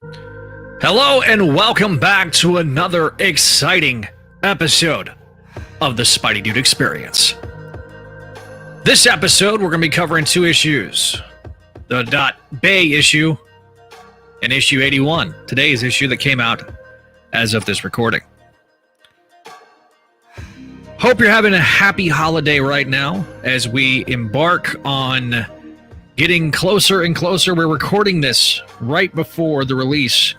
Hello and welcome back to another exciting episode of the Spideydude Experience. This episode, we're going to be covering two issues. The .BEY issue and issue 81. Today's issue that came out as of this recording. Hope you're having a happy holiday right now as we embark on getting closer and closer. We're recording this right before the release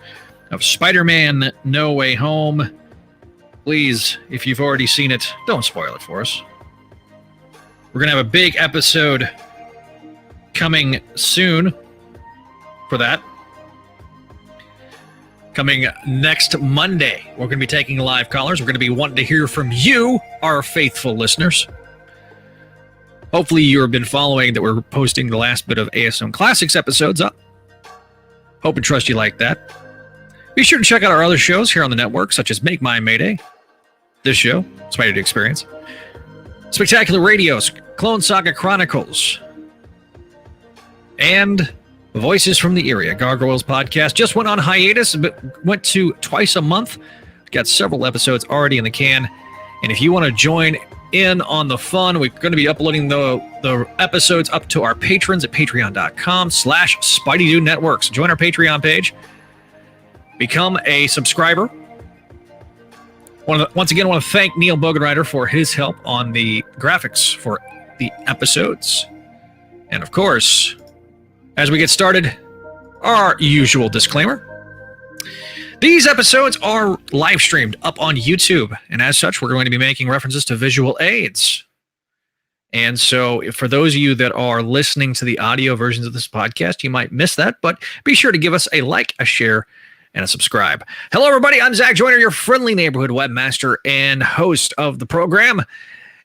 of Spider-Man No Way Home. Please, if you've already seen it, don't spoil it for us. We're going to have a big episode coming soon for that. Coming next Monday, we're going to be taking live callers. We're going to be wanting to hear from you, our faithful listeners. Hopefully you have been following that we're posting the last bit of ASM Classics episodes up. Hope and trust you like that. Be sure to check out our other shows here on the network, such as Make My Mayday, this show, Spideydude Experience, Spectacular Radios, Clone Saga Chronicles, and Voices from the Area. Gargoyles podcast just went on hiatus, but went to twice a month. Got several episodes already in the can. And if you want to join in on the fun, we're going to be uploading the episodes up to our patrons at patreon.com/Spideydude Networks. Join our Patreon page. Become a subscriber. Once again, I want to thank Neil Bogenreiter for his help on the graphics for the episodes. And of course, as we get started, our usual disclaimer. These episodes are live streamed up on YouTube, and as such, we're going to be making references to visual aids. And so for those of you that are listening to the audio versions of this podcast, you might miss that, but be sure to give us a like, a share, and a subscribe. Hello, everybody. I'm Zach Joyner, your friendly neighborhood webmaster and host of the program.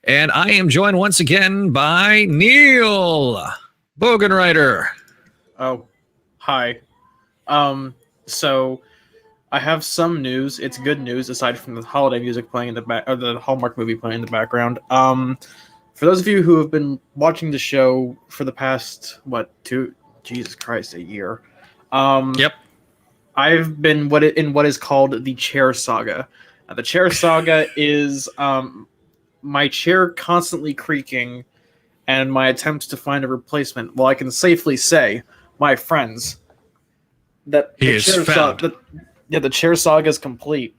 And I am joined once again by Neil Bogenreiter. Oh, hi. So I have some news. It's good news aside from the holiday music playing in the back, or the Hallmark movie playing in the background. For those of you who have been watching the show for the past, Jesus Christ, a year. Yep. I've been in what is called the chair saga. The chair saga is my chair constantly creaking and my attempts to find a replacement. Well, I can safely say, my friends, that the chair saga is complete.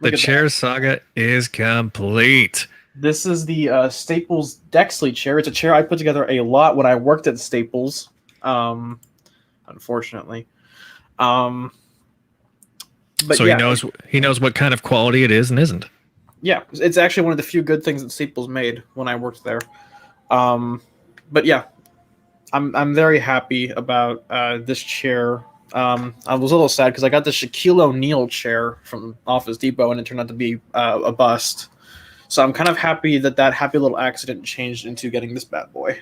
The chair saga is complete. This is the Staples Dexley chair. It's a chair I put together a lot when I worked at Staples, unfortunately. But so yeah, he knows what kind of quality it is and isn't. Yeah, it's actually one of the few good things that Staples made when I worked there. But yeah, I'm very happy about this chair. I was a little sad because I got the Shaquille O'Neal chair from Office Depot and it turned out to be a bust. So I'm kind of happy that happy little accident changed into getting this bad boy.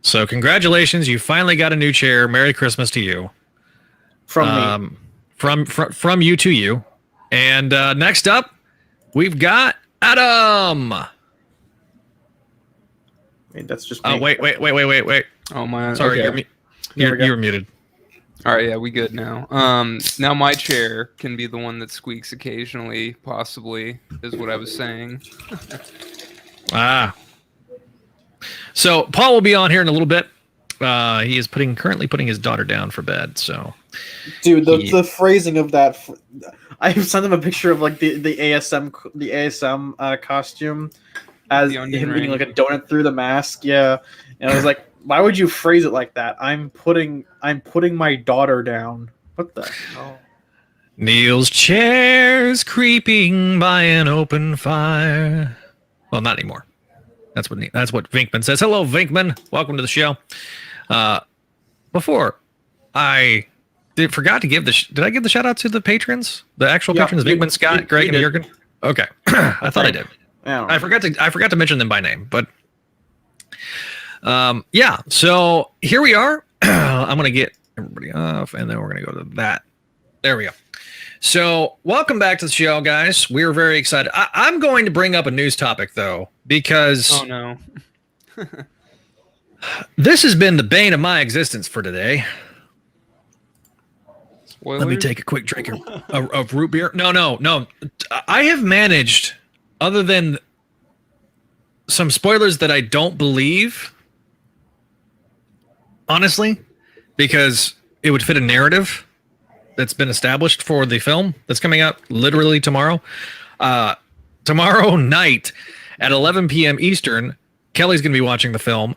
So congratulations, you finally got a new chair. Merry Christmas to you. From me. From you to you. And next up, we've got Adam. Wait, that's just me. Wait. Oh my! Sorry, okay. you're muted. All right, yeah, we good now. Now my chair can be the one that squeaks occasionally, possibly, is what I was saying. So Paul will be on here in a little bit. He is currently putting his daughter down for bed. So, dude, the phrasing of that, I sent him a picture of like the ASM costume as him eating like a donut through the mask. Yeah, and I was like, why would you phrase it like that? I'm putting my daughter down. What the hell? Neil's chair's creeping by an open fire. Well, not anymore. That's what Vinkman says. Hello, Vinkman. Welcome to the show. Before I forgot to give did I give the shout out to the patrons? The actual patrons, Vinkman, Scott, Greg, and Jurgen. Okay, I thought I did. I forgot to mention them by name, but yeah. So here we are. I'm gonna get everybody off, and then we're gonna go to that. There we go. So welcome back to the show, guys. We're very excited. I'm going to bring up a news topic though, because oh no, this has been the bane of my existence for today. Spoilers? Let me take a quick drink of root beer. No. I have managed, other than some spoilers that I don't believe, honestly, because it would fit a narrative that's been established for the film that's coming out literally tomorrow. Tomorrow night at 11 p.m. Eastern, Kelly's going to be watching the film.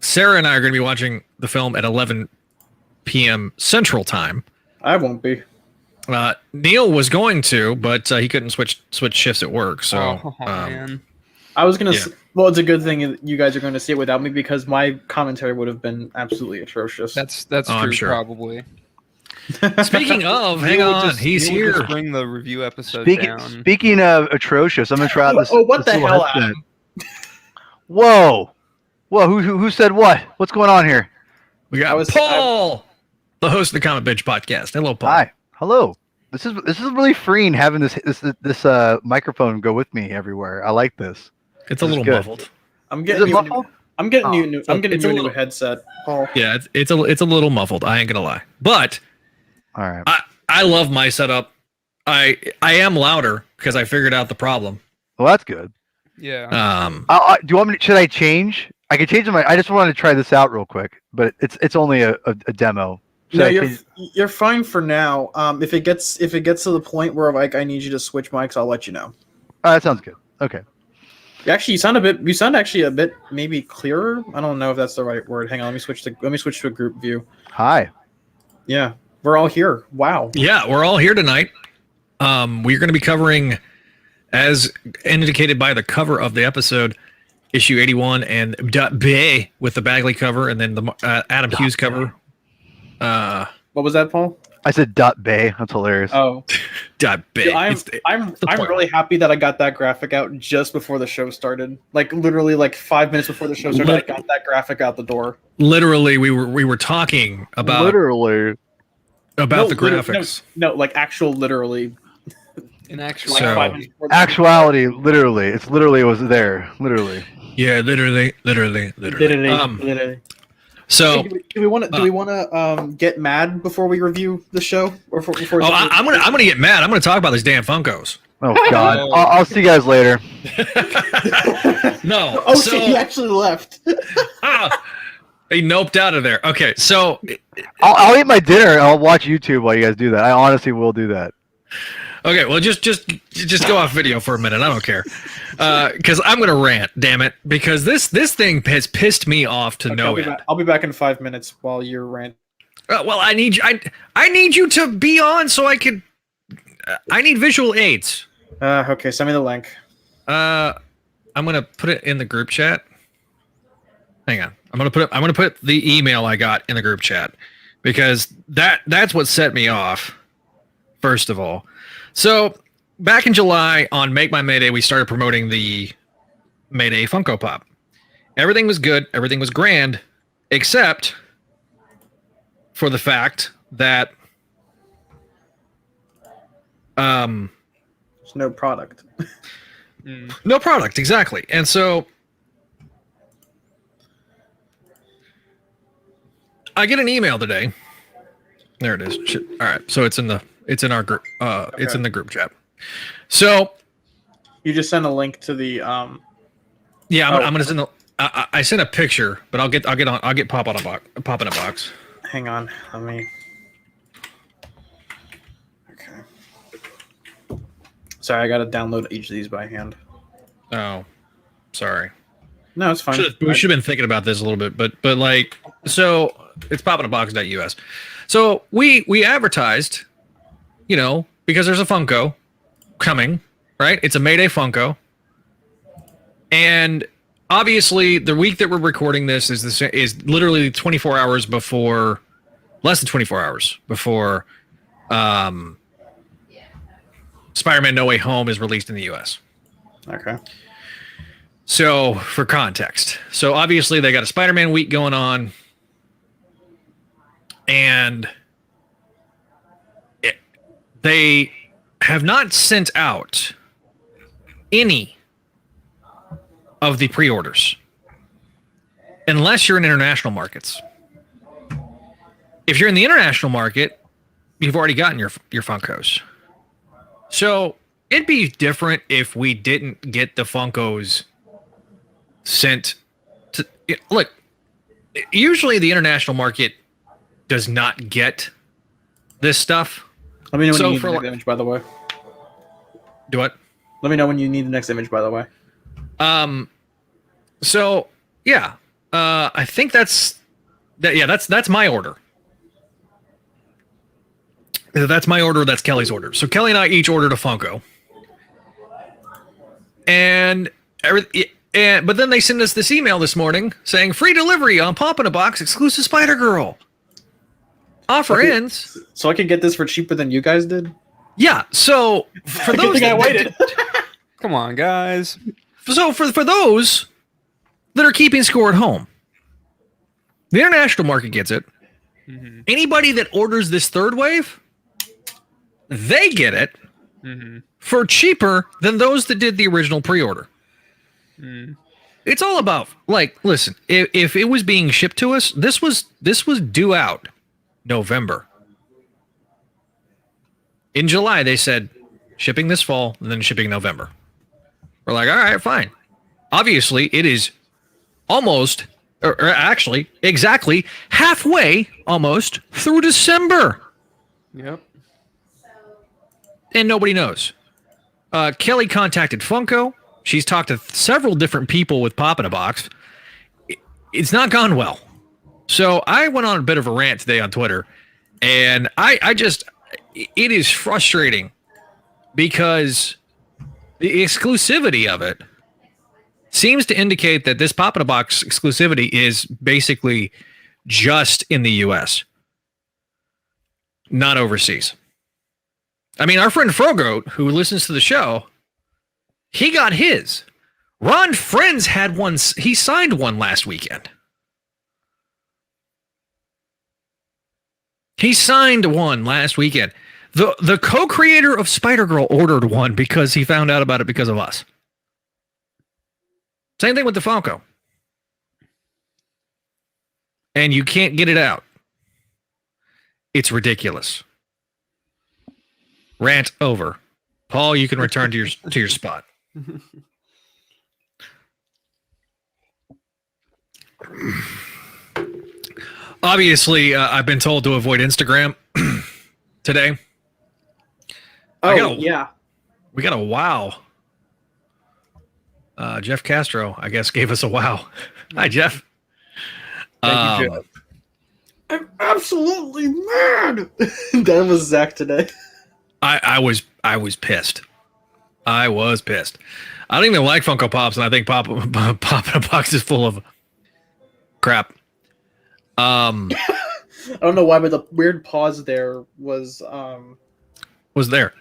Sarah and I are going to be watching the film at 11 p.m. Central Time. I won't be. Neil was going to, but he couldn't switch shifts at work. So, man. I was gonna. Well, it's a good thing you guys are going to see it without me because my commentary would have been absolutely atrocious. That's true, I'm sure. probably. Speaking of, hang on, he's here. Just bring the review episode down. Speaking of atrocious, I'm gonna try out this. Oh, what this the little hell, headset. Adam? Whoa! Who said what? What's going on here? We got Paul, the host of the Comic Bitch podcast. Hello, Paul. Hi. Hello. This is really freeing having this microphone go with me everywhere. I like this. It's a little muffled. I'm Is getting it you. muffled? I'm getting you. I'm getting it's you a a new little- headset, Paul. Yeah, it's a little muffled. I ain't gonna lie, but All right. I love my setup. I am louder because I figured out the problem. Well, that's good. Yeah. Do you want me? Should I change? I can change my. I just wanted to try this out real quick, but it's only a demo. Should No, I you're change- you're fine for now. If it gets to the point where like I need you to switch mics, I'll let you know. Oh, that sounds good. Okay. Actually, you sound actually a bit maybe clearer. I don't know if that's the right word. Hang on, let me switch to a group view. Hi. Yeah, we're all here. Wow. Yeah, we're all here tonight. We're going to be covering, as indicated by the cover of the episode, issue 81 and BEY with the Bagley cover, and then the Adam Hughes cover. What was that, Paul? I said .bay. That's hilarious. Oh, BEY. I'm point. really happy that I got that graphic out just before the show started. Like literally, like 5 minutes before the show started, I got that graphic out the door. Literally, we were talking about Literally. the graphics. No, like actual literally. In actual, Like So- 5 minutes before the- Actuality, literally. It's literally was there. Literally. Yeah, literally. Literally. So, Hey, do we want to get mad before we review the show, or before? I'm gonna get mad. I'm gonna talk about these damn Funkos. Oh God. I'll see you guys later. No. Oh so, shit! He actually left. he noped out of there. Okay, so I'll eat my dinner and I'll watch YouTube while you guys do that. I honestly will do that. okay, well just go off video for a minute. I don't care, because I'm gonna rant. Damn it! Because this thing has pissed me off to no end. I'll be back in 5 minutes while you're rant. Well, I need you to be on so I can. I need visual aids. Okay, send me the link. I'm gonna put it in the group chat. Hang on. I'm gonna put the email I got in the group chat because that's what set me off. First of all, so back in July on Make My Mayday, we started promoting the Mayday Funko Pop. Everything was good. Everything was grand, except for the fact that There's no product. no product, exactly. And so I get an email today. There it is. Shit. All right. So it's in our group. It's in the group chat. So You just send a link to the yeah, Oh. I'm gonna send I sent a picture, but I'll get pop in a box. Hang on, let me. Okay. Sorry, I gotta download each of these by hand. Oh, sorry. No, it's fine. We should have been thinking about this a little bit, but like, so it's popinabox.us. So we advertised, because there's a Funko coming, right? It's a Mayday Funko, and obviously the week that we're recording this is literally 24 hours before, less than 24 hours before, Spider-Man No Way Home is released in the U.S. Okay. So, for context, so obviously they got a Spider-Man week going on, and they have not sent out any of the pre-orders unless you're in international markets. If you're in the international market, you've already gotten your Funkos. So it'd be different if we didn't get the Funkos sent to. Look, usually the international market does not get this stuff. Let me know when So you need for the like- next image, by the way. Do what? Let me know when you need the next image, by the way. So yeah, I think that's my order. That's my order. That's Kelly's order. So Kelly and I each ordered a Funko, but then they sent us this email this morning saying free delivery on Pop in a Box exclusive Spider Girl. Offer Okay. ends. So I can get this for cheaper than you guys did? Yeah. So for Good those thing I that- waited. Come on, guys. So for those that are keeping score at home, the international market gets it. Mm-hmm. Anybody that orders this third wave, they get it Mm-hmm. for cheaper than those that did the original pre-order. Mm. It's all about, like, listen, if it was being shipped to us, this was due out November. In July, they said shipping this fall and then shipping November. We're like, all right, fine. Obviously, it is almost, or actually, exactly halfway almost through December. Yep. And nobody knows. Kelly contacted Funko. She's talked to several different people with Pop in a Box. It's not gone well. So I went on a bit of a rant today on Twitter, and I just, it is frustrating because the exclusivity of it seems to indicate that this Pop in a Box exclusivity is basically just in the US, not overseas. I mean, our friend Frogoat, who listens to the show, he got his. Ron Friends had one. He signed one last weekend. He signed one last weekend. The co-creator of Spider-Girl ordered one because he found out about it because of us. Same thing with the Funko. And you can't get it out. It's ridiculous. Rant over. Paul, you can return to your spot. Obviously, I've been told to avoid Instagram today. Oh, yeah. We got a wow. Jeff Castro, I guess, gave us a wow. Hi, Jeff. Thank you, Jeff. I'm absolutely mad. That was Zach today. I was pissed. I was pissed. I don't even like Funko Pops, and I think Pop in a Box is full of crap. I don't know why, but the weird pause there was there.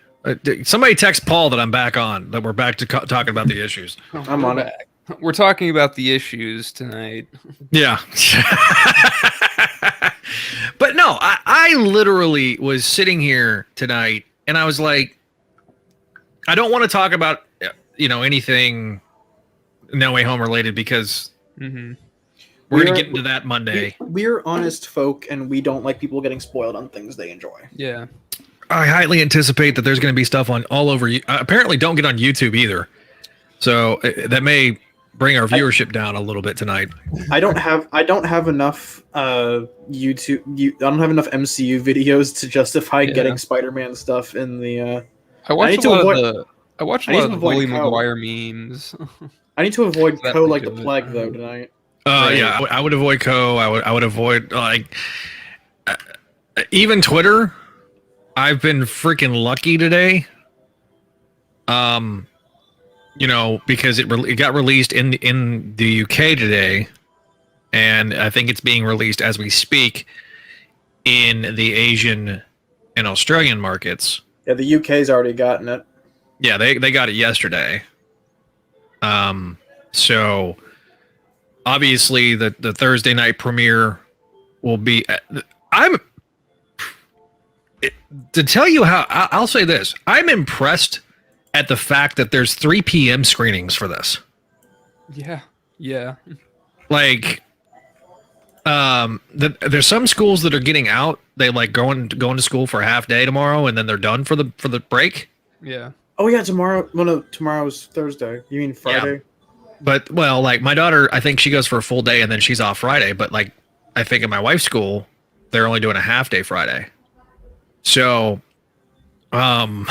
Somebody text Paul that I'm back on, that we're back to talking about the issues. I'm on it. We're talking about the issues tonight. Yeah. But no, I literally was sitting here tonight and I was like, I don't want to talk about, anything No Way Home related because Mm-hmm. we're going to get into that Monday. We're honest folk, and we don't like people getting spoiled on things they enjoy. Yeah. I highly anticipate that there's going to be stuff on all over. Apparently don't get on YouTube either. So that may bring our viewership down a little bit tonight. I don't have enough YouTube. I don't have enough MCU videos to justify getting Spider-Man stuff in the. I watched a lot of the avoid Willie Cow. Maguire memes. I need to avoid That Co we like the do it. plague though tonight. Yeah, I would avoid Co. I would avoid even Twitter. I've been freaking lucky today. Because it got released in the UK today, and I think it's being released as we speak in the Asian and Australian markets. Yeah, the UK's already gotten it. Yeah, they got it yesterday. So obviously the Thursday night premiere will be. To tell you how, I'll say this: I'm impressed at the fact that there's 3 p.m. screenings for this. Yeah. Yeah. Like, There's some schools that are getting out. They like going to school for a half day tomorrow, and then they're done for the break. Yeah. Oh yeah, tomorrow. Well, no, tomorrow's Thursday. You mean Friday? But well, like my daughter, I think she goes for a full day and then she's off Friday. But like, I think in my wife's school, they're only doing a half day Friday. So, Well,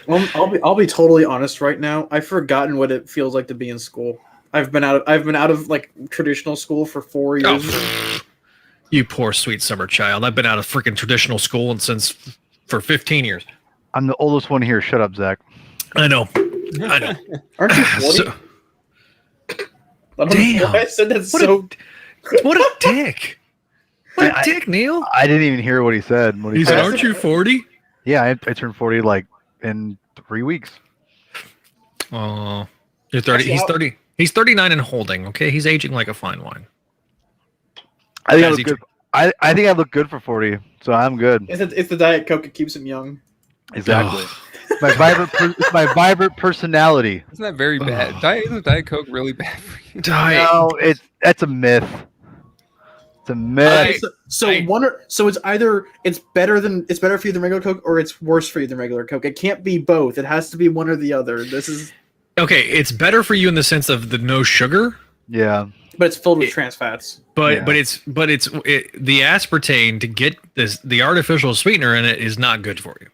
I'll be totally honest right now. I've forgotten what it feels like to be in school. I've been out of like traditional school for 4 years. oh, you poor sweet summer child. I've been out of freaking traditional school and for 15 years. I'm the oldest one here. Shut up, Zach. I know. Aren't you 40? So, I don't know why I said that what a dick. What a dick, Neil. I didn't even hear what he said. He said, "Aren't you 40?" Yeah, I turned 40 like in 3 weeks. Oh, you're 30. He's 30. He's 39 and holding. Okay, he's aging like a fine wine. I think I look good. I think I look good for 40, so I'm good. It's the Diet Coke that keeps him young. Exactly. My vibrant personality. Isn't that very bad? Isn't Diet Coke really bad for you? No, that's a myth. It's a myth. So it's either it's better for you than regular Coke, or it's worse for you than regular Coke. It can't be both. It has to be one or the other. This is okay. It's better for you in the sense of the no sugar. Yeah. But it's filled with trans fats. But it's the aspartame to get the artificial sweetener in it is not good for you.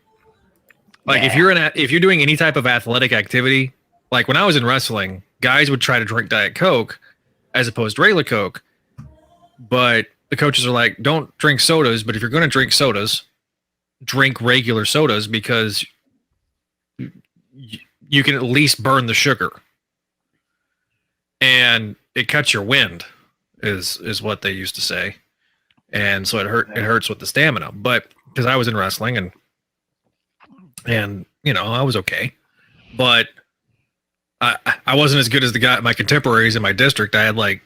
Like if you're doing any type of athletic activity, like when I was in wrestling, guys would try to drink Diet Coke as opposed to regular Coke, but the coaches are like, don't drink sodas. But if you're going to drink sodas, drink regular sodas because you can at least burn the sugar, and it cuts your wind, is what they used to say, and so it hurts with the stamina. But because I was in wrestling and you know I was okay, but I wasn't as good as my contemporaries in my district. I had like,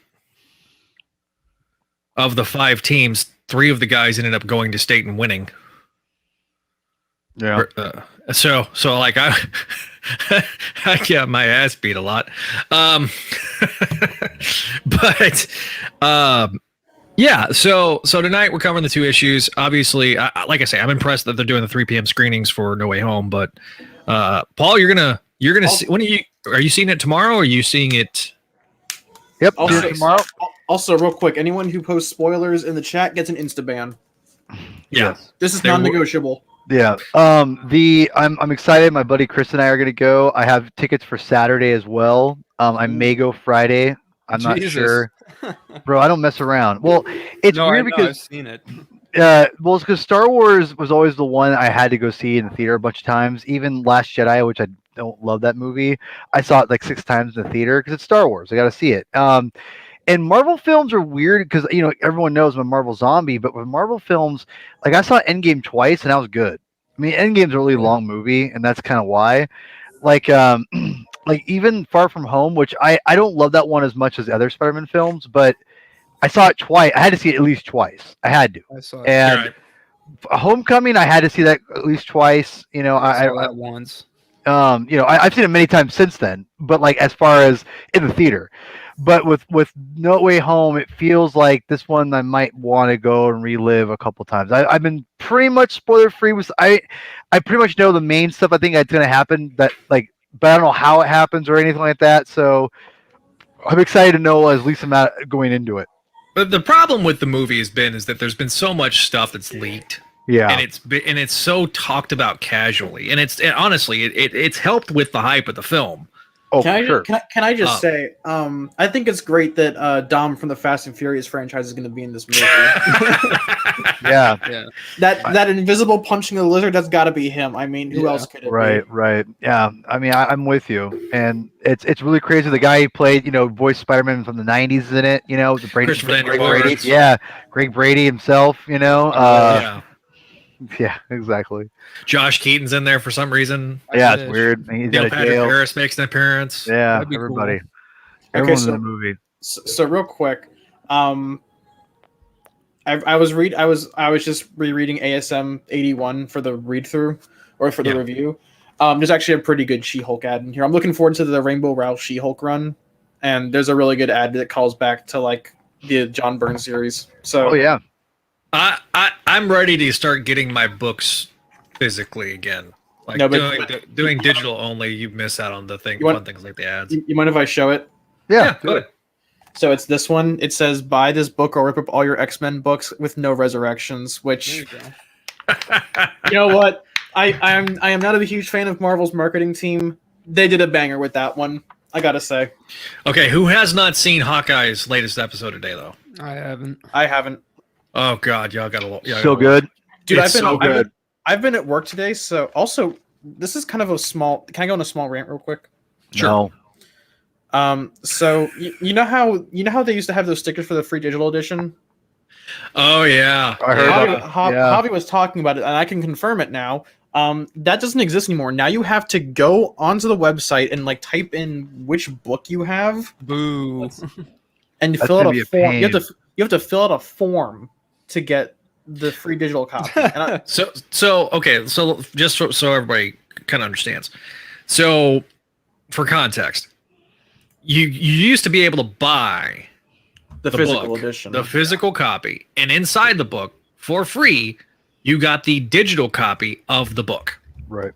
of the 5 teams, 3 of the guys ended up going to state and winning. Yeah. So like I got my ass beat a lot. But yeah. So tonight we're covering the 2 issues. Obviously, like I say, I'm impressed that they're doing the 3 p.m. screenings for No Way Home. But Paul, you're gonna see, when are you seeing it tomorrow? Or are you seeing it? Yep. Also, Tomorrow. Also, real quick, anyone who posts spoilers in the chat gets an insta ban. Yeah. Yes. This is non-negotiable. Yeah. I'm excited. My buddy Chris and I are gonna go. I have tickets for Saturday as well. I may go Friday. I'm not sure. Bro, I don't mess around. Well, it's weird because I've seen it. well, it's because Star Wars was always the one I had to go see in the theater a bunch of times. Even Last Jedi, which I don't love that movie, I saw it like 6 times in the theater because it's Star Wars. I got to see it. And Marvel films are weird because, you know, everyone knows I'm a Marvel zombie, but with Marvel films, like I saw Endgame twice and that was good. I mean, Endgame's a really long movie, and that's kind of why. Like, like even Far From Home, which I don't love that one as much as the other Spider-Man films, but I saw it twice. I had to see it at least twice. I had to. I saw it. And Homecoming, I had to see that at least twice. You know, I saw that once. You know, I've seen it many times since then, but like as far as in the theater. But with No Way Home, it feels like this one I might want to go and relive a couple times. I've been pretty much spoiler free. I pretty much know the main stuff I think that's going to happen. That like, but I don't know how it happens or anything like that. So I'm excited to know at least amount going into it. But the problem with the movie is that there's been so much stuff that's leaked. Yeah, and it's so talked about casually, and honestly it's helped with the hype of the film. Oh, Can I just say, I think it's great that Dom from the Fast and Furious franchise is going to be in this movie. yeah. That invisible punching the lizard, that's got to be him. I mean, who else could it be? Right. Yeah. I mean, I'm with you, and it's really crazy. The guy who played, you know, voiced Spider-Man from the '90s is in it. You know, the Greg Brady. Yeah, Greg Brady himself. You know. Yeah, exactly. Josh Keaton's in there for some reason. Yeah, it's weird. He's Neil got a Patrick jail. Harris makes an appearance. Yeah, That'd be everybody. cool. Everyone's in the movie. So real quick, I was just rereading ASM 81 for the read through or for the review. There's actually a pretty good She-Hulk ad in here. I'm looking forward to the Rainbow Ralph She-Hulk run, and there's a really good ad that calls back to like the John Byrne series. So Oh yeah. I'm ready to start getting my books physically again. Like No, but- doing digital only, you miss out on the fun things like the ads. you mind if I show it? Yeah. Go ahead. So it's this one. It says, buy this book or rip up all your X-Men books with no resurrections, There which, you go. you know what? I am not a huge fan of Marvel's marketing team. They did a banger with that one, I gotta say. Okay, who has not seen Hawkeye's latest episode today though? I haven't. I haven't. Oh God, y'all gotta So good. Dude, It's so good. I've been at work today, so also this is kind of a small. Can I go on a small rant real quick? Sure. No. So you know how they used to have those stickers for the free digital edition? Oh yeah. I heard Javi, that. Javi was talking about it, and I can confirm it now. That doesn't exist anymore. Now you have to go onto the website and like type in which book you have Boo. and That's fill out gonna a be a form. pain. You have to fill out a form to get the free digital copy. And So okay, so just so everybody kind of understands. So for context, you used to be able to buy the the physical book, edition. the physical copy, and inside the book for free, you got the digital copy of the book. Right.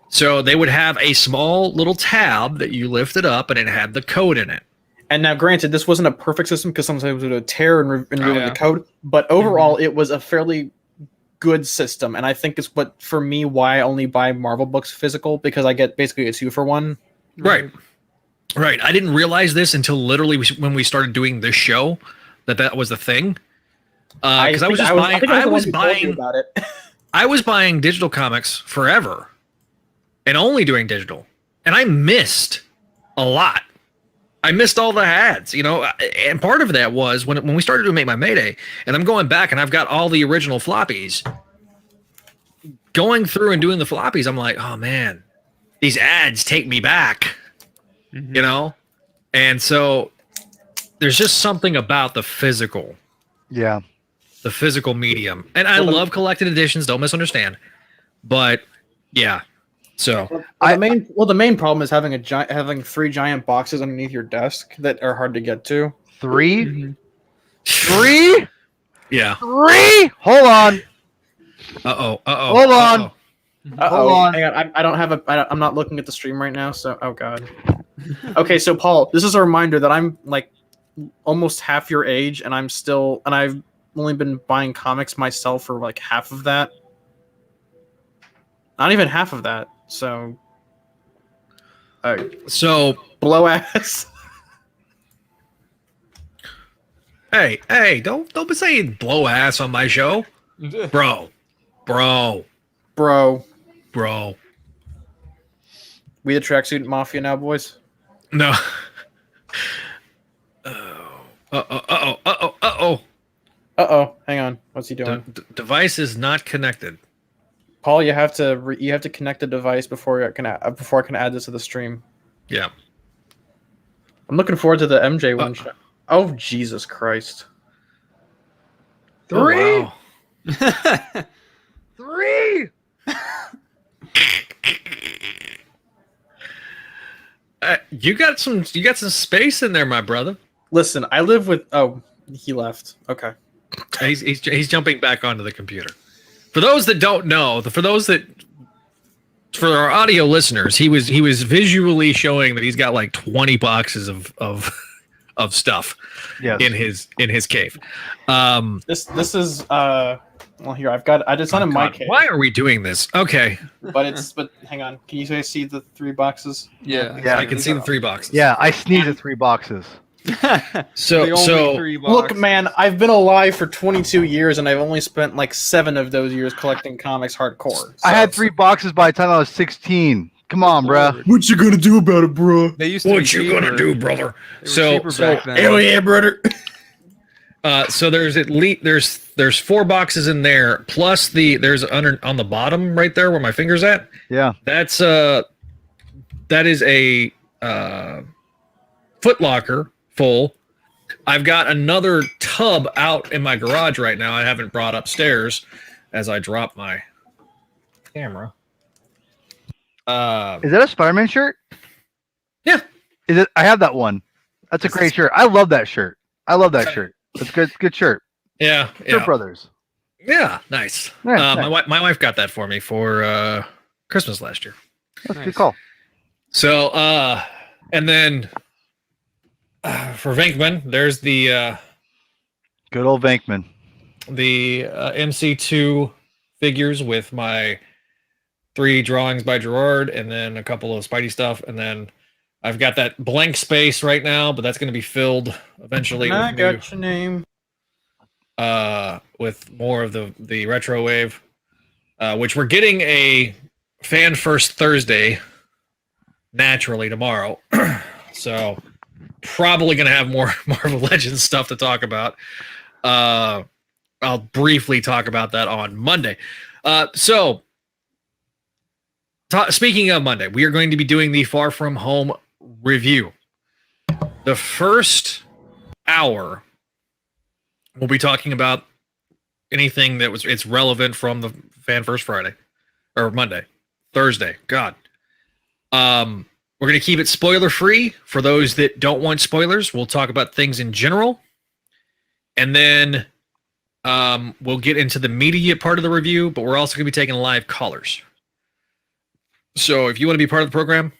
So they would have a small little tab that you lifted up, and it had the code in it. And now, granted, this wasn't a perfect system because sometimes it would tear and ruin yeah. the code. But overall, it was a fairly good system, and I think it's what for me why I only buy Marvel books physical because I get basically a 2-for-1. Right. Right. I didn't realize this until literally when we started doing this show that was the thing. Because I was just buying. I was buying about it. I was buying digital comics forever, and only doing digital, and I missed a lot. I missed all the ads, you know, and part of that was when we started to make my Mayday, and I'm going back and I've got all the original floppies. Going through and doing the floppies, I'm like, oh man, these ads take me back, you know, and so there's just something about the physical medium, and I love collected editions. Don't misunderstand, but yeah. So The main problem is having 3 giant boxes underneath your desk that are hard to get to. 3? 3? yeah. 3? Hold on. Hold Hold on. Hold on. Hang on. I don't have I'm not looking at the stream right now. So, oh god. Okay, so Paul, this is a reminder that I'm like almost half your age, and I've only been buying comics myself for like half of that. Not even half of that. So blow ass. Hey, don't be saying blow ass on my show, bro. We the tracksuit mafia now, boys. No. Hang on. What's he doing? Device is not connected. Paul, you have to connect the device before I can add this to the stream. Yeah. I'm looking forward to the MJ one shot. Oh Jesus Christ! 3? Oh, wow. 3? You got some space in there, my brother. Listen, I live with. Oh, he left. Okay. He's jumping back onto the computer. For those that don't know, for our audio listeners, he was visually showing that he's got like 20 boxes of stuff in his cave. This is well here I just on my cave. Why are we doing this? Okay. But hang on. Can you guys see the 3 boxes? Yeah. I can see the 3 boxes. Yeah, I sneezed at 3 boxes. So The only 3 boxes. Look, man, I've been alive for 22 years, and I've only spent like 7 of those years collecting comics hardcore. I had 3 boxes by the time I was 16. Come on, bruh. What you gonna do about it, bro? They used to What be you gonna cheaper. do, brother? They were So cheaper back then. Hell yeah, brother! so there's at least there's 4 boxes in there, plus there's on the bottom right there where my finger's at. Yeah. That's that is a Foot Locker full. I've got another tub out in my garage right now. I haven't brought upstairs as I drop my camera. Is that a Spider-Man shirt? Yeah. Is it? I have that one. That's a great shirt. I love that shirt. I love that shirt. It's good. Good shirt. Yeah, Shirt Brothers. Yeah, nice. Yeah, nice. My wife got that for me for Christmas last year. That's a Nice. good call. So, and then for Venkman, there's the Good old Venkman. MC2 figures with my 3 drawings by Gerard, and then a couple of Spidey stuff, and then I've got that blank space right now, but that's going to be filled eventually. I got your name. With more of the retro wave, which we're getting a fan first Thursday naturally tomorrow. So probably going to have more Marvel Legends stuff to talk about. I'll briefly talk about that on Monday. Speaking of Monday, we are going to be doing the Far From Home review. The first hour, we'll be talking about anything that it's relevant from the Fan First Friday or Thursday. God. We're going to keep it spoiler free for those that don't want spoilers. We'll talk about things in general. And then we'll get into the media part of the review, but we're also going to be taking live callers. So if you want to be part of the program,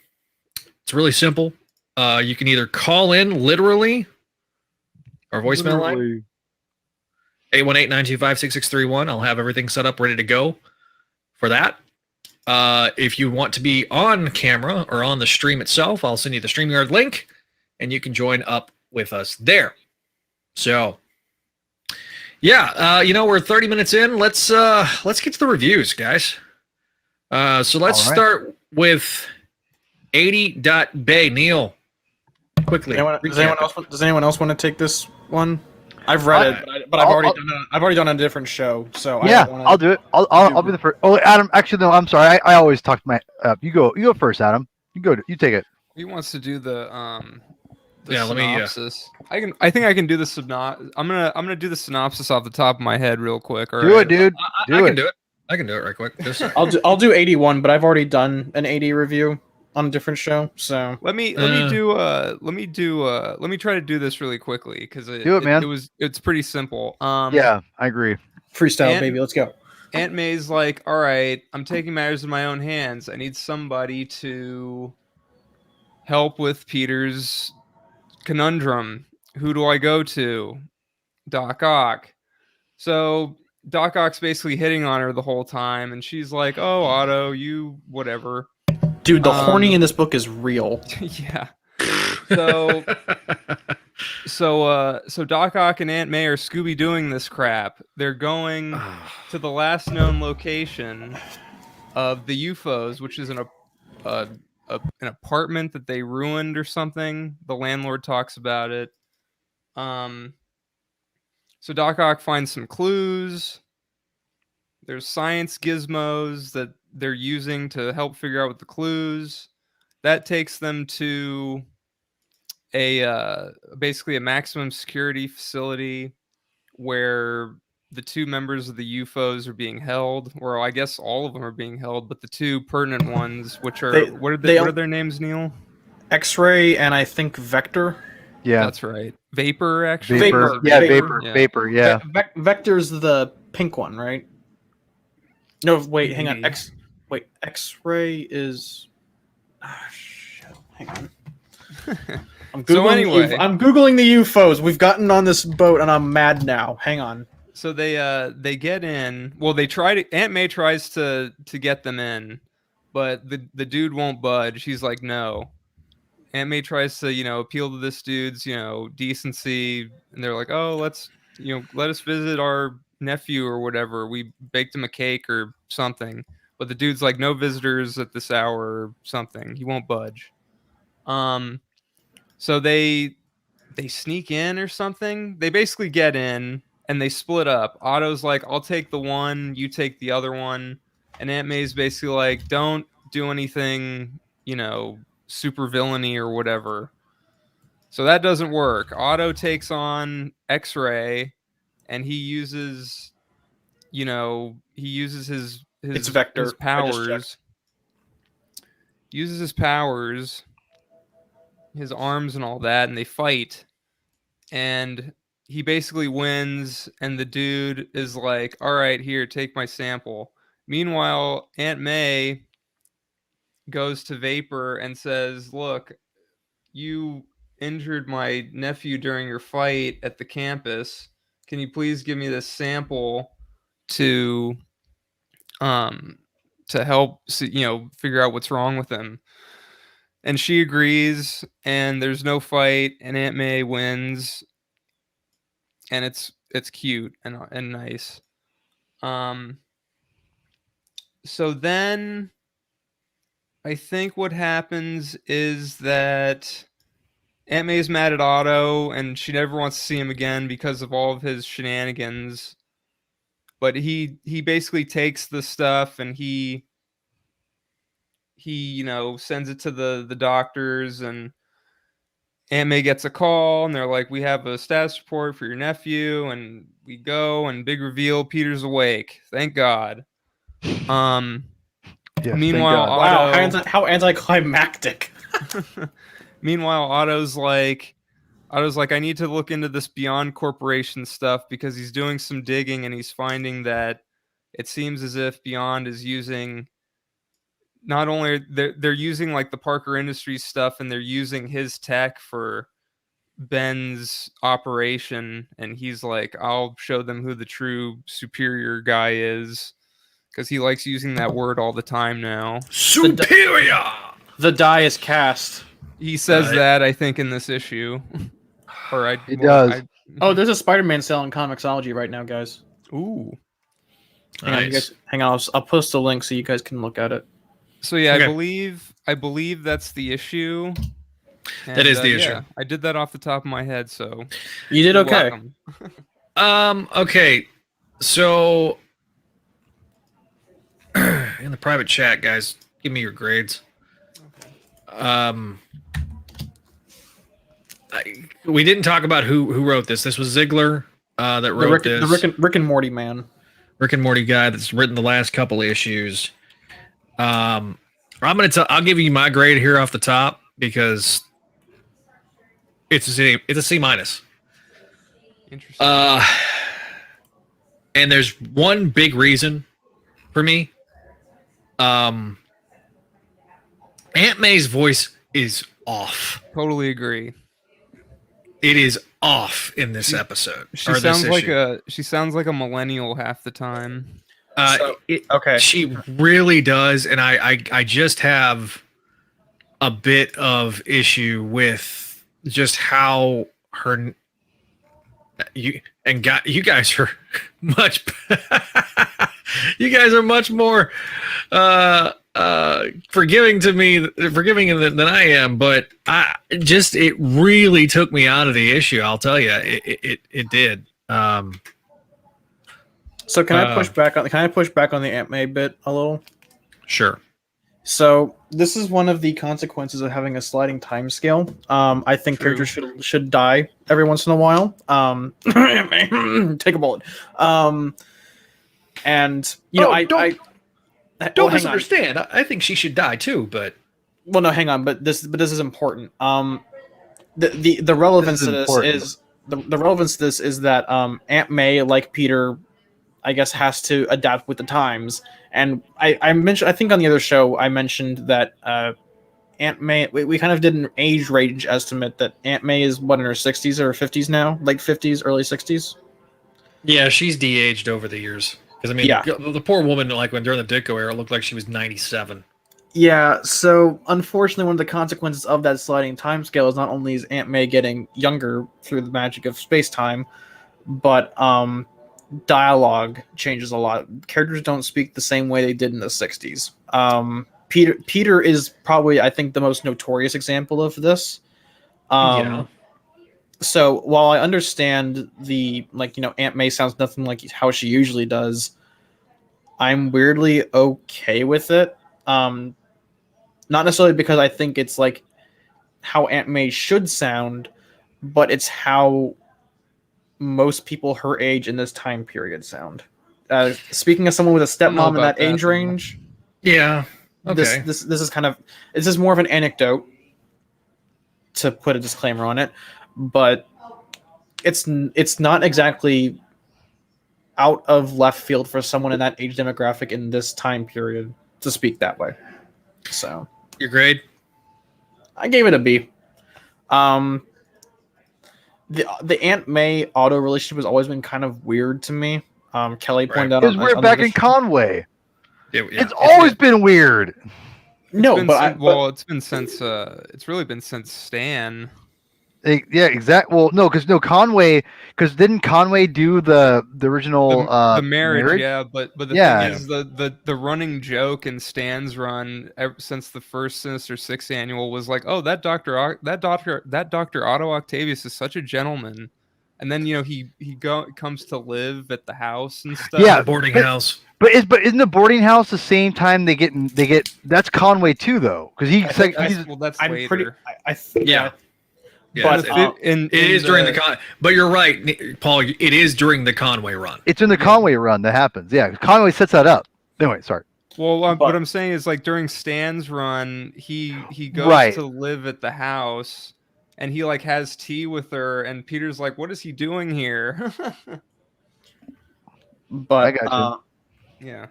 it's really simple. You can either call in literally our voicemail line, 818-925-6631. I'll have everything set up, ready to go for that. If you want to be on camera or on the stream itself, I'll send you the StreamYard link, and you can join up with us there. So, yeah, we're 30 minutes in. Let's get to the reviews, guys. So let's start with 80.BEY. Neil, quickly. Does anyone else want to take this one? I've read it, but I've already done a different show. So yeah, I'll do it. I'll be the first. Oh, Adam. Actually, no. I'm sorry. I always talk to my. You go first, Adam. You take it. He wants to do the yeah, synopsis. I think I can do the synopsis. I'm gonna do the synopsis off the top of my head real quick. Do it, dude. I can do it. I can do it right quick. I'll do 81, but I've already done an 80 review on a different show. So let me try to do this really quickly because it's pretty simple. Yeah, I agree. Freestyle, baby. Let's go. Aunt May's like, all right, I'm taking matters in my own hands. I need somebody to help with Peter's conundrum. Who do I go to? Doc Ock. So Doc Ock's basically hitting on her the whole time, and she's like, oh, Otto, you whatever. Dude, the horny in this book is real. Yeah. So Doc Ock and Aunt May are Scooby-Dooing this crap. They're going to the last known location of the UFOs, which is an apartment that they ruined or something. The landlord talks about it. So Doc Ock finds some clues. There's science gizmos that they're using to help figure out what the clues. That takes them to basically a maximum security facility where the 2 members of the UFOs are being held, or I guess all of them are being held, but the 2 pertinent ones, which are what are their names, Neil? X-Ray and I think Vector. Yeah, that's right. Vapor, actually. Vapor. Vapor. Yeah. Vector's the pink one, right? No, wait, hang on. X-Ray is. Ah, shit. Hang on. I'm Googling the UFOs. We've gotten on this boat, and I'm mad now. Hang on. So they get in. Well, Aunt May tries to get them in, but the dude won't budge. He's like, no. Aunt May tries to, appeal to this dude's, decency, and they're like, oh, let us visit our nephew or whatever. We baked him a cake or something. But the dude's like, no visitors at this hour or something. He won't budge. So they sneak in or something. They basically get in and they split up. Otto's like, I'll take the one, you take the other one. And Aunt May's basically like, don't do anything, super villainy or whatever. So that doesn't work. Otto takes on X-Ray and he uses his it's Vector. His powers. Uses his powers, his arms and all that, and they fight. And he basically wins, and the dude is like, "All right, here, take my sample." Meanwhile, Aunt May goes to Vapor and says, "Look, you injured my nephew during your fight at the campus. Can you please give me this sample to um to help figure out what's wrong with him?" And she agrees, and there's no fight, and Aunt May wins, and it's cute and nice. Um so then I think what happens is that Aunt May's mad at Otto, and she never wants to see him again because of all of his shenanigans. But he basically takes the stuff, and he sends it to the doctors, and Aunt May gets a call, and they're like, "We have a status report for your nephew," and we go, and big reveal, Peter's awake. Thank God. Yes, thank Meanwhile, God. Wow, Otto. how anticlimactic. Meanwhile, Otto's like, I need to look into this Beyond Corporation stuff, because he's doing some digging, and he's finding that it seems as if Beyond is using, not only they're using like the Parker Industries stuff, and they're using his tech for Ben's operation, and he's like, "I'll show them who the true superior guy is," because he likes using that word all the time now. Superior. The die is cast. He says that, I think, in this issue. He does. Oh, there's a Spider-Man sale in Comixology right now, guys. Ooh. Hang on, you guys. Hang on, I'll post a link so you guys can look at it. So yeah, Okay. I believe that's the issue. That is the issue. Yeah, I did that off the top of my head, so You did you're okay. welcome. Okay. So in the private chat, guys, give me your grades. We didn't talk about who wrote this. This was Ziegler that wrote this. The Rick and Morty man. Rick and Morty guy that's written the last couple of issues. I'll give you my grade here off the top, because it's a C minus. Interesting. And there's one big reason for me. Aunt May's voice is off. Totally agree. It is off in this episode. She sounds like a millennial half the time. Okay. She really does, and I just have a bit of issue with just how you guys are much you guys are much more forgiving than I am, but it really took me out of the issue. I'll tell you, it did. So can I push back on the Aunt May bit a little? Sure. So this is one of the consequences of having a sliding time scale. I think True. characters should die every once in a while. Take a bullet. And Don't misunderstand. I think she should die too, but hang on. But this is important. The relevance to this is the relevance to this is that Aunt May, like Peter, I guess, has to adapt with the times. And I mentioned, I think on the other show, I mentioned that Aunt May, we kind of did an age range estimate that Aunt May is in her 60s or 50s now, like 50s, early 60s. yeah, she's de-aged over the years. Because I mean, the poor woman, like when during the Ditko era, looked like she was 97. Yeah, so unfortunately, one of the consequences of that sliding time scale is not only is Aunt May getting younger through the magic of space-time, but dialogue changes a lot. Characters don't speak the same way they did in the 60s. Peter is probably, I think, the most notorious example of this. So while I understand Aunt May sounds nothing like how she usually does, I'm weirdly okay with it. Not necessarily because I think it's like how Aunt May should sound, but it's how most people her age in this time period sound. Speaking as someone with a stepmom in that age range, yeah, okay. This is more of an anecdote, to put a disclaimer on it, but it's not exactly out of left field for someone in that age demographic in this time period to speak that way. So Your grade? I gave it a B. The Aunt May Otto relationship has always been kind of weird to me. Kelly pointed out Because we're back in Conway. Yeah. It's always been weird. No, but it's been since it's really been since Stan. Yeah, exactly. Well, no, because Conway, because didn't Conway do the original the marriage? Yeah, but the Yeah. thing is the running joke in Stan's run ever since the first Sinister Six annual was like, oh, that Dr. Otto Octavius is such a gentleman, and then he comes to live at the house and stuff. Yeah, The boarding house. But isn't the boarding house the same time they get that's Conway too though, because that's I'm later. pretty. Yeah. But it is during the but you're right, Paul. It is during the Conway run. It's in the Conway run that happens. Yeah, Conway sets that up. Anyway, sorry. Well, what I'm saying is like during Stan's run, he goes to live at the house, and he like has tea with her, and Peter's like, "What is he doing here?" But I got yeah.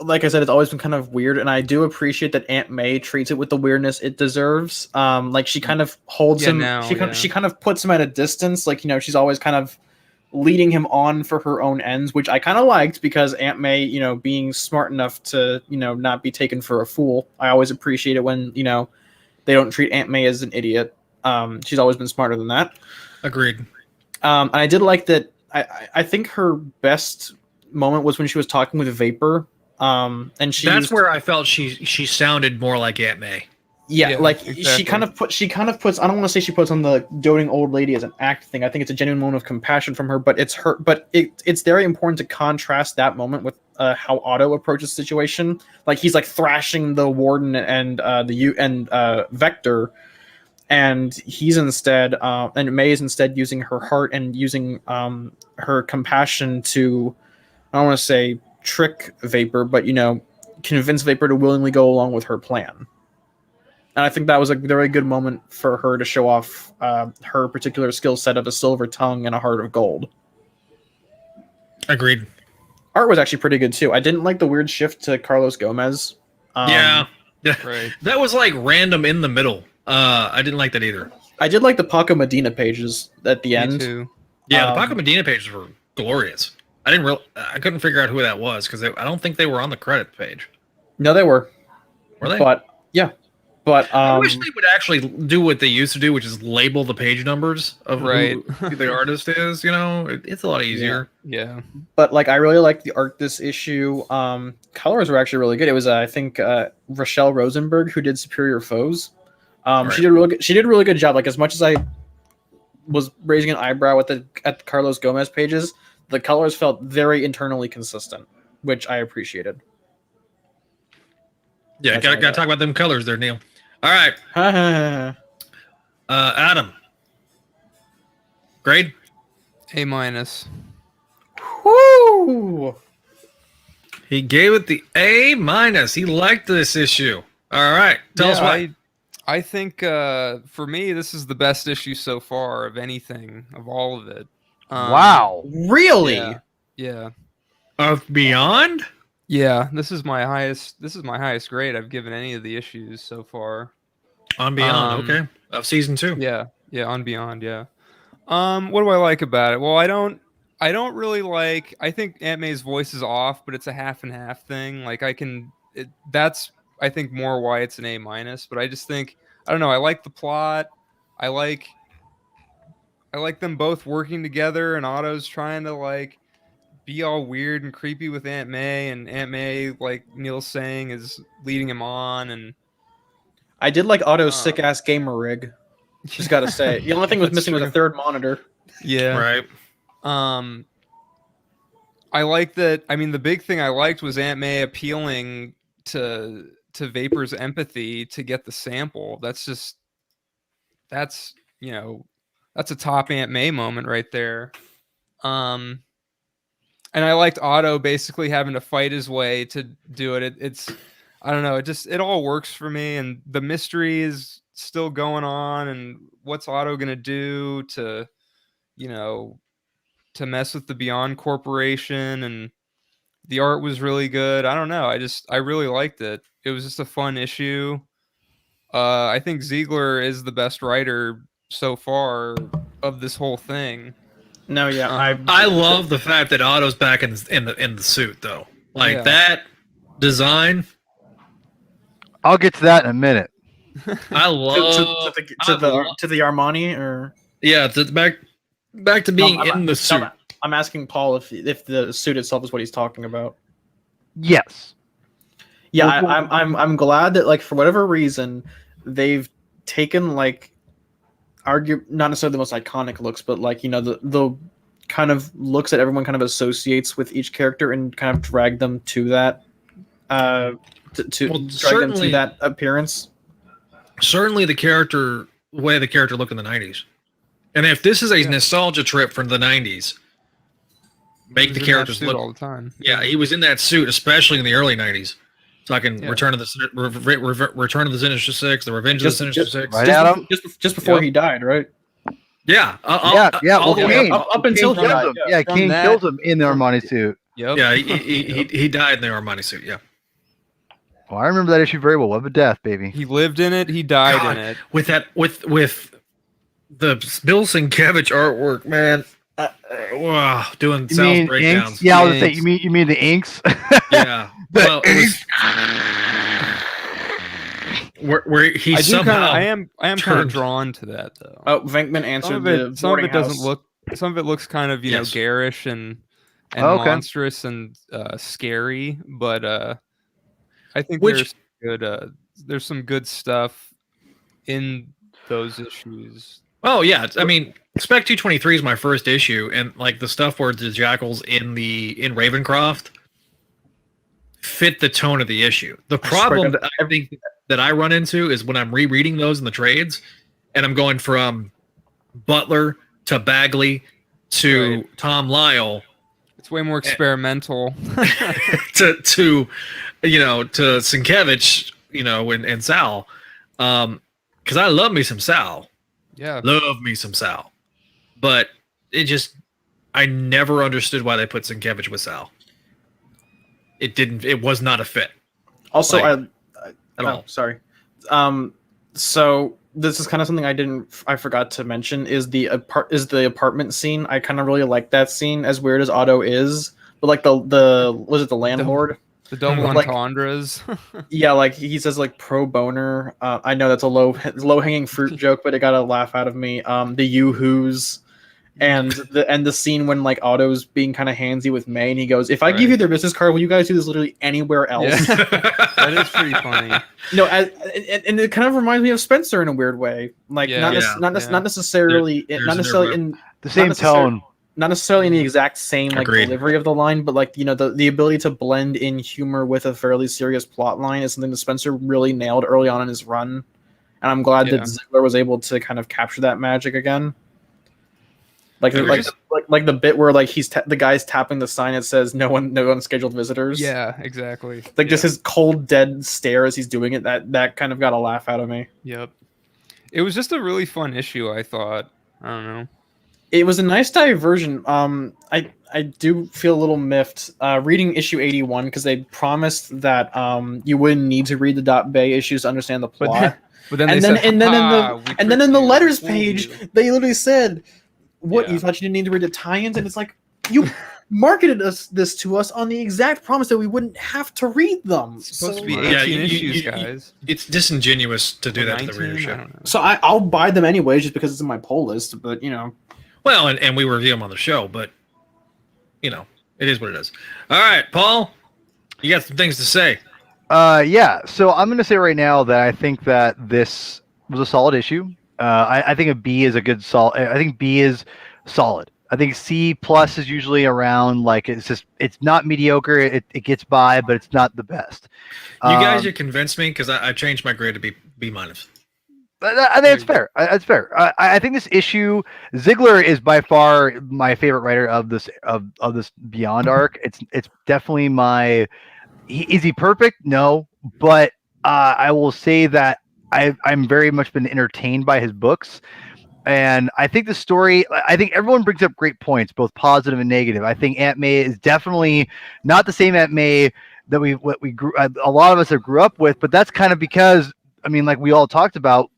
Like I said, it's always been kind of weird, and I do appreciate that Aunt May treats it with the weirdness it deserves. Like she kind of holds him. She kind of puts him at a distance. Like she's always kind of leading him on for her own ends, which I kind of liked because Aunt May, being smart enough to not be taken for a fool. I always appreciate it when they don't treat Aunt May as an idiot. She's always been smarter than that. Agreed. And I did like that. I think her best moment was when she was talking with Vapor, and that's where I felt she sounded more like Aunt May. Yeah, like exactly. she kind of puts I don't want to say she puts on the doting old lady as an act thing. I think it's a genuine moment of compassion from her, but it's very important to contrast that moment with how Otto approaches the situation. Like he's like thrashing the warden and Vector, and he's instead and May is instead using her heart and using her compassion to, I don't want to say trick Vapor, but convince Vapor to willingly go along with her plan. And I think that was a very good moment for her to show off her particular skill set of a silver tongue and a heart of gold. Agreed. Art was actually pretty good too. I didn't like the weird shift to Carlos Gomez. Yeah, right. That was like random in the middle. I didn't like that either. I did like the Paco Medina pages at the end. Me too. Yeah, the Paco Medina pages were glorious. I couldn't figure out who that was because I don't think they were on the credit page. No, they were. Were they? But yeah. But I wish they would actually do what they used to do, which is label the page numbers of who the artist is. It's a lot easier. Yeah. But like, I really liked the art this issue. Colors were actually really good. It was I think Rochelle Rosenberg who did Superior Foes. Right. She did a really good job. Like as much as I was raising an eyebrow at the Carlos Gomez pages, the colors felt very internally consistent, which I appreciated. Yeah, gotta talk about them colors there, Neil. All right. Adam. Grade? A-. Woo! He gave it the A-. He liked this issue. All right. Tell us why. I think for me, this is the best issue so far of anything, of all of it. Wow. Really? Yeah. Of Beyond? Yeah, this is my highest grade I've given any of the issues so far. On Beyond, okay. Of season 2. Yeah, on Beyond, yeah. What do I like about it? Well, I don't really like. I think Aunt May's voice is off, but it's a half and half thing. Like that's I think more why it's an A-. But I just think I don't know. I like the plot. I like them both working together, and Otto's trying to like be all weird and creepy with Aunt May, and Aunt May, like Neil's saying, is leading him on. And I did like Otto's sick ass gamer rig. Just gotta say, the only thing was missing was a third monitor. Yeah, right. I like that. I mean, the big thing I liked was Aunt May appealing to Vapor's empathy to get the sample. That's a top Aunt May moment right there. And I liked Otto basically having to fight his way to do it. It's I don't know. It all works for me, and the mystery is still going on. And what's Otto gonna do to, to mess with the Beyond Corporation, and the art was really good. I don't know. I really liked it. It was just a fun issue. I think Ziegler is the best writer so far of this whole thing. No, yeah, I love the fact that Otto's back in the suit though. Like that design. I'll get to that in a minute. I love to the Armani or back to being in the suit. I'm asking Paul if the suit itself is what he's talking about. Yes. Yeah, I'm glad that like for whatever reason they've taken like not necessarily the most iconic looks, but like the kind of looks that everyone kind of associates with each character and kind of drag them to that drag them to that appearance. Certainly the way the character looked in the 90s. And if this is a nostalgia trip from the 90s, make the characters look all the time. Yeah, he was in that suit, especially in the early 90s. Talking Return of the Sinister Six, The Revenge of the Sinister Six. Right, Adam? Just before he died, right? Yeah. Up until he died. Yeah, Kane kills him in the Armani suit. Yep. Yeah, he died in the Armani suit, yeah. Well, I remember that issue very well. Web of Death, baby. He lived in it, he died in it. With the Bill Sienkiewicz artwork, man. Wow, doing Sal's breakdowns. Inks? Yeah, I was gonna say, you mean the inks? Yeah. Well, where he somehow I am kind of drawn to that though. Oh, Venkman answered some of it doesn't look. Some of it looks kind of garish and monstrous and scary, but I think there's some good stuff in those issues. Oh yeah, I mean, Spec 223 is my first issue, and like the stuff where the Jackals in Ravencroft fit the tone of the issue. The problem that I think that I run into is when I'm rereading those in the trades, and I'm going from Butler to Bagley to Tom Lyle. It's way more experimental. to Sienkiewicz, and Sal, because I love me some Sal. Yeah, love me some Sal, but I never understood why they put Sienkiewicz with Sal. It was not a fit. Also, at all. Sorry. So this is kind of something I forgot to mention is the apartment scene. I kind of really like that scene, as weird as Otto is, but like the landlord? The double entendres. Yeah, like he says like pro boner. I know that's a low hanging fruit joke, but it got a laugh out of me. The yoo-hoos. And the scene when like Otto's being kind of handsy with May, and he goes, "If I give you their business card, will you guys do this literally anywhere else?" Yeah. That is pretty funny. And it kind of reminds me of Spencer in a weird way, like not necessarily in the same tone, not necessarily in the exact same like delivery of the line, but like the ability to blend in humor with a fairly serious plot line is something that Spencer really nailed early on in his run, and I'm glad that Ziegler was able to kind of capture that magic again. Like the bit where like the guy's tapping the sign that says no unscheduled visitors. Yeah, exactly. Like just his cold dead stare as he's doing it. That kind of got a laugh out of me. Yep. It was just a really fun issue, I thought. I don't know. It was a nice diversion. I do feel a little miffed reading issue 81 because they promised that you wouldn't need to read the .bay issues to understand the plot. But then in the letters page they literally said, "What, you thought you didn't need to read the tie-ins?" And it's like, you marketed this to us on the exact promise that we wouldn't have to read them. It's supposed to be 18 issues, guys. It's disingenuous to do that to the readership. So I'll buy them anyways just because it's in my pull list, but Well, and we review them on the show, but it is what it is. All right, Paul, you got some things to say. Yeah. So I'm going to say right now that I think that this was a solid issue. I think a B is a good solid. I think B is solid. I think C plus is usually around like it's not mediocre. It gets by, but it's not the best. You guys, you convinced me because I changed my grade to B minus. I think it's fair. It's fair. I think this issue, Ziegler is by far my favorite writer of this Beyond arc. It's definitely my. Is he perfect? No, but I will say that I'm very much been entertained by his books. And I think the story, I think everyone brings up great points, both positive and negative. I think Aunt May is definitely not the same Aunt May that we grew, a lot of us have grew up with, but that's kind of because, I mean, like we all talked about,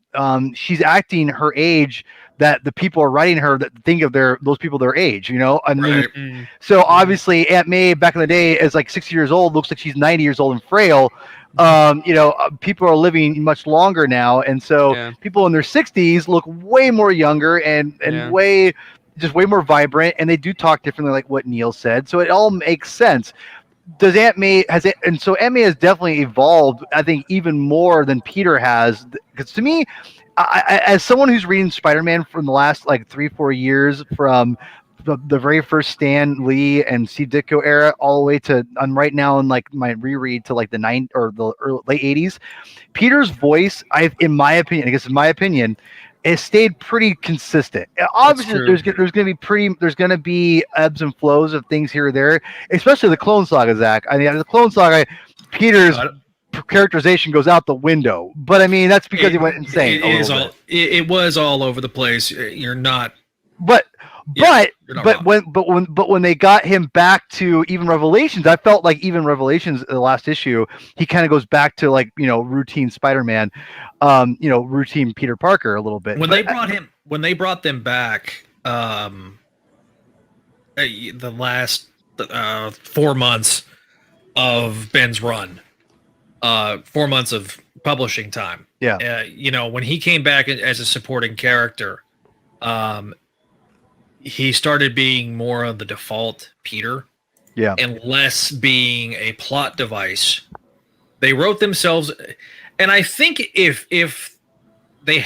she's acting her age that the people are writing her that think of those people their age, you know? I mean, Right. so obviously Aunt May back in the day is like 60 years old, looks like she's 90 years old and frail. People are living much longer now, and so people in their 60s look way more younger and way more vibrant, and they do talk differently, like what Neil said. So it all makes sense. Does Aunt May and so Aunt May has definitely evolved, I think, even more than Peter has. Because to me, as someone who's reading Spider-Man from the last like 3-4 years, from the very first Stan Lee and Steve Ditko era all the way to I'm right now in like my reread to like the late 80s. Peter's voice, in my opinion, it stayed pretty consistent. Obviously, there's going to be ebbs and flows of things here or there, especially the Clone Saga, Zach. I mean, the Clone Saga, Peter's characterization goes out the window, but I mean that's because he went insane. It was all over the place. You're not. But when they got him back to Even Revelations, I felt like Even Revelations, the last issue, he kind of goes back to like routine Spider-Man, routine Peter Parker a little bit. When they brought them back, the last 4 months of Ben's run, 4 months of publishing time. Yeah. When he came back as a supporting character, he started being more of the default Peter, and less being a plot device. They wrote themselves, and I think if they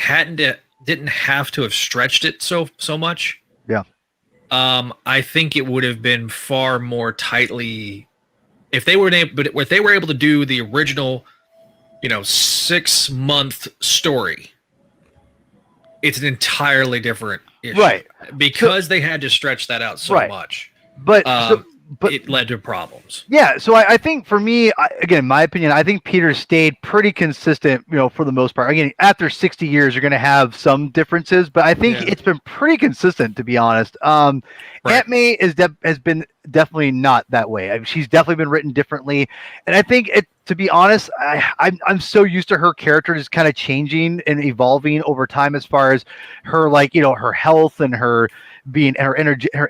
didn't have to have stretched it so much, I think it would have been far more tightly if they were able to do the original, 6-month story. It's an entirely different issue. Right. Because they had to stretch that out so much. But it led to problems. Yeah, so I think for me, again, my opinion, I think Peter stayed pretty consistent, for the most part. Again, after 60 years, you're going to have some differences, but I think it's been pretty consistent, to be honest. Aunt May has been definitely not that way. I mean, she's definitely been written differently, and I think to be honest, I'm so used to her character just kind of changing and evolving over time as far as her her health and her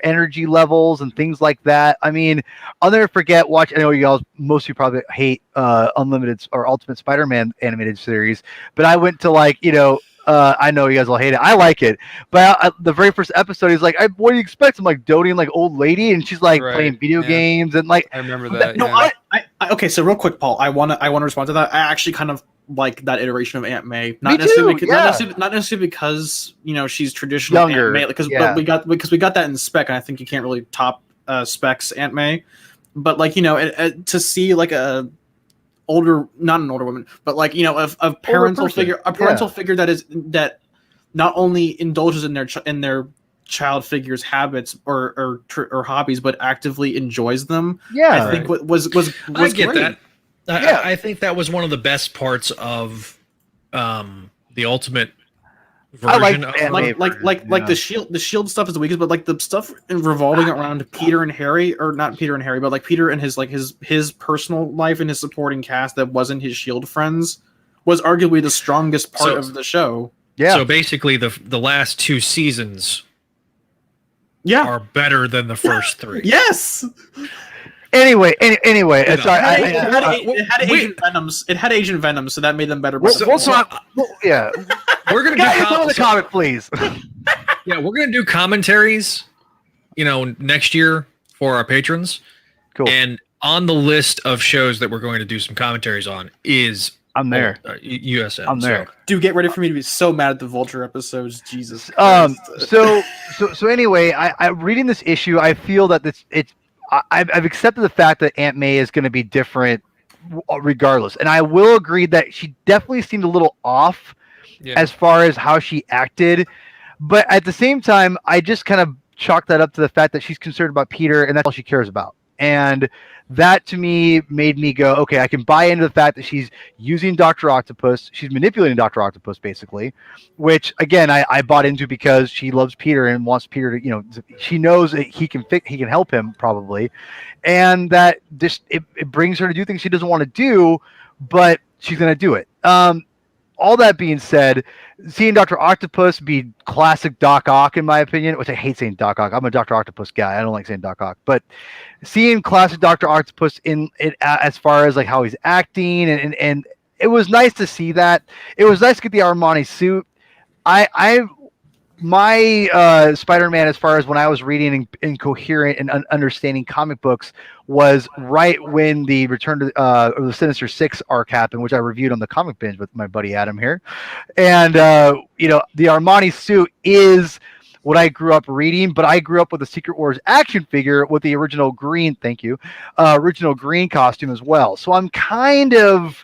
energy levels and things like that. I mean, I'll never forget I know most of you probably hate Unlimited or Ultimate Spider-Man animated series, but I went to I know you guys will hate it. I like it, but the very first episode, he's like, "What do you expect?" I'm like doting like old lady, and she's like playing video games and like. I remember that. No, okay. So real quick, Paul, I want to respond to that. I actually kind of like that iteration of Aunt May. Not necessarily because she's traditional younger, Aunt May, but we got that in Spec, and I think you can't really top Spec's Aunt May. But to see like not an older woman, but a parental figure, figure that not only indulges in their child figure's habits or hobbies, but actively enjoys them. Yeah, I think was I get great. that. I think that was one of the best parts of the Ultimate version. The shield stuff is the weakest, but like the stuff revolving around Peter and Harry, or not Peter and Harry, but like Peter and his personal life and his supporting cast that wasn't his shield friends was arguably the strongest part of the show. Yeah. So basically, the last 2 seasons are better than the first 3. Yes. Anyway, it had Agent Venoms, so that made them better. We're gonna do comment, please. Yeah, we're gonna do commentaries, next year for our patrons. Cool. And on the list of shows that we're going to do some commentaries on is USM. I'm there. Dude, get ready for me to be so mad at the Vulture episodes. Jesus Christ. So anyway, I reading this issue, I feel that I've accepted the fact that Aunt May is going to be different regardless. And I will agree that she definitely seemed a little off as far as how she acted. But at the same time, I just kind of chalk that up to the fact that she's concerned about Peter, and that's all she cares about. And that to me made me go, okay, I can buy into the fact that she's using Dr. Octopus. She's manipulating Dr. Octopus basically, which again, I bought into because she loves Peter and wants Peter to, she knows that he can help him probably. And that this, it brings her to do things she doesn't want to do, but she's going to do it. All that being said, seeing Dr. Octopus be classic Doc Ock, in my opinion, which I hate saying Doc Ock. I'm a Dr. Octopus guy. I don't like saying Doc Ock. But seeing classic Dr. Octopus in it as far as like how he's acting, and it was nice to see that. It was nice to get the Armani suit. My Spider-Man, as far as when I was reading incoherent and understanding comic books, was right when the Return to or the Sinister Six arc happened, which I reviewed on the Comic Binge with my buddy Adam here. And the Armani suit is what I grew up reading, but I grew up with the Secret Wars action figure with the original green. Thank you, original green costume as well. So I'm kind of.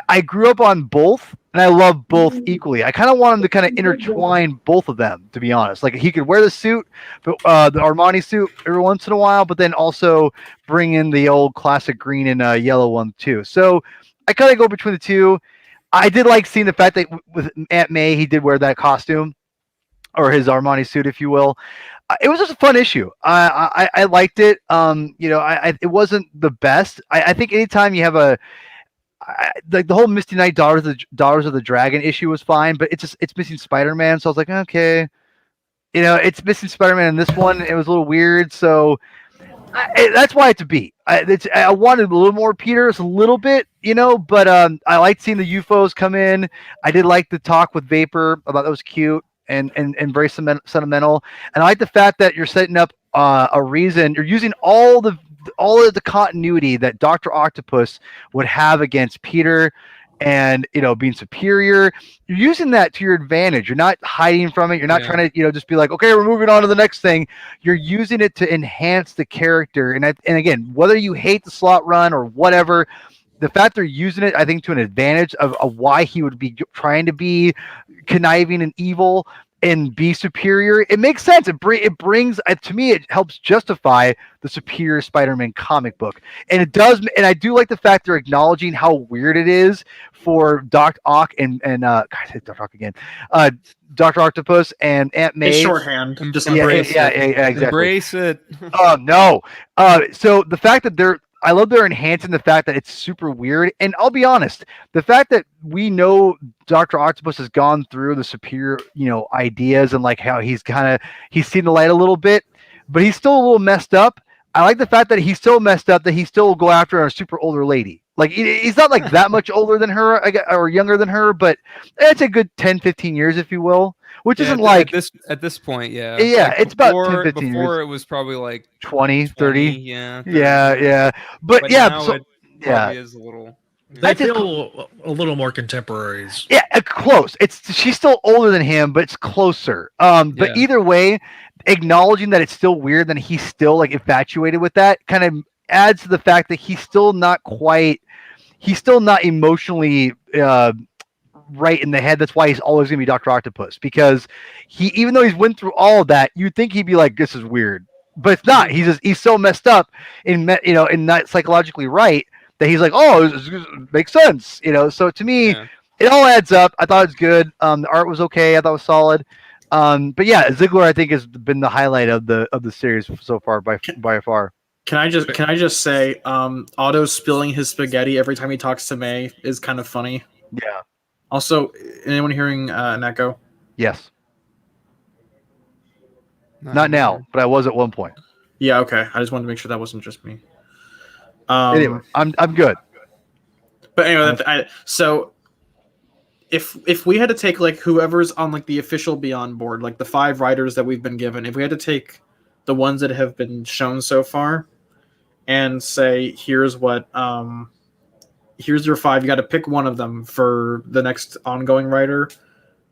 I grew up on both, and I love both equally. I kind of want him to kind of intertwine both of them, to be honest. Like he could wear the suit, but the Armani suit every once in a while, but then also bring in the old classic green and yellow one too. So I kind of go between the two. I did like seeing the fact that with Aunt May, he did wear that costume, or his Armani suit, if you will. It was just a fun issue. I liked it. It wasn't the best. I think anytime you have like the whole Misty Knight Daughters of the Dragon issue was fine, but it's missing Spider-Man, so I was like, okay, it's missing Spider-Man in this one. It was a little weird, so that's why it's a B. I wanted a little more Peter, just a little bit, but I liked seeing the UFOs come in. I did like the talk with Vapor. I thought that was cute and very sentimental, and I like the fact that you're setting up a reason. You're using all of the continuity that Dr. Octopus would have against Peter and, being superior. You're using that to your advantage. You're not hiding from it. You're not trying to, just be like, okay, we're moving on to the next thing. You're using it to enhance the character. And again, whether you hate the slot run or whatever, the fact they're using it, I think, to an advantage of why he would be trying to be conniving and evil and be superior, it makes sense. It brings, to me, it helps justify the superior Spider-Man comic book, and it does. And I do like the fact they're acknowledging how weird it is for Doc Ock and God, I said Doc Ock again, Dr. Octopus and Aunt May. It's shorthand. Just Yeah, embrace it. exactly. Embrace it. No. So the fact that I love they're enhancing the fact that it's super weird. And I'll be honest, the fact that we know Dr. Octopus has gone through the superior, ideas and like how he's seen the light a little bit, but he's still a little messed up. I like the fact that he's so messed up that he still will go after a super older lady. Like he's not like that much older than her or younger than her, but it's a good 10, 15 years, if you will. Which isn't like at this point, yeah. Yeah, like it's about 10, 15 before years. It was probably like 20, 30. Yeah. 30. Yeah. But yeah, now so, it probably is a little. They feel a little more contemporaries. Yeah, close. She's still older than him, but it's closer. But either way, acknowledging that it's still weird, that he's still like infatuated with that, kind of adds to the fact that he's still not emotionally right in the head. That's why he's always gonna be Dr. Octopus, because even though he's went through all of that, you'd think he'd be like, this is weird, but it's not. He's so messed up and not psychologically right that he's like, oh, this makes sense. So to me, it all adds up. I thought it was good. The art was okay. I thought it was solid. But yeah, Ziggler, I think, has been the highlight of the series so far by far. Can I just say, Otto spilling his spaghetti every time he talks to May is kind of funny. Yeah. Also, anyone hearing an echo? Yes. Not now, but I was at one point. Yeah. Okay. I just wanted to make sure that wasn't just me. Anyway, I'm good. But anyway, so if we had to take like whoever's on like the official Beyond board, like the 5 writers that we've been given, if we had to take the ones that have been shown so far and say, here's what here's your 5, you got to pick one of them for the next ongoing writer,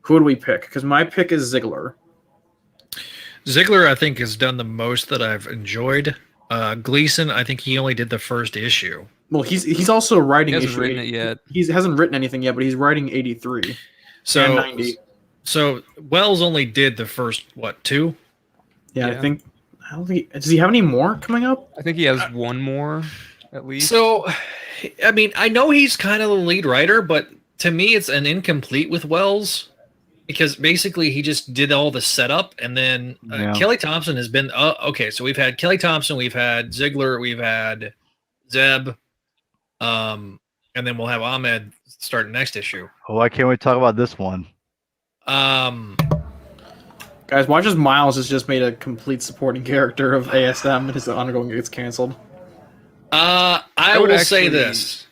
who would we pick? Because my pick is Ziggler. Ziggler, I think, has done the most that I've enjoyed. Gleason, I think he only did the first issue. Well, he's also writing. He hasn't written it yet. He hasn't written anything yet, but he's writing 83 and 90. So Wells only did the first 2? Yeah, I I don't think, does he have any more coming up? I think he has one more, at least. So, I mean, I know he's kind of the lead writer, but to me, it's an incomplete with Wells because basically he just did all the setup, and then Yeah. Kelly Thompson has been okay. So we've had Kelly Thompson, we've had Ziegler, we've had Zeb, and then we'll have Ahmed start next issue. Oh, I can't wait to talk about this one. Guys, watch as Miles has just made a complete supporting character of ASM and his ongoing gets canceled. I would will say actually- this.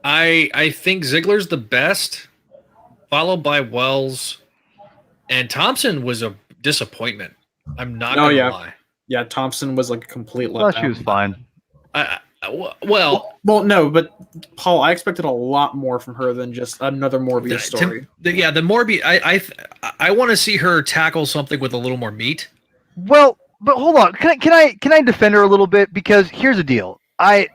I think Ziegler's the best, followed by Wells, and Thompson was a disappointment. I'm not Oh, gonna yeah. lie. Yeah, Thompson was like a complete I thought she letdown. was fine. Well, Well, no, but Paul, I expected a lot more from her than just another Morbius story. the Morbius. I want to see her tackle something with a little more meat. Well, but hold on. Can I defend her a little bit? Because here's the deal. I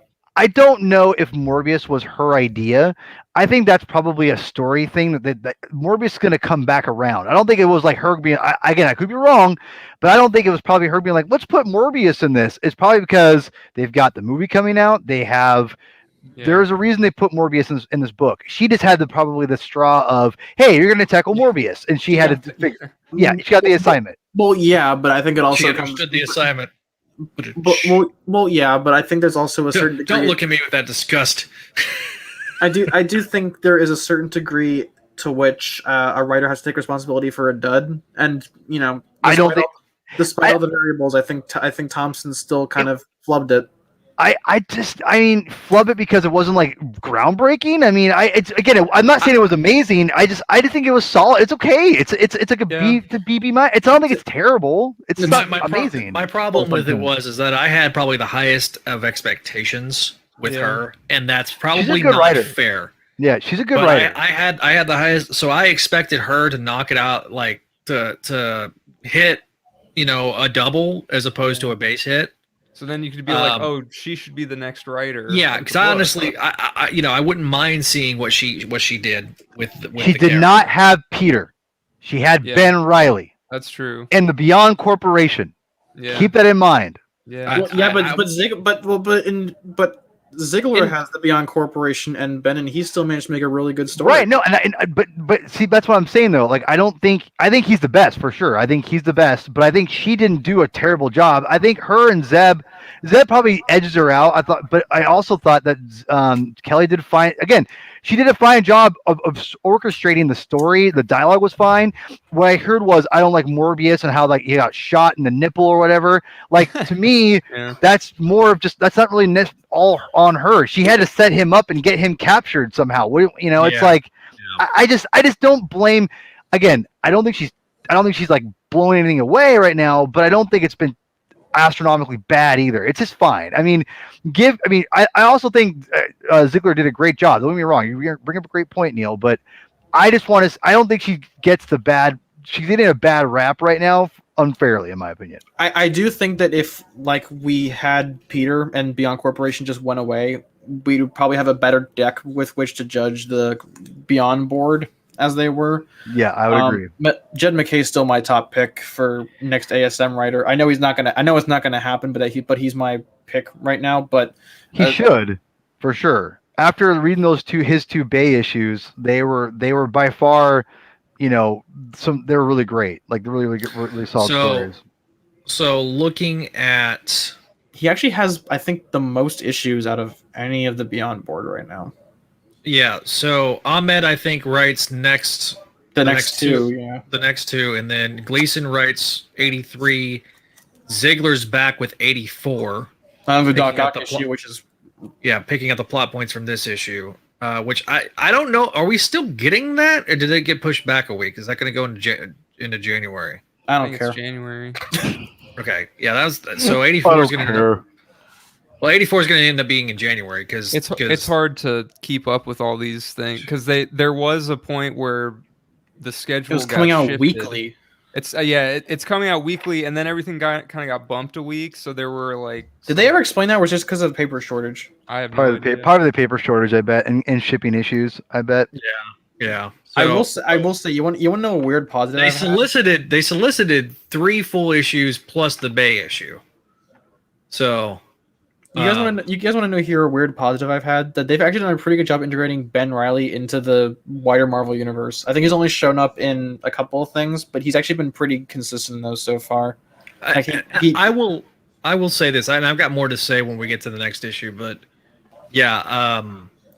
don't know if Morbius was her idea. I think that's probably a story thing that Morbius is going to come back around. I don't think it was like her being. Again, I could be wrong, but I don't think it was probably her being like, let's put Morbius in this. It's probably because they've got the movie coming out. They have. Yeah. There's a reason they put Morbius in this book. She just had probably the straw of, hey, you're going to tackle Morbius, and she had to figure. Yeah, she got the assignment. Well, yeah, but I think it also She comes. understood the assignment. Well, yeah, but I think there's also a certain degree. Don't look at me with that disgust. I do think there is a certain degree to which a writer has to take responsibility for a dud, and you know, I don't think. despite all the variables, I think Thompson still kind of flubbed it. I mean, flub it because it wasn't like groundbreaking. I mean, I'm not saying it was amazing. I just think it was solid. It's okay. It's like a B to BB minus. I don't think it's terrible. It's not amazing. My problem with it is that I had probably the highest of expectations with her, and that's probably not writer. fair. Yeah, she's a good But writer. I had the highest, so I expected her to knock it out, like to hit, a double as opposed to a base hit. So then you could be like, oh, she should be the next writer. Yeah, because I honestly, I wouldn't mind seeing what she did with she the did character. not have Peter. She had Ben Reilly That's true. and the Beyond Corporation. Yeah. Keep that in mind. Yeah. But Ziegler has the Beyond Corporation and Ben, and he still managed to make a really good story. Right? No, but see, that's what I'm saying though. Like, I think he's the best for sure. I think he's the best, but I think she didn't do a terrible job. I think her and Zeb probably edges her out. But I also thought that Kelly did fine. Again, she did a fine job of orchestrating the story. The dialogue was fine. What I heard was, I don't like Morbius and how like he got shot in the nipple or whatever. Like, to me, that's more of just, that's not really all on her. She had to set him up and get him captured somehow. It's like, I just don't blame. Again, I don't think she's like blowing anything away right now, but I don't think it's been astronomically bad either. It's just fine. I mean, I also think Ziegler did a great job. Don't get me wrong. You bring up a great point, Neil, but I don't think she gets she's getting a bad rap right now unfairly, in my opinion. I do think that if like we had Peter and Beyond Corporation just went away, we would probably have a better deck with which to judge the Beyond board as they were. Yeah, I would agree. But Jed McKay is still my top pick for next ASM writer. I know it's not gonna happen, but he's my pick right now. But he should, for sure. After reading his two Bay issues, they were by far, they were really great. Like really solid stories. So looking at, he actually has, I think, the most issues out of any of the Beyond board right now. Yeah, so Ahmed, I think, writes the next two, and then Gleason writes 83. Ziegler's back with 84. The Doc Ock issue, which is picking up the plot points from this issue. Which I don't know. Are we still getting that, or did it get pushed back a week? Is that going to go into January? I don't care. It's January. Okay, yeah, that was so. 84 is going to. Well, 84 is going to end up being in January because it's hard to keep up with all these things because there was a point where the schedule was coming out shifted. weekly. It's it's coming out weekly, and then everything kind of got bumped a week. So there were like. Did they ever explain that? Or was it just because of the paper shortage? I have part of the paper shortage, I bet, and shipping issues, I bet. Yeah. Yeah. I So will say you want to know a weird positive. they solicited 3 full issues plus the Bay issue. So You guys want to know here a weird positive I've had, that they've actually done a pretty good job integrating Ben Reilly into the wider Marvel universe. I think he's only shown up in a couple of things, but he's actually been pretty consistent in those so far. Like I will say this, and I've got more to say when we get to the next issue, but yeah,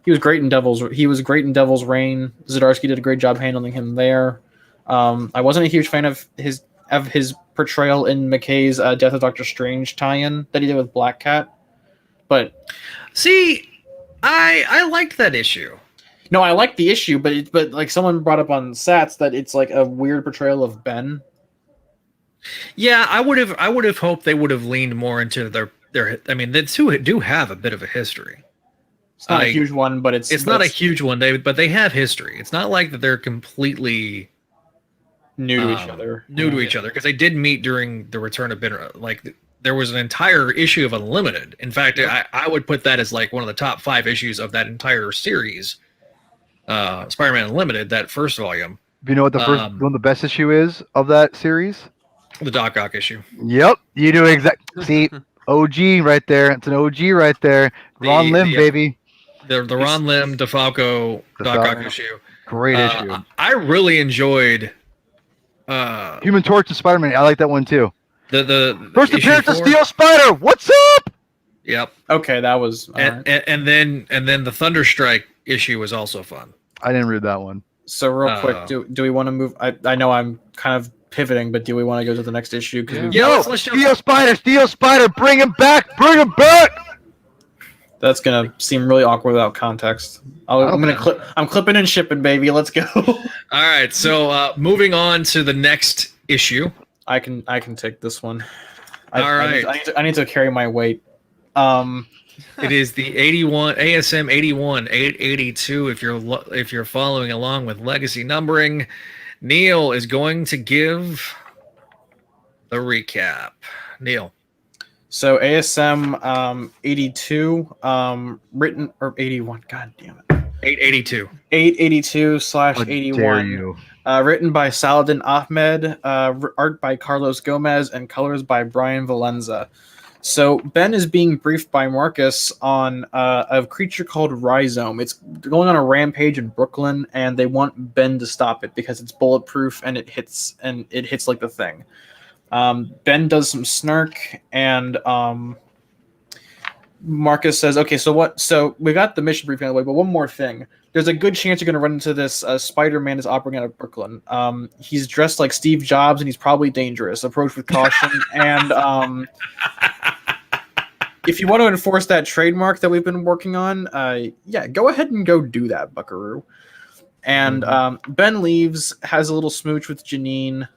he was great in Devil's Reign. Zdarsky did a great job handling him there. I wasn't a huge fan of his portrayal in McKay's Death of Doctor Strange tie-in that he did with Black Cat. But see, I liked that issue. No, I like the issue, but like someone brought up on Sats that it's like a weird portrayal of Ben. Yeah, I would have hoped they would have leaned more into their. I mean, the two do have a bit of a history. It's not a huge one, but it's not a huge one, David. But they have history. It's not like that they're completely new to each other. Because they did meet during the Return of Ben. Like there was an entire issue of Unlimited. In fact, I would put that as like one of the top 5 issues of that entire series. Spider-Man Unlimited, that first volume. Do you know what the first one of the best issue is of that series? The Doc Ock issue. Yep, you do exactly. See, OG right there. It's an OG right there. Ron Lim, baby. The Ron Lim, DeFalco, Doc Ock issue. Great issue. I really enjoyed Human Torch and Spider-Man. I like that one too. The first appearance of Steel Spider. What's up? Yep. Okay, that was and then the Thunderstrike issue was also fun. I didn't read that one. So real quick, do we want to move? I know I'm kind of pivoting, but do we want to go to the next issue? Let's Steel Spider, bring him back. That's gonna seem really awkward without context. I'm clipping and shipping, baby. Let's go. All right, so moving on to the next issue. I can take this one. I need to carry my weight. It is the 81 ASM 81 882. If you're following along with legacy numbering, Neil is going to give the recap. Neil. So ASM 82 written or 81. God damn it. 882. 882/81. Written by Saladin Ahmed, art by Carlos Gomez, and colors by Brian Valenza. So Ben is being briefed by Marcus on a creature called Rhizome. It's going on a rampage in Brooklyn, and they want Ben to stop it because it's bulletproof and it hits like the thing. Ben does some snark, and Marcus says, "Okay, so what? So we got the mission briefing out of the way, but one more thing. There's a good chance you're going to run into this Spider-Man is operating out of Brooklyn. He's dressed like Steve Jobs, and he's probably dangerous. Approach with caution. And if you want to enforce that trademark that we've been working on, go ahead and go do that, Buckaroo." And Ben leaves, has a little smooch with Janine,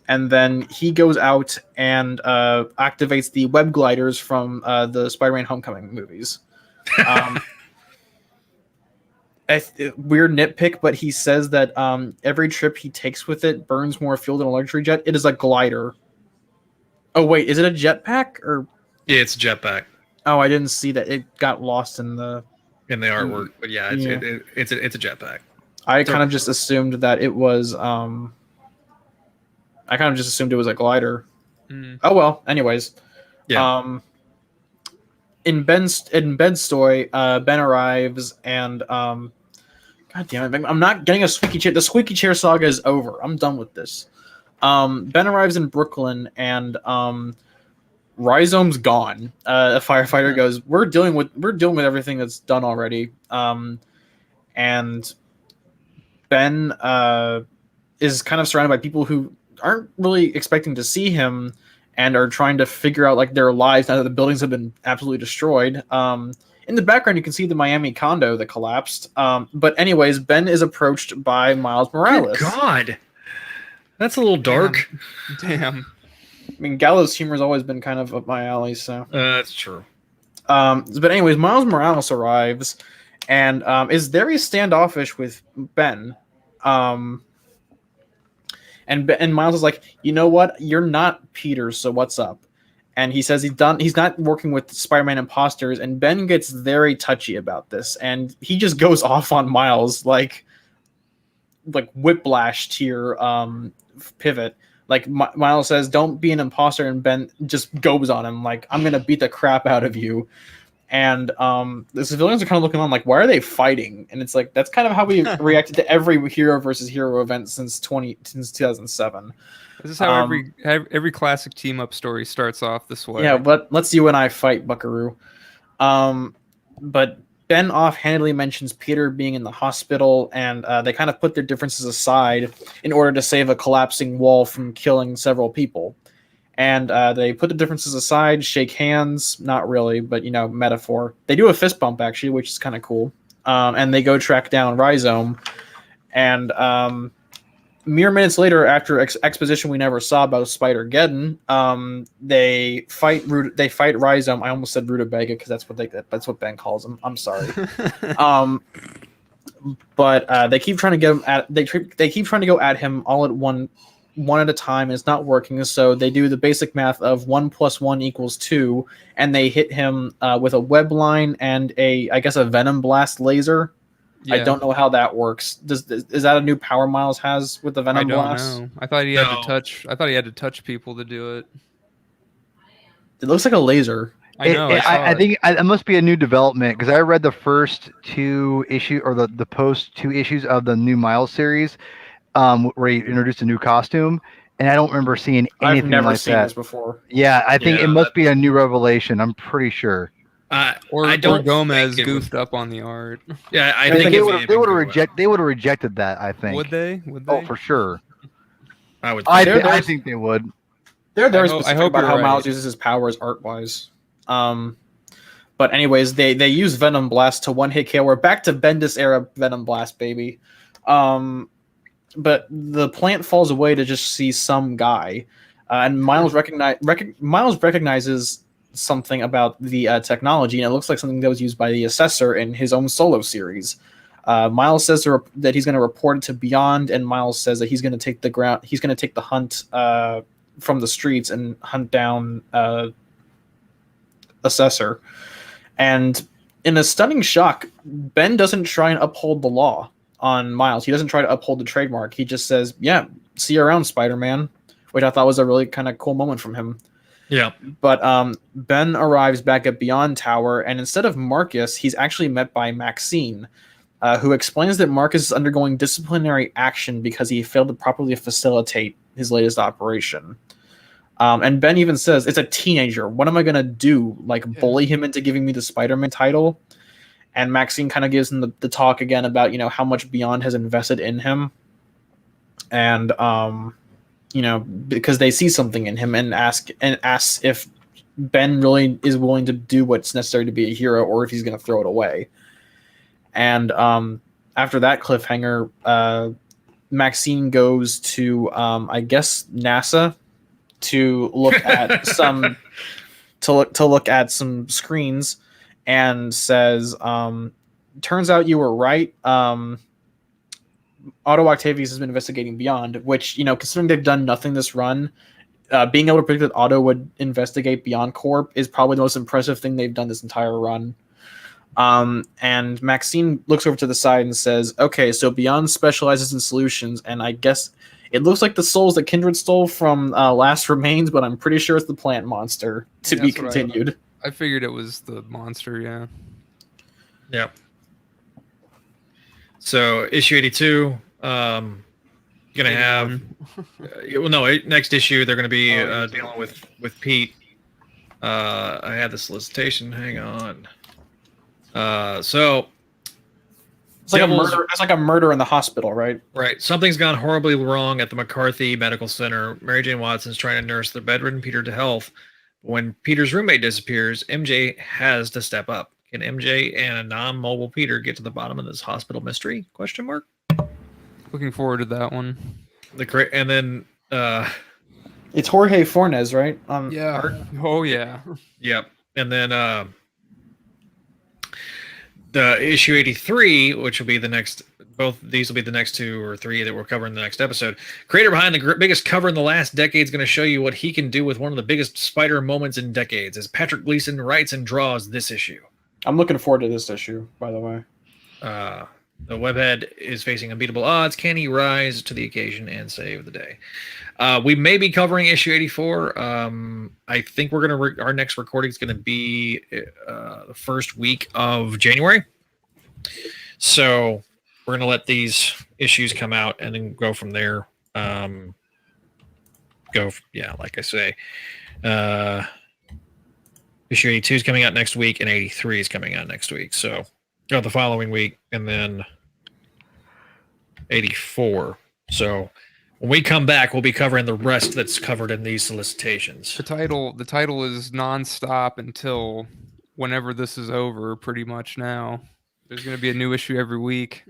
and then he goes out and activates the web gliders from the Spider-Man Homecoming movies. Weird nitpick, but he says that every trip he takes with it burns more fuel than a luxury jet. It is a glider. Oh wait, is it a jetpack or? Yeah, it's a jetpack. Oh, I didn't see that. It got lost in the artwork, but yeah, it's a jetpack. I kind of just assumed that it was. I kind of just assumed it was a glider. Oh well. Anyways, yeah. In Ben's story, Ben arrives and God damn it, I'm not getting a squeaky chair. The squeaky chair saga is over. I'm done with this. Ben arrives in Brooklyn and Rhizome's gone. A firefighter goes, "We're dealing with everything that's done already." And Ben is kind of surrounded by people who aren't really expecting to see him and are trying to figure out like their lives now that the buildings have been absolutely destroyed. In the background, you can see the Miami condo that collapsed. But anyways, Ben is approached by Miles Morales. Good God, that's a little dark. Damn. I mean, Gallows humor has always been kind of up my alley, so. That's true. But anyways, Miles Morales arrives and is very standoffish with Ben. And Miles is like, "You know what? You're not Peter, so what's up?" and he says he's not working with Spider-Man imposters, and Ben gets very touchy about this, and he just goes off on Miles like whiplash tier pivot. Like Miles says, "Don't be an imposter," and Ben just goes on him like, "I'm gonna beat the crap out of you." And the civilians are kind of looking on like, "Why are they fighting?" And it's like that's kind of how we reacted to every hero versus hero event since 2007. This is how every classic team up story starts off this way. Yeah, but let's you and I fight, Buckaroo. But Ben offhandedly mentions Peter being in the hospital, and they kind of put their differences aside in order to save a collapsing wall from killing several people. And they put the differences aside, shake hands, not really, but metaphor. They do a fist bump actually, which is kind of cool. And they go track down Rhizome, and mere minutes later, after exposition we never saw about Spider-Geddon, they fight Rhizome. I almost said Rutabaga because that's what Ben calls him. I'm sorry. But they keep trying to get him they keep trying to go at him all at one at a time. It's not working, so they do the basic math of 1 + 1 = 2, and they hit him with a web line and I guess a venom blast laser. Yeah. I don't know how that works. Is that a new power Miles has with the Venom Blast? I don't know. I thought he had to touch. I thought he had to touch people to do it. It looks like a laser. I know. I think it must be a new development because I read the first 2 issues or the post 2 issues of the new Miles series, where he introduced a new costume, and I don't remember seeing anything I've never like seen that this before. Yeah, I think it must be a new revelation. I'm pretty sure. Or Gomez goofed up on the art. Yeah, I think think they would have rejected that. I think. Would they? Oh, for sure. I think they would. They're very specific about how Miles uses his powers art-wise. But anyways, they use Venom Blast to one-hit KO. We're back to Bendis era Venom Blast, baby. But the plant falls away to just see some guy, and Miles recognizes something about the technology, and it looks like something that was used by the Assessor in his own solo series. Miles says that he's going to report it to Beyond, and Miles says that he's going to take the hunt from the streets and hunt down Assessor. And in a stunning shock, Ben doesn't try and uphold the law on Miles. He doesn't try to uphold the trademark. He just says, "Yeah, see you around, Spider-Man," which I thought was a really kind of cool moment from him. Yeah. But Ben arrives back at Beyond Tower, and instead of Marcus, he's actually met by Maxine, who explains that Marcus is undergoing disciplinary action because he failed to properly facilitate his latest operation. And Ben even says, "It's a teenager. What am I going to do? Bully him into giving me the Spider-Man title?" And Maxine kind of gives him the talk again about, how much Beyond has invested in him. And, because they see something in him and asks if Ben really is willing to do what's necessary to be a hero or if he's going to throw it away. And after that cliffhanger, Maxine goes to, I guess, NASA to look at some look at some screens, and says, "Turns out you were right. Otto Octavius has been investigating Beyond," which, considering they've done nothing this run, being able to predict that Otto would investigate Beyond Corp is probably the most impressive thing they've done this entire run. And Maxine looks over to the side and says, "Okay, so Beyond specializes in solutions, and I guess it looks like the souls that Kindred stole from Last Remains, but I'm pretty sure it's the plant monster to be continued." I figured it was the monster, yeah. Yeah. So issue 82, gonna have. Next issue they're gonna be dealing with Pete. I had the solicitation. Hang on. So it's like a murder. It's like a murder in the hospital, right? Right. Something's gone horribly wrong at the McCarthy Medical Center. Mary Jane Watson's trying to nurse the bedridden Peter to health. When Peter's roommate disappears, MJ has to step up. Can MJ and a non-mobile Peter get to the bottom of this hospital mystery? Question mark. Looking forward to that one. And then it's Jorge Fornes, right? Yeah. Art? Oh yeah. Yep. And then the issue 83, which will be the next both these will be the next 2 or 3 that we're covering in the next episode. Creator behind the biggest cover in the last decade is going to show you what he can do with one of the biggest Spider moments in decades, as Patrick Gleason writes and draws this issue. I'm looking forward to this issue, by the way. The webhead is facing unbeatable odds. Can he rise to the occasion and save the day? We may be covering issue 84. I think we're gonna our next recording is gonna be the first week of January. So we're gonna let these issues come out and then go from there. Like I say, issue 82 is coming out next week, and 83 is coming out next week. So the following week, and then 84. So when we come back, we'll be covering the rest that's covered in these solicitations. The title is nonstop until whenever this is over. Pretty much now, there's going to be a new issue every week.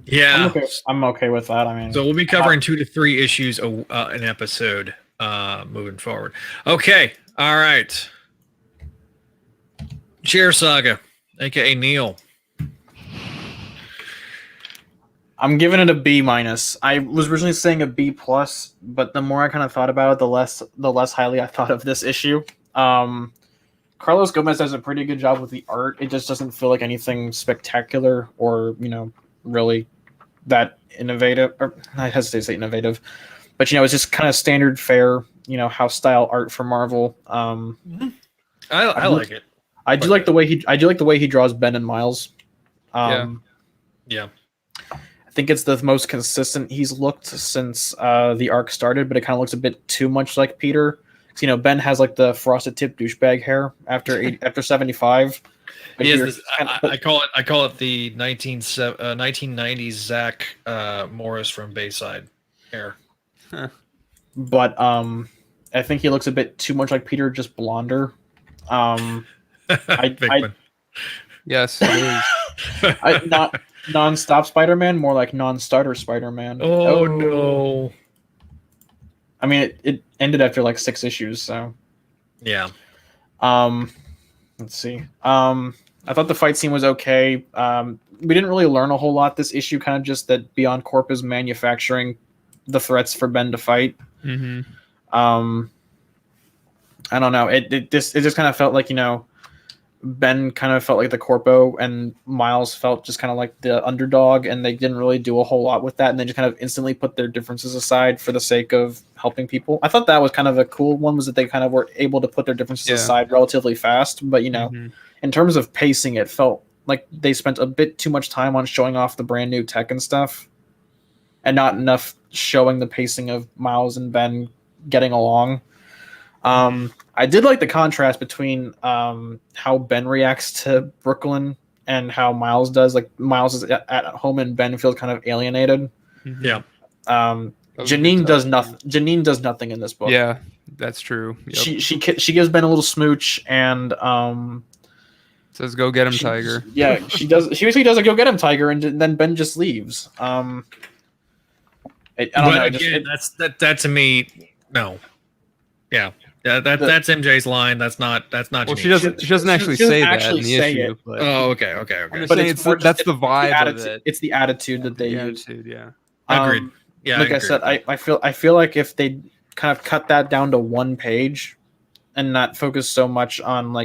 Yeah, I'm okay with that. I mean, so we'll be covering 2 to 3 issues an episode moving forward. Okay, all right. Chair Saga, aka Neil. I'm giving it a B-. I was originally saying a B+, but the more I kind of thought about it, the less highly I thought of this issue. Carlos Gomez does a pretty good job with the art. It just doesn't feel like anything spectacular or, really that innovative. Or I hesitate to say innovative, but it's just kind of standard fare, house style art for Marvel. I like it. I do like the way he draws Ben and Miles. Yeah. I think it's the most consistent he's looked since the arc started, but it kind of looks a bit too much like Peter. Ben has like the frosted tip douchebag hair after 75. I call it the 1990s Zach Morris from Bayside hair. But I think he looks a bit too much like Peter, just blonder. Yes, it is. Not non-stop Spider-Man, more like non-starter Spider-Man. Oh no! I mean, it ended after like 6 issues, so yeah. Let's see. I thought the fight scene was okay. We didn't really learn a whole lot this issue. Kind of just that Beyond Corp is manufacturing the threats for Ben to fight. Mm-hmm. I don't know. It just kind of felt like Ben kind of felt like the corpo, and Miles felt just kind of like the underdog, and they didn't really do a whole lot with that, and they just kind of instantly put their differences aside for the sake of helping people. I thought that was kind of a cool one, was that they kind of were able to put their differences aside relatively fast, but in terms of pacing, it felt like they spent a bit too much time on showing off the brand new tech and stuff, and not enough showing the pacing of Miles and Ben getting along. I did like the contrast between how Ben reacts to Brooklyn and how Miles does. Like Miles is at home and Ben feels kind of alienated. Yeah. Janine does nothing. Janine does nothing in this book. Yeah, that's true. Yep. She gives Ben a little smooch and says, "Go get him, Tiger." Yeah, she does. She basically does a "Go get him, Tiger," and then Ben just leaves. I don't know. Again, that to me, no. Yeah. Yeah, that's MJ's line. That's not. Well, Janine. she doesn't actually say that in the issue. But oh, okay. But that's the vibe of it. It's the attitude that they use. Yeah. Agreed. Yeah. Like I said, I feel like if they kind of cut that down to one page, and not focus so much on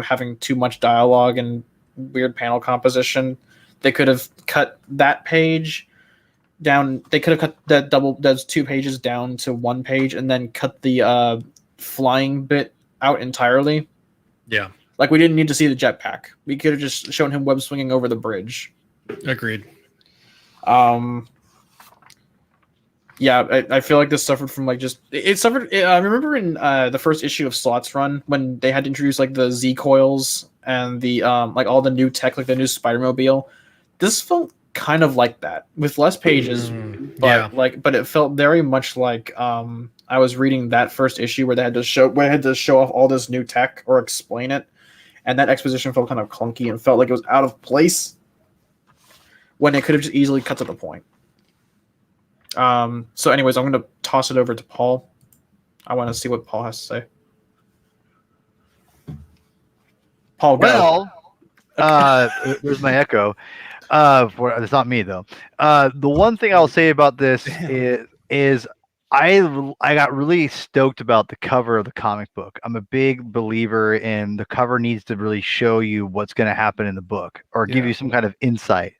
having too much dialogue and weird panel composition, they could have cut that page down. They could have cut those 2 pages down to 1 page, and then cut the flying bit out entirely. Yeah. Like we didn't need to see the jetpack. We could have just shown him web swinging over the bridge. Agreed. Yeah, I feel like this suffered from it suffered. I remember in the first issue of Slot's run when they had to introduce the Z coils and the all the new tech, like the new Spider-Mobile. This felt kind of like that with less pages, but it felt very much like I was reading that first issue where they had to show off all this new tech or explain it, and that exposition felt kind of clunky and felt like it was out of place when it could have just easily cut to the point. So anyways, I'm going to toss it over to Paul. I want to see what Paul has to say. Paul, go. Well, there's my echo. It's not me though. The one thing I'll say about this is I got really stoked about the cover of the comic book. I'm a big believer in the cover needs to really show you what's going to happen in the book or give you some kind of insight.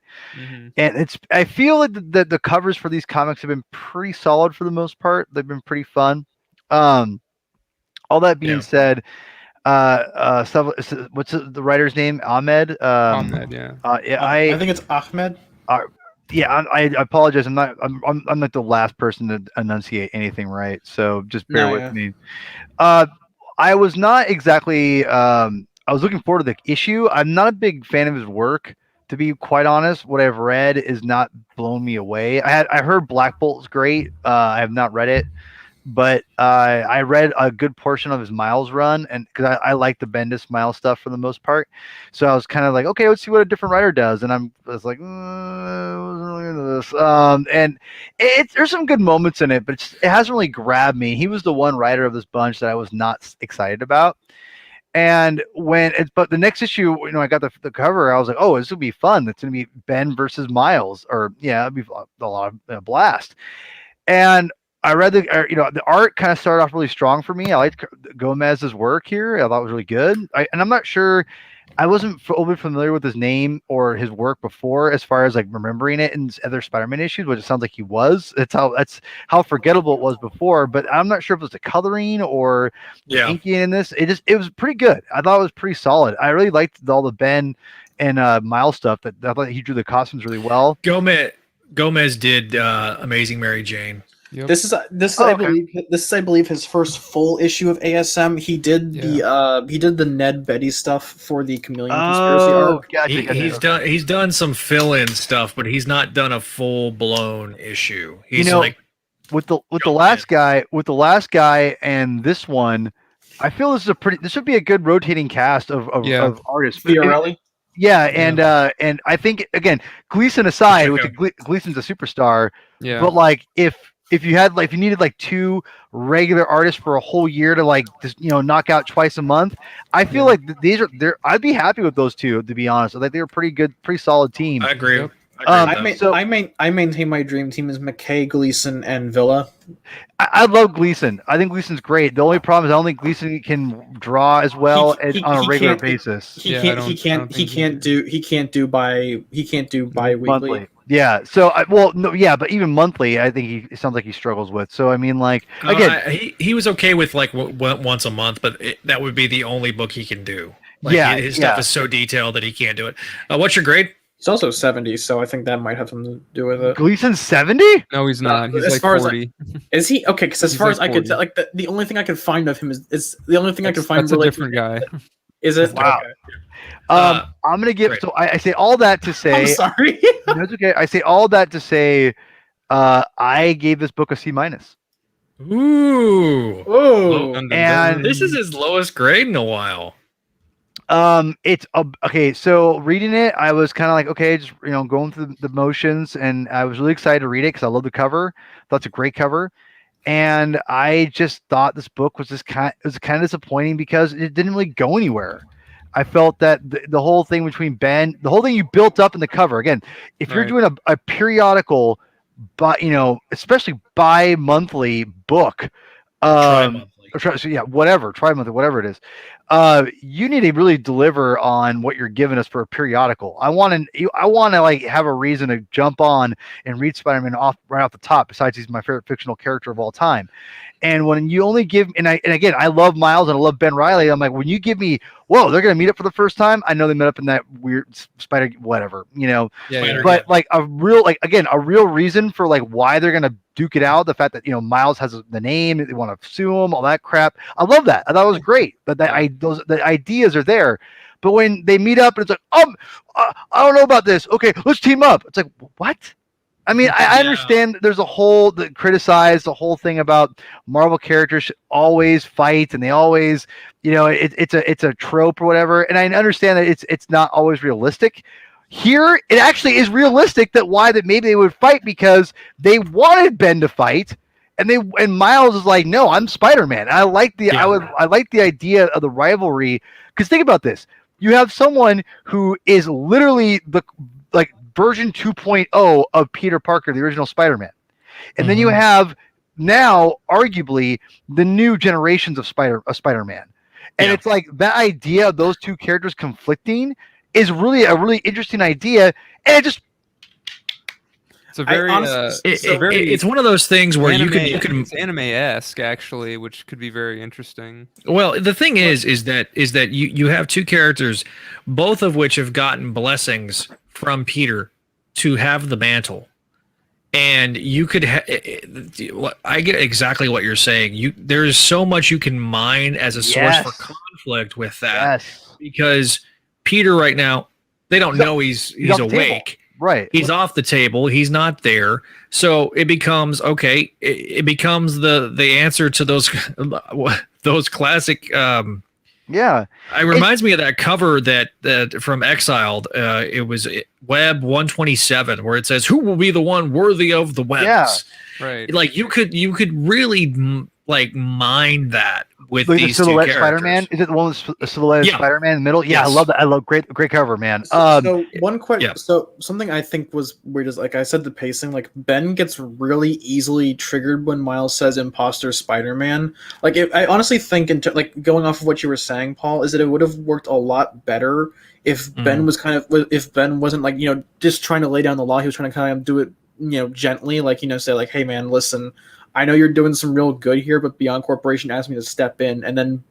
And I feel like the covers for these comics have been pretty solid for the most part. They've been pretty fun. All that being said, what's the writer's name? Ahmed. Ahmed, yeah. I think it's Ahmed. I apologize. I'm not the last person to enunciate anything right, so just bear with me. I was not exactly. I was looking forward to the issue. I'm not a big fan of his work, to be quite honest. What I've read is not blown me away. I heard Black Bolt's great. I have not read it, but I read a good portion of his Miles run, and because I like the Bendis Miles stuff for the most part, so I was kind of like, okay, let's see what a different writer does, and I was like, I wasn't really into this. And there's some good moments in it, but it hasn't really grabbed me. He was the one writer of this bunch that I was not excited about. And but the next issue, I got the cover. I was like, oh, this will be fun. It's gonna be Ben versus Miles, or it'd be a lot of blast. And I read the art kind of started off really strong for me. I liked Gomez's work here. I thought it was really good. And I'm not sure, I wasn't overly familiar with his name or his work before, as far as like remembering it in other Spider-Man issues, which it sounds like he was. That's how forgettable it was before. But I'm not sure if it was the coloring or the inking in this. It was pretty good. I thought it was pretty solid. I really liked all the Ben and Miles stuff. I thought he drew the costumes really well. Gomez did Amazing Mary Jane. Yep. This is I believe his first full issue of ASM. He did the Ned Betty stuff for the Chameleon Conspiracy arc. Gotcha. He's done some fill-in stuff, but he's not done a full-blown issue. He's with the last guy and this one, I feel this should be a good rotating cast of artists. Fiorelli. And I think again, Gleason aside, Gleason's a superstar. Yeah. But like if you needed like two regular artists for a whole year to like just knock out twice a month, I feel like I'd be happy with those two, to be honest. Like they were pretty good, pretty solid team. I agree. I maintain my dream team is McKay, Gleason, and Villa. I love Gleason. I think Gleason's great. The only problem is I don't think Gleason can draw as well on a regular basis. He can't do bi-weekly. Monthly. Yeah. So but even monthly, I think it sounds like he struggles with. So I mean, like again, he was okay with like once a month, but that would be the only book he can do. His stuff is so detailed that he can't do it. What's your grade? He's also 70, so I think that might have something to do with it. Gleason's 70? No, he's not. He's like 40. Is he? Okay, because as far as I could tell, like the only thing I could find of him is the only thing I could find. That's a different guy. Is it? Wow. Okay. I'm gonna give. So I say all that to say. I'm sorry. That's okay. I say all that to say, I gave this book a C-. Ooh. And this is his lowest grade in a while. It's okay. So reading it, I was kind of like, okay, just going through the motions, and I was really excited to read it because I love the cover. Thought it's a great cover, and I just thought this book was kind of disappointing because it didn't really go anywhere. I felt that the whole thing between Ben, the whole thing you built up in the cover. Again, if you're doing a periodical, but especially bi-monthly book, Tri-monthly. Tri-monthly, whatever it is. You need to really deliver on what you're giving us for a periodical. I want to like have a reason to jump on and read Spider-Man right off the top. Besides, he's my favorite fictional character of all time. And when you only give, and again, I love Miles and I love Ben Reilly. I'm like, when you give me, whoa, they're gonna meet up for the first time. I know they met up in that weird spider, whatever, But like a real reason for like why they're gonna duke it out. The fact that Miles has the name, they want to sue him, all that crap. I love that. I thought it was great. But the ideas are there. But when they meet up and it's like, I don't know about this. Okay, let's team up. It's like, what? I mean, I understand there's a whole that criticize the whole thing about Marvel characters should always fight and they always, it's a trope or whatever. And I understand that it's not always realistic. Here, it actually is realistic that maybe they would fight because they wanted Ben to fight, and Miles is like, no, I'm Spider-Man. I like the idea of the rivalry because think about this: you have someone who is literally version 2.0 of Peter Parker, the original Spider-Man. And then you Mhm. have now arguably the new generations of Spider-Man. And Yeah. it's like that idea of those two characters conflicting is really a really interesting idea. And it just It's a very It's one of those things where you can it's anime-esque actually, which could be very interesting. Well, the thing is that you have two characters, both of which have gotten blessings from Peter to have the mantle, and you could. I get exactly what you're saying. There's so much you can mine as a source for conflict with that, because Peter right now they don't know he's awake. Right. He's off the table. He's not there. So it becomes okay. It becomes the answer to those classic. Yeah. It reminds me of that cover that from Exiled. It was Web 127, where it says, "Who will be the one worthy of the webs?" Yeah. Right. Like you could really like mine that with like these the silhouette two characters. Spider-Man. Is it the one with the silhouette Spider-Man in the middle? Yeah, Yes. I love that. I love great cover, man. So one question. So something I think was weird is, like I said, the pacing. Like Ben gets really easily triggered when Miles says "imposter Spider-Man." Like I honestly think, like going off of what you were saying, Paul, is that it would have worked a lot better if Ben was if Ben wasn't like just trying to lay down the law. He was trying to kind of do it gently, like say like, "Hey man, listen. I know you're doing some real good here, but Beyond Corporation asked me to step in," and then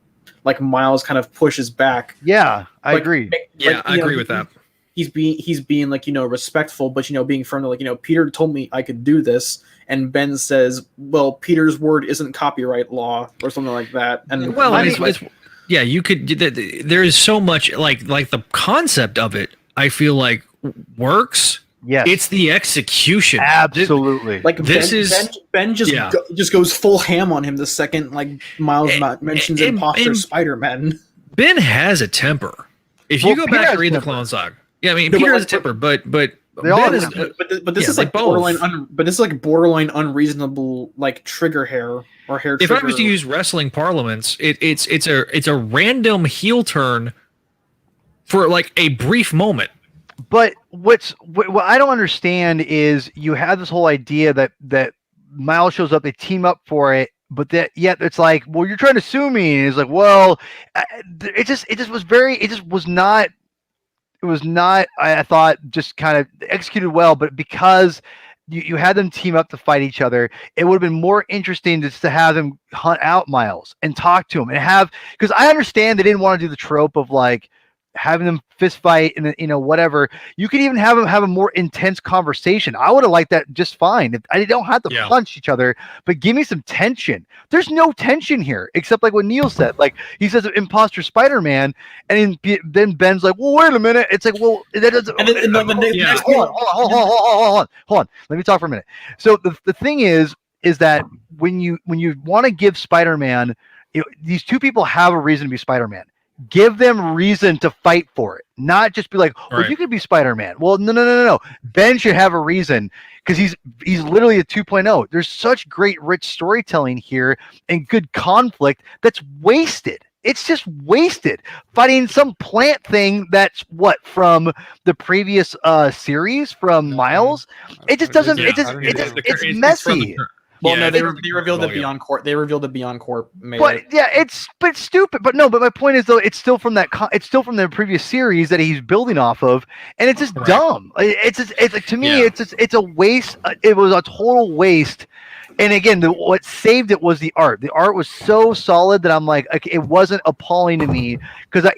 like Miles kind of pushes back. Yeah, I agree. I agree with that. He's being like respectful, but being firm. Like Peter told me I could do this, and Ben says, "Well, Peter's word isn't copyright law," or something like that. And well, yeah, you could. There is so much like the concept of it. I feel like works. Yes. It's the execution. Absolutely. Like Ben just goes full ham on him the second like Miles mentions imposter Spider-Man. Ben has a temper. If you go back and read the Clone Saga, yeah, I mean Peter has a temper, but this is like borderline. But this is like borderline unreasonable, like trigger hair or hair. If I was to use wrestling parlance, it's a random heel turn for like a brief moment. But what I don't understand is you have this whole idea that Miles shows up, they team up for it, but yet it's like, well, you're trying to sue me, and it's like, well, it was not. I thought just kind of executed well, but because you had them team up to fight each other, it would have been more interesting just to have them hunt out Miles and talk to him and because I understand they didn't want to do the trope of like having them fist fight and whatever. You could even have them have a more intense conversation. I would have liked that just fine. I don't have to punch each other, but give me some tension. There's no tension here except like what Neil said. Like he says imposter Spider-Man, and then Ben's like, well, wait a minute. It's like, well, that doesn't. Hold on. Let me talk for a minute. So the thing is that when you want to give Spider-Man, these two people have a reason to be Spider-Man. Give them reason to fight for it, not just be like, well, you could be Spider-Man. Well, no. Ben should have a reason because he's literally a 2.0. There's such great rich storytelling here and good conflict that's wasted. It's just wasted fighting some plant thing that's from the previous series from Miles. It just doesn't. It's messy. Well, no, they revealed that Beyond Corp. They revealed that Beyond Corp made it. It's stupid. But my point is though, it's still from it's still from the previous series that he's building off of, and it's just dumb. It's to me, it's a waste. It was a total waste. And again, what saved it was the art. The art was so solid that I'm like, it wasn't appalling to me because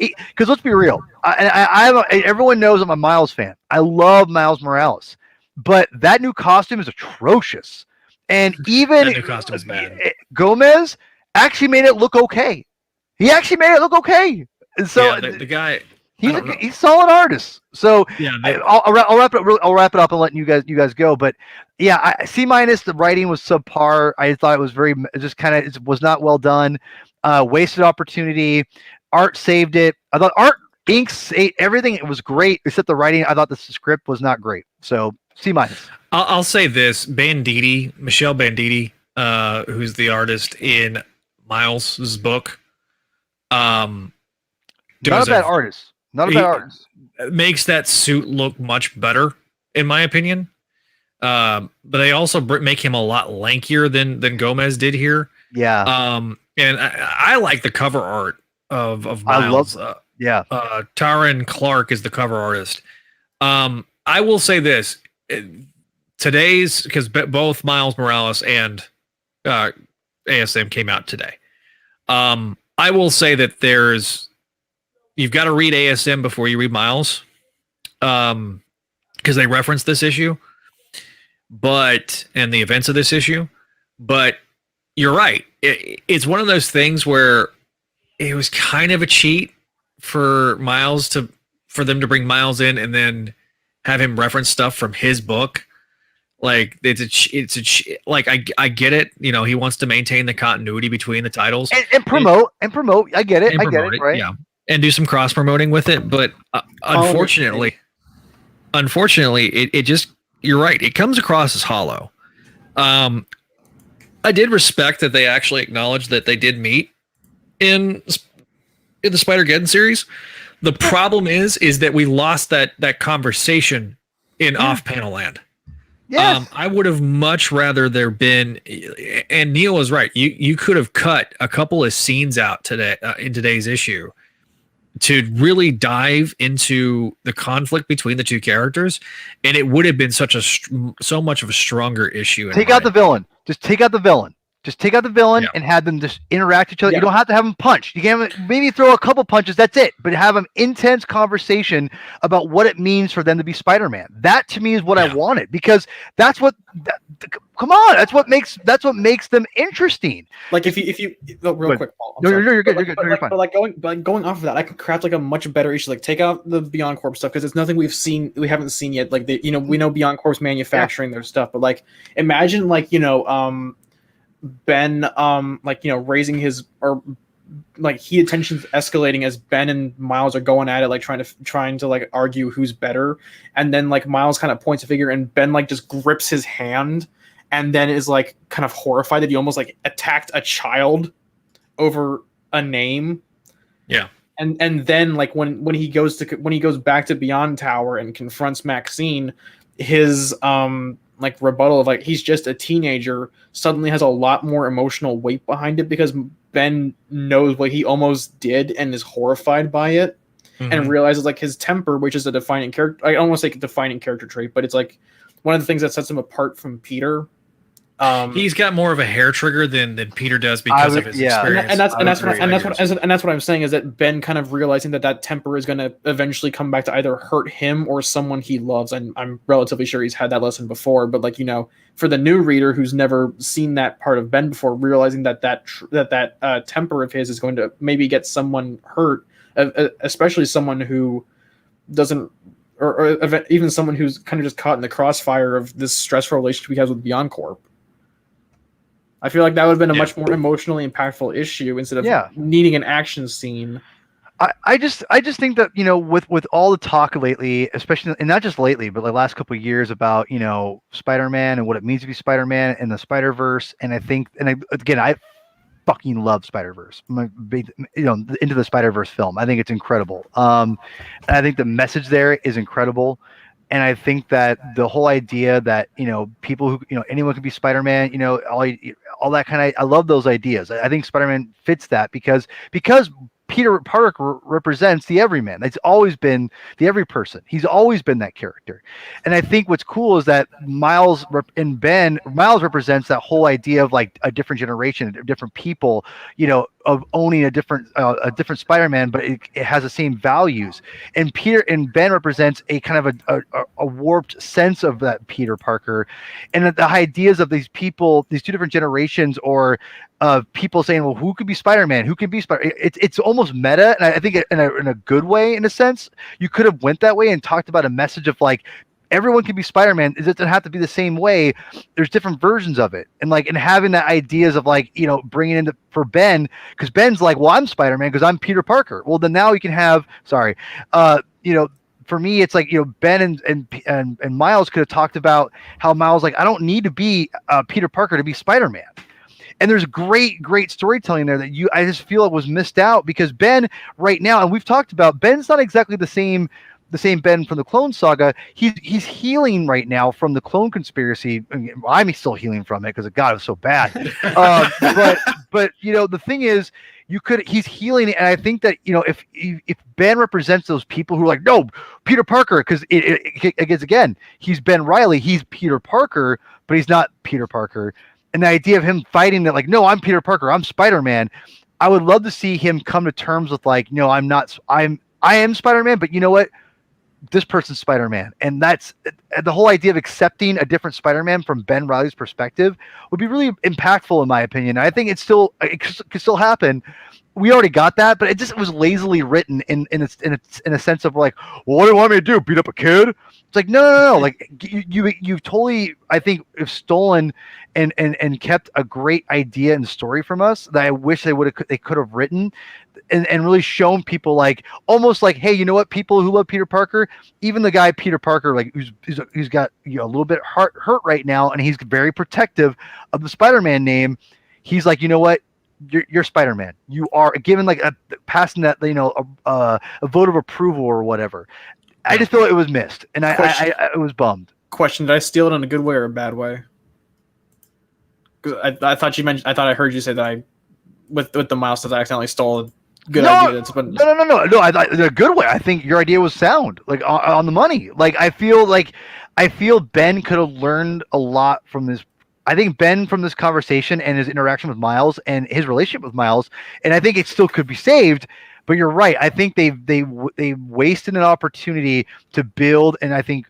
let's be real. Everyone knows I'm a Miles fan. I love Miles Morales, but that new costume is atrocious. And even that new costume is bad. Gomez actually made it look okay. He actually made it look okay. And so the guy, he's a solid artist. So I'll wrap it up and let you guys go. But yeah, C-. The writing was subpar. I thought it was it was not well done. Wasted opportunity. Art saved it. I thought art inks ate everything. It was great except the writing. I thought the script was not great. So C-. I'll say this: Michelle Banditti, who's the artist in Miles's book, not a bad artist. Makes that suit look much better. in my opinion. But they also make him a lot lankier than Gomez did here. Yeah. And I like the cover art of Miles. Yeah. Taran Clark is the cover artist. I will say this: today's, because both Miles Morales and ASM came out today. I will say that you've got to read ASM before you read Miles, because they reference this issue, and the events of this issue. But you're right; it's one of those things where it was kind of a cheat for them to bring Miles in and then have him reference stuff from his book. Like like I get it. You know, he wants to maintain the continuity between the titles and promote. I get it. Right? Yeah, and do some cross promoting with it. But unfortunately, it just, you're right. It comes across as hollow. I did respect that they actually acknowledged that they did meet in the Spider-Geddon series. The problem is that we lost that conversation in off-panel land. Yes. I would have much rather there been, and Neil was right. You could have cut a couple of scenes out today in today's issue to really dive into the conflict between the two characters, and it would have been so much of a stronger issue. Take out the villain. Just take out the villain. And have them just interact with each other. Yeah. You don't have to have them punch. You can maybe throw a couple punches. That's it. But have an intense conversation about what it means for them to be Spider-Man. That to me is what I wanted, because that's what. Come on, that's what makes them interesting. Like if you real quick, Paul. You're good. You're fine. But going off of that, I could craft like a much better issue. Like take out the Beyond Corp stuff, because it's nothing we haven't seen yet. Like we know Beyond Corp's manufacturing their stuff, but like imagine Ben raising his, or like heat tensions escalating as Ben and Miles are going at it, like trying to like argue who's better, and then like Miles kind of points a finger and Ben like just grips his hand and then is like kind of horrified that he almost like attacked a child over a name. Yeah. And then like when he goes back to Beyond Tower and confronts Maxine, his like rebuttal of like he's just a teenager suddenly has a lot more emotional weight behind it, because Ben knows what he almost did and is horrified by it, and realizes like his temper, which is a defining character. I don't want to say defining character trait, but it's like one of the things that sets him apart from Peter. He's got more of a hair trigger than Peter does because of his experience. And that's what I'm saying, is that Ben kind of realizing that temper is going to eventually come back to either hurt him or someone he loves. And I'm relatively sure he's had that lesson before, but like, for the new reader who's never seen that part of Ben before, realizing that temper of his is going to maybe get someone hurt, especially someone who doesn't, or even someone who's kind of just caught in the crossfire of this stressful relationship he has with Beyond Corp. I feel like that would have been a much more emotionally impactful issue instead of needing an action scene. I just think that, with all the talk lately, especially, and not just lately, but the last couple of years about, Spider-Man and what it means to be Spider-Man and the Spider-Verse. And I fucking love Spider-Verse. I'm into the Spider-Verse film. I think it's incredible. And I think the message there is incredible. And I think that the whole idea that, people who, anyone can be Spider-Man, all that kind of, I love those ideas. I think Spider-Man fits that because Peter Parker represents the everyman. It's always been the every person. He's always been that character. And I think what's cool is that Miles represents that whole idea of like a different generation, different people, of owning a different Spider-Man, but it has the same values. And Ben represents a kind of a warped sense of that Peter Parker, and the ideas of these people, these two different generations, or people saying, well, who could be Spider-Man? Who can be Spider? It's almost meta, and I think in a good way, in a sense. You could have went that way and talked about a message of like, everyone can be Spider-Man. It doesn't have to be the same way. There's different versions of it. And having that ideas of like, bringing in for Ben, because Ben's like, well, I'm Spider-Man because I'm Peter Parker. Well, then now you can have, for me, it's like, Ben and Miles could have talked about how Miles, like, I don't need to be Peter Parker to be Spider-Man. And there's great storytelling there that I just feel it was missed out, because Ben right now, and we've talked about, Ben's not exactly the same the same Ben from the Clone Saga, he's healing right now from the clone conspiracy. I'm still healing from it because God, it was so bad. But the thing is, he's healing, and I think that if Ben represents those people who are like, no, Peter Parker, because again, he's Ben Reilly, he's Peter Parker, but he's not Peter Parker, and the idea of him fighting that, like, no, I'm Peter Parker, I'm Spider-Man. I would love to see him come to terms with, like, no, I am Spider-Man, but you know what? This person's Spider-Man. And that's the whole idea of accepting a different Spider-Man from Ben Reilly's perspective would be really impactful, in my opinion. I think it could still happen. We already got that, but it was lazily written in a sense of like, well, what do you want me to do? Beat up a kid? It's like, no. Like you've totally, I think, have stolen and kept a great idea and story from us that I wish they could have written and really shown people, like, almost like, hey, you know what? People who love Peter Parker, even the guy Peter Parker, like who's got a little bit hurt right now, and he's very protective of the Spider-Man name. He's like, you know what? You're Spider-Man. You are given like passing that a vote of approval or whatever. I just feel it was missed, and I was bummed. Question: did I steal it in a good way or a bad way? Because I thought I heard you say that with the Miles that I accidentally stole a good idea. No. I thought in a good way. I think your idea was sound, like on the money. Like I feel Ben could have learned a lot from this. I think Ben from this conversation and his interaction with Miles and his relationship with Miles, and I think it still could be saved. But you're right. I think they wasted an opportunity to build, and I think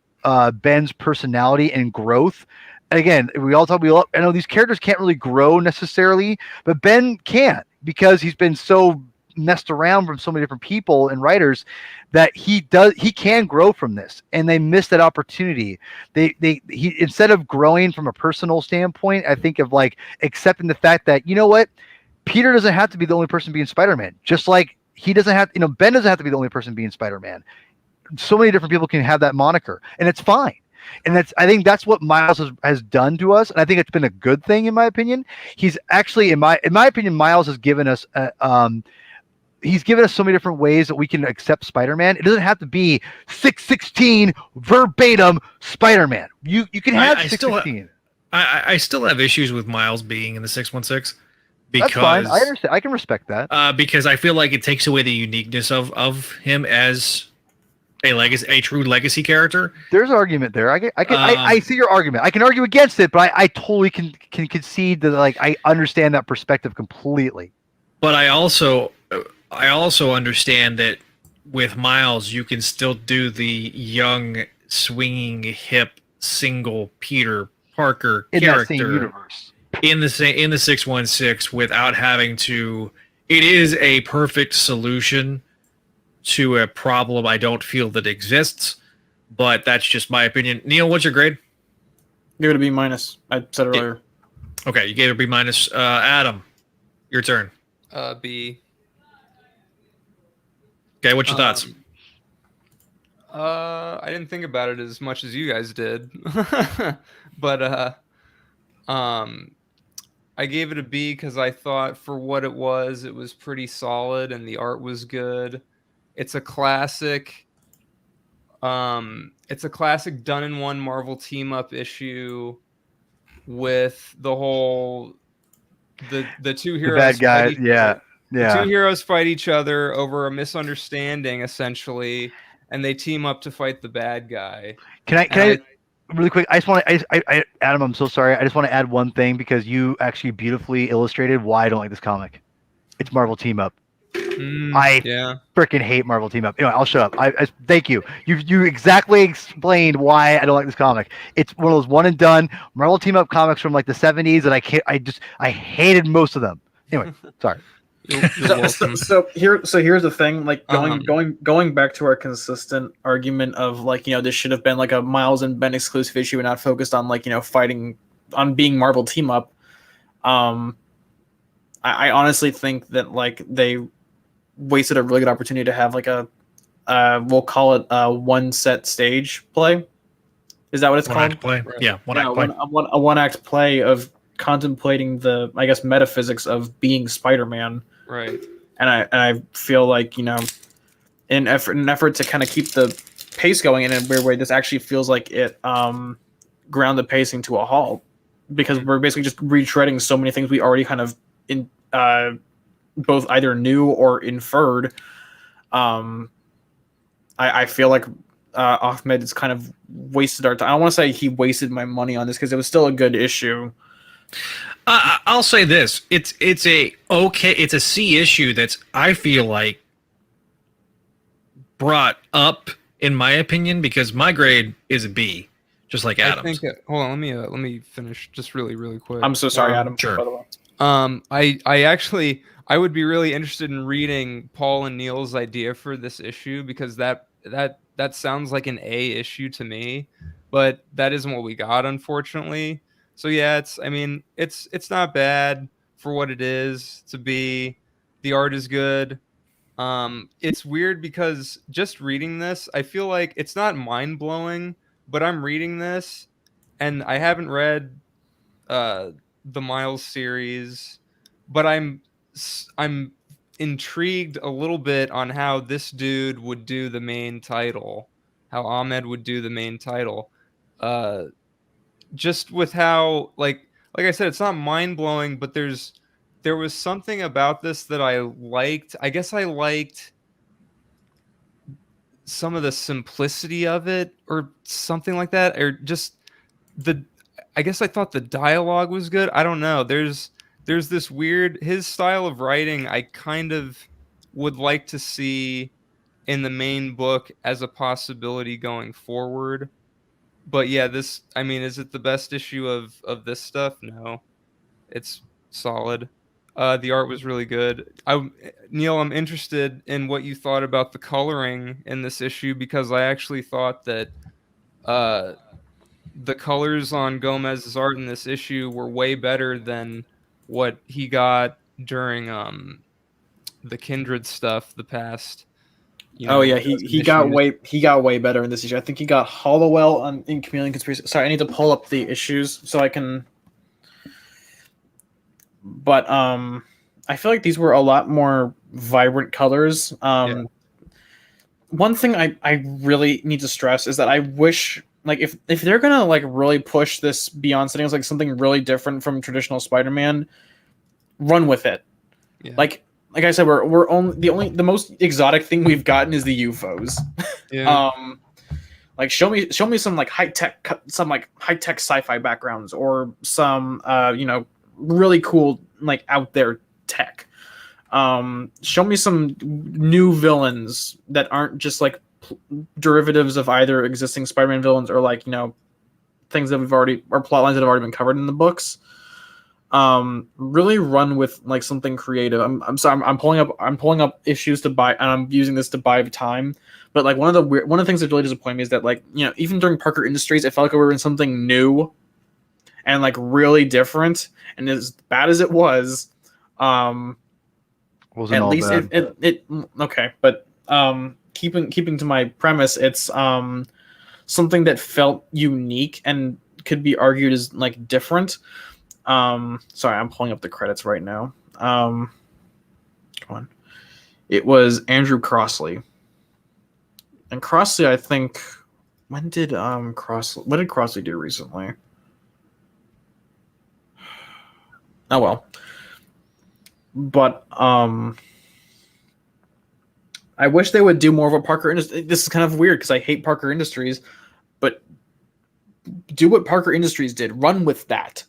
Ben's personality and growth. And again, I know these characters can't really grow necessarily, but Ben can't, because he's been so messed around from so many different people and writers that he can grow from this, and they missed that opportunity. He instead of growing from a personal standpoint, I think of like accepting the fact that, you know what, Peter doesn't have to be the only person being Spider-Man, just like he doesn't have, Ben doesn't have to be the only person being Spider-Man. So many different people can have that moniker, and it's fine. And I think that's what Miles has done to us, and I think it's been a good thing, in my opinion. He's actually, in my opinion, Miles has given us he's given us so many different ways that we can accept Spider-Man. It doesn't have to be 616 verbatim Spider-Man. You can have 616. I still have issues with Miles being in the 616. Because, that's fine. I understand. I can respect that. Because I feel like it takes away the uniqueness of him as a true legacy character. There's an argument there. I see your argument. I can argue against it, but I totally can concede that, like, I understand that perspective completely. But I also understand that with Miles, you can still do the young, swinging, hip, single Peter Parker in character that same universe. In the 616 without having to. It is a perfect solution to a problem I don't feel that exists, but that's just my opinion. Neil, what's your grade? Give it a B-. I said earlier. Okay, you gave it a B-. Adam, your turn. B. Okay, what's your thoughts? I didn't think about it as much as you guys did, but I gave it a B because I thought for what it was pretty solid, and the art was good. It's a classic. It's a classic done-in-one Marvel team-up issue with the whole the two heroes. The bad guys, yeah. The two heroes fight each other over a misunderstanding, essentially, and they team up to fight the bad guy. Can I really quick? I just want to, Adam, I'm so sorry. I just want to add one thing, because you actually beautifully illustrated why I don't like this comic. It's Marvel Team Up. I freaking hate Marvel Team Up. Anyway, I'll shut up. I thank you. You exactly explained why I don't like this comic. It's one of those one and done Marvel Team Up comics from like the 70s, and I hated most of them. Anyway, sorry. So here's the thing, like going back to our consistent argument of, like, this should have been like a Miles and Ben exclusive issue and not focused on, like, fighting on being Marvel Team Up. I honestly think that, like, they wasted a really good opportunity to have like a we'll call it a one set stage play. Is that what it's called? Act play. Right. Yeah, act play. A one act play of contemplating the, I guess, metaphysics of being Spider-Man. Right. And I feel like, in effort to kind of keep the pace going, and in a weird way, this actually feels like it ground the pacing to a halt, because we're basically just retreading so many things we already kind of both either knew or inferred. I feel like Ahmed has kind of wasted our time. I don't want to say he wasted my money on this, because it was still a good issue. I'll say this: it's a C issue that's, I feel like, brought up in my opinion, because my grade is a B, just like Adam's. I think, hold on, let me finish just really quick. I'm so sorry, Adam. Sure. By the way. I would be really interested in reading Paul and Neil's idea for this issue, because that sounds like an A issue to me, but that isn't what we got, unfortunately. So yeah, it's not bad for what it is to be. The art is good. It's weird because just reading this, I feel like it's not mind blowing, but I'm reading this and I haven't read the Miles series, but I'm intrigued a little bit on how this dude would do the main title, how Ahmed would do the main title. Just with how, like I said, it's not mind blowing, but there was something about this that I liked. I guess I liked some of the simplicity of it, or something like that, or just I guess I thought the dialogue was good. I don't know. There's this weird, his style of writing I kind of would like to see in the main book as a possibility going forward. But yeah, is it the best issue of this stuff? No. It's solid. The art was really good. Neil, I'm interested in what you thought about the coloring in this issue, because I actually thought that the colors on Gomez's art in this issue were way better than what he got during the Kindred stuff the past. He got way better in this issue. I think he got Hollowell in Chameleon Conspiracy. Sorry, I need to pull up the issues so I can. But I feel like these were a lot more vibrant colors. One thing I really need to stress is that I wish, like, if they're gonna like really push this beyond something like something really different from traditional Spider-Man, run with it. Yeah. Like I said, we're only the most exotic thing we've gotten is the UFOs. Yeah. Like show me some like high tech sci-fi backgrounds, or some really cool like out there tech. Show me some new villains that aren't just like derivatives of either existing Spider-Man villains, or like things that we've already, or plot lines that have already been covered in the books. Really run with like something creative. I'm sorry, I'm pulling up issues to buy, and I'm using this to buy time. But like one of the things that really disappointed me is that, like, even during Parker Industries, it felt like we were in something new and like really different. And as bad as it was, Wasn't at all least bad. it okay. But keeping to my premise, it's something that felt unique and could be argued as like different. Sorry, I'm pulling up the credits right now. Come on. It was Andrew Crossley. And Crossley, I think, what did Crossley do recently? Oh well. But I wish they would do more of a Parker Industries. This is kind of weird because I hate Parker Industries, but do what Parker Industries did. Run with that.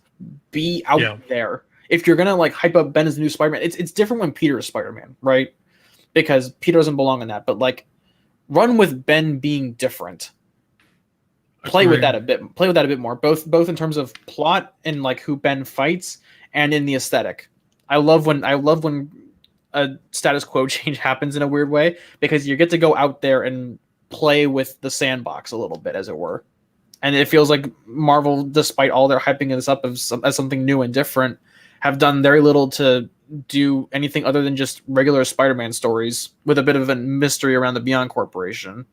Be out there. If you're gonna like hype up Ben as the new Spider-Man, it's different when Peter is Spider-Man, right? Because Peter doesn't belong in that. But like, run with Ben being different. Play with that a bit more, both in terms of plot and like who Ben fights, and in the aesthetic. I love when a status quo change happens in a weird way, because you get to go out there and play with the sandbox a little bit, as it were. And it feels like Marvel, despite all their hyping this up as something new and different, have done very little to do anything other than just regular Spider-Man stories with a bit of a mystery around the Beyond Corporation.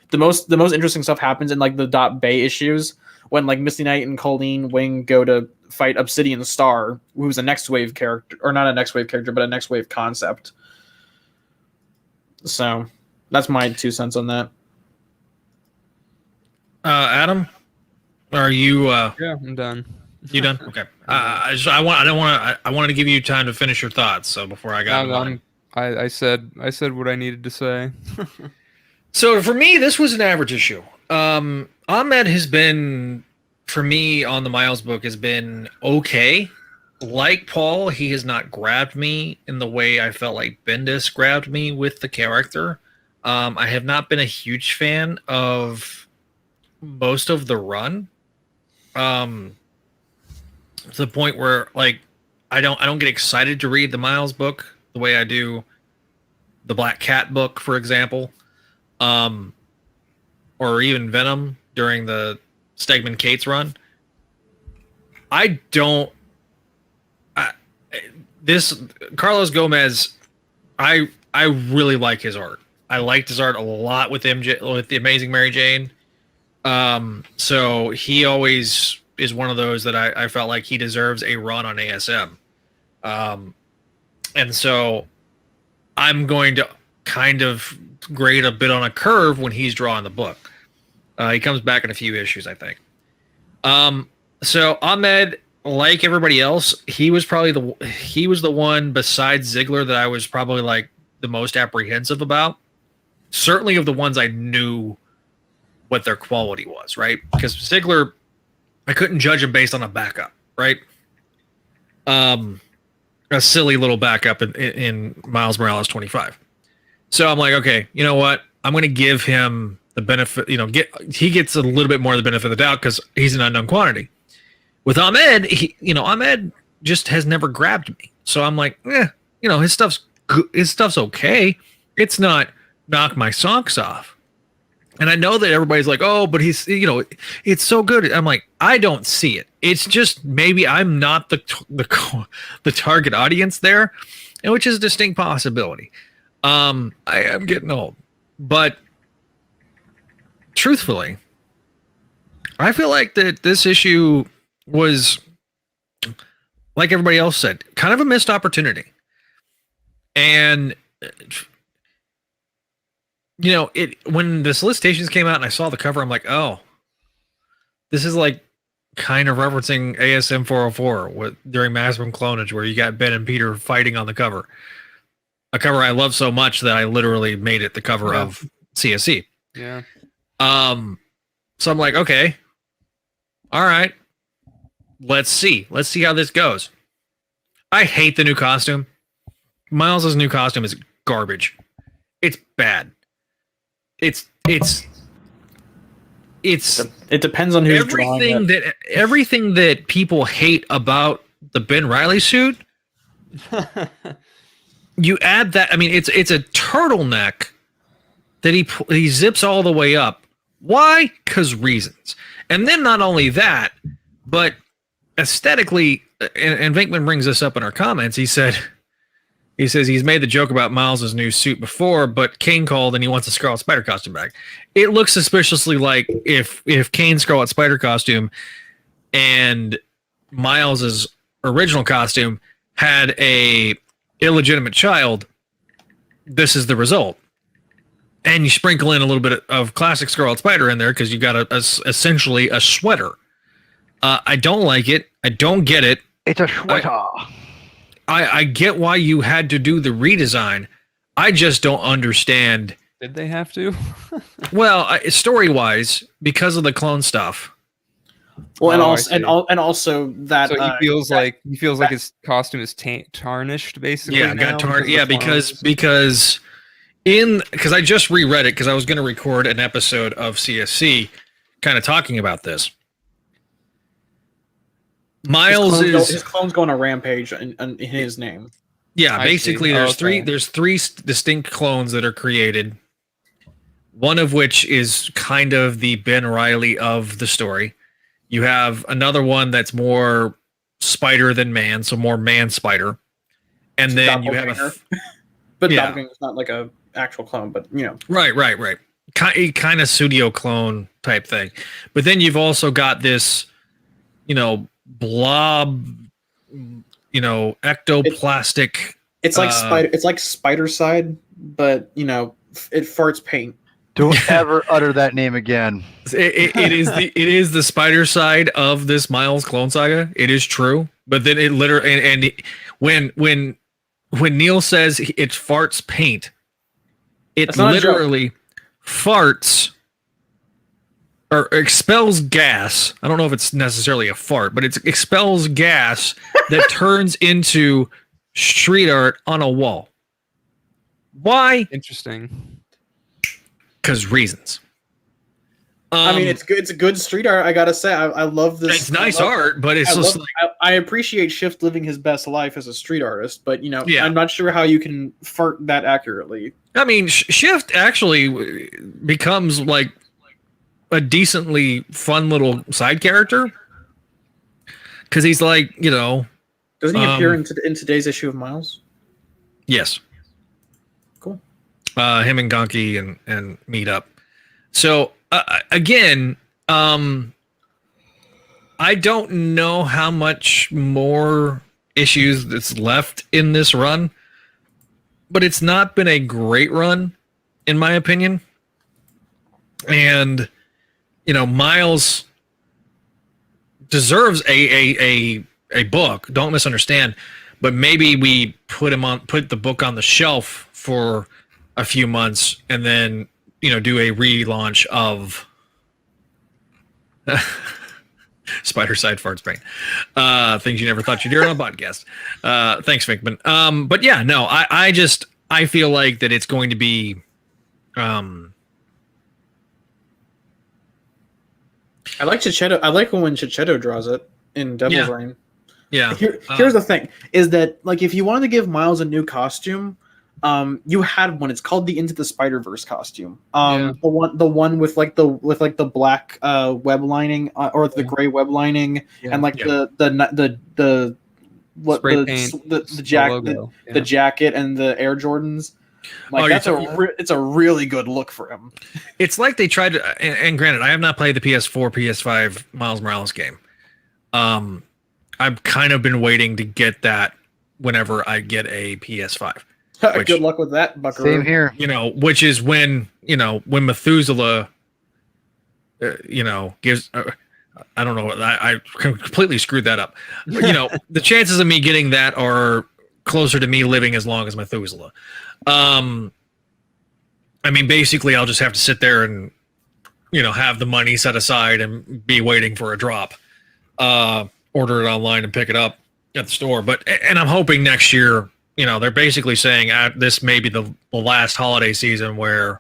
The most interesting stuff happens in like the .Bay issues, when like Misty Knight and Colleen Wing go to fight Obsidian Star, who's a next wave character, or not a next wave character, but a next wave concept. So that's my 2 cents on that. Adam, are you Yeah, I'm done. you done? Okay. I wanted to give you time to finish your thoughts. So before I got into mine. I said what I needed to say. So for me, this was an average issue. Ahmed has been, for me, on the Miles book, has been okay. Like Paul, he has not grabbed me in the way I felt like Bendis grabbed me with the character. I have not been a huge fan of most of the run. To the point where like I don't get excited to read the Miles book the way I do the Black Cat book, for example. Or even Venom during the Stegman Cates run. This Carlos Gomez, I really like his art. I liked his art a lot with with the Amazing Mary Jane. So he always is one of those that I felt like he deserves a run on ASM. And so I'm going to kind of grade a bit on a curve when he's drawing the book. He comes back in a few issues, I think. So Ahmed, like everybody else, he was the one besides Ziegler that I was probably like the most apprehensive about. Certainly of the ones I knew what their quality was, right? Because Ziegler, I couldn't judge him based on a backup, right? A silly little backup in Miles Morales 25. So I'm like, okay, you know what? I'm going to give him the benefit, he gets a little bit more of the benefit of the doubt because he's an unknown quantity. With Ahmed, Ahmed just has never grabbed me. So I'm like, his stuff's good. His stuff's okay. It's not knock my socks off. And I know that everybody's like, oh, but he's, it's so good. I'm like, I don't see it. It's just maybe I'm not the target audience there, and which is a distinct possibility. I am getting old, but truthfully, I feel like that this issue was, like everybody else said, kind of a missed opportunity. And when the solicitations came out and I saw the cover, I'm like, oh, this is like kind of referencing ASM 404 during Maximum Clonage, where you got Ben and Peter fighting on the cover. A cover I love so much that I literally made it the cover of CSC. Yeah. So I'm like, okay, all right, let's see how this goes. I hate the new costume. Miles's new costume is garbage. It's bad. It depends on who's drawing it. Everything that people hate about the Ben Reilly suit. You add that. I mean, it's a turtleneck that he zips all the way up. Why? Because reasons. And then not only that, but aesthetically, and Venkman brings this up in our comments. He says he's made the joke about Miles's new suit before, but Kane called and he wants a Scarlet Spider costume back. It looks suspiciously like if Kane's Scarlet Spider costume and Miles's original costume had a illegitimate child, this is the result. And you sprinkle in a little bit of classic Scarlet Spider in there because you got essentially a sweater. I don't like it. I don't get it. It's a sweater. I get why you had to do the redesign. I just don't understand. Did they have to? Well, story-wise, because of the clone stuff. Well, and also that so he feels like his costume is tarnished, basically. Yeah, got tarnished. Yeah, because I just reread it because I was going to record an episode of CSC, kind of talking about this. His clone's going on a rampage in his name. Yeah, basically, there's three distinct clones that are created. One of which is kind of the Ben Reilly of the story. You have another one that's more spider than man, so more man spider. And then you have but Doppelganger's not like a actual clone, but right. Kind of studio clone type thing. But then you've also got this, blob, ectoplastic. It's like spider. It's like Spider Side, but it farts paint. Don't ever utter that name again. It is the spider side of this Miles clone saga. It is true, but then it literally and when Neil says it farts paint, it literally farts or expels gas. I don't know if it's necessarily a fart, but it expels gas that turns into street art on a wall. Why? Interesting. Because reasons. I mean, it's good. It's a good street art. I gotta say, I love this. It's nice art, but it's just like I appreciate Shift living his best life as a street artist, but Yeah. I'm not sure how you can fart that accurately. I mean, Shift actually becomes like a decently fun little side character because he's like, Doesn't he appear in today's issue of Miles? Yes. Cool. Him and Gonki and meet up. So again, I don't know how much more issues that's left in this run, but it's not been a great run, in my opinion. And Miles deserves a book. Don't misunderstand, but maybe we put the book on the shelf for a few months and then do a relaunch of Spider Side Farts Paint. Things you never thought you'd hear on a podcast. Thanks, Finkman. But yeah, no, I feel like that it's going to be I like Chichetto. I like when Chichetto draws it in Devil's Yeah. Reign. yeah. Here's the thing: is that like if you wanted to give Miles a new costume, you had one. It's called the Into the Spider-Verse costume. Yeah. The one with the black web lining or the gray web lining and like the what Spray the paint, the jacket logo. the jacket and the Air Jordans. Like that's it's a really good look for him. It's like they tried to, and granted, I have not played the PS4, PS5 Miles Morales game. I've kind of been waiting to get that whenever I get a PS5. Good luck with that, Buckaroo. Same here. Which is when Methuselah, gives. I don't know. I completely screwed that up. But, the chances of me getting that are closer to me living as long as Methuselah. I mean, basically, I'll just have to sit there and, have the money set aside and be waiting for a drop. Order it online and pick it up at the store. And I'm hoping next year, they're basically saying this may be the last holiday season where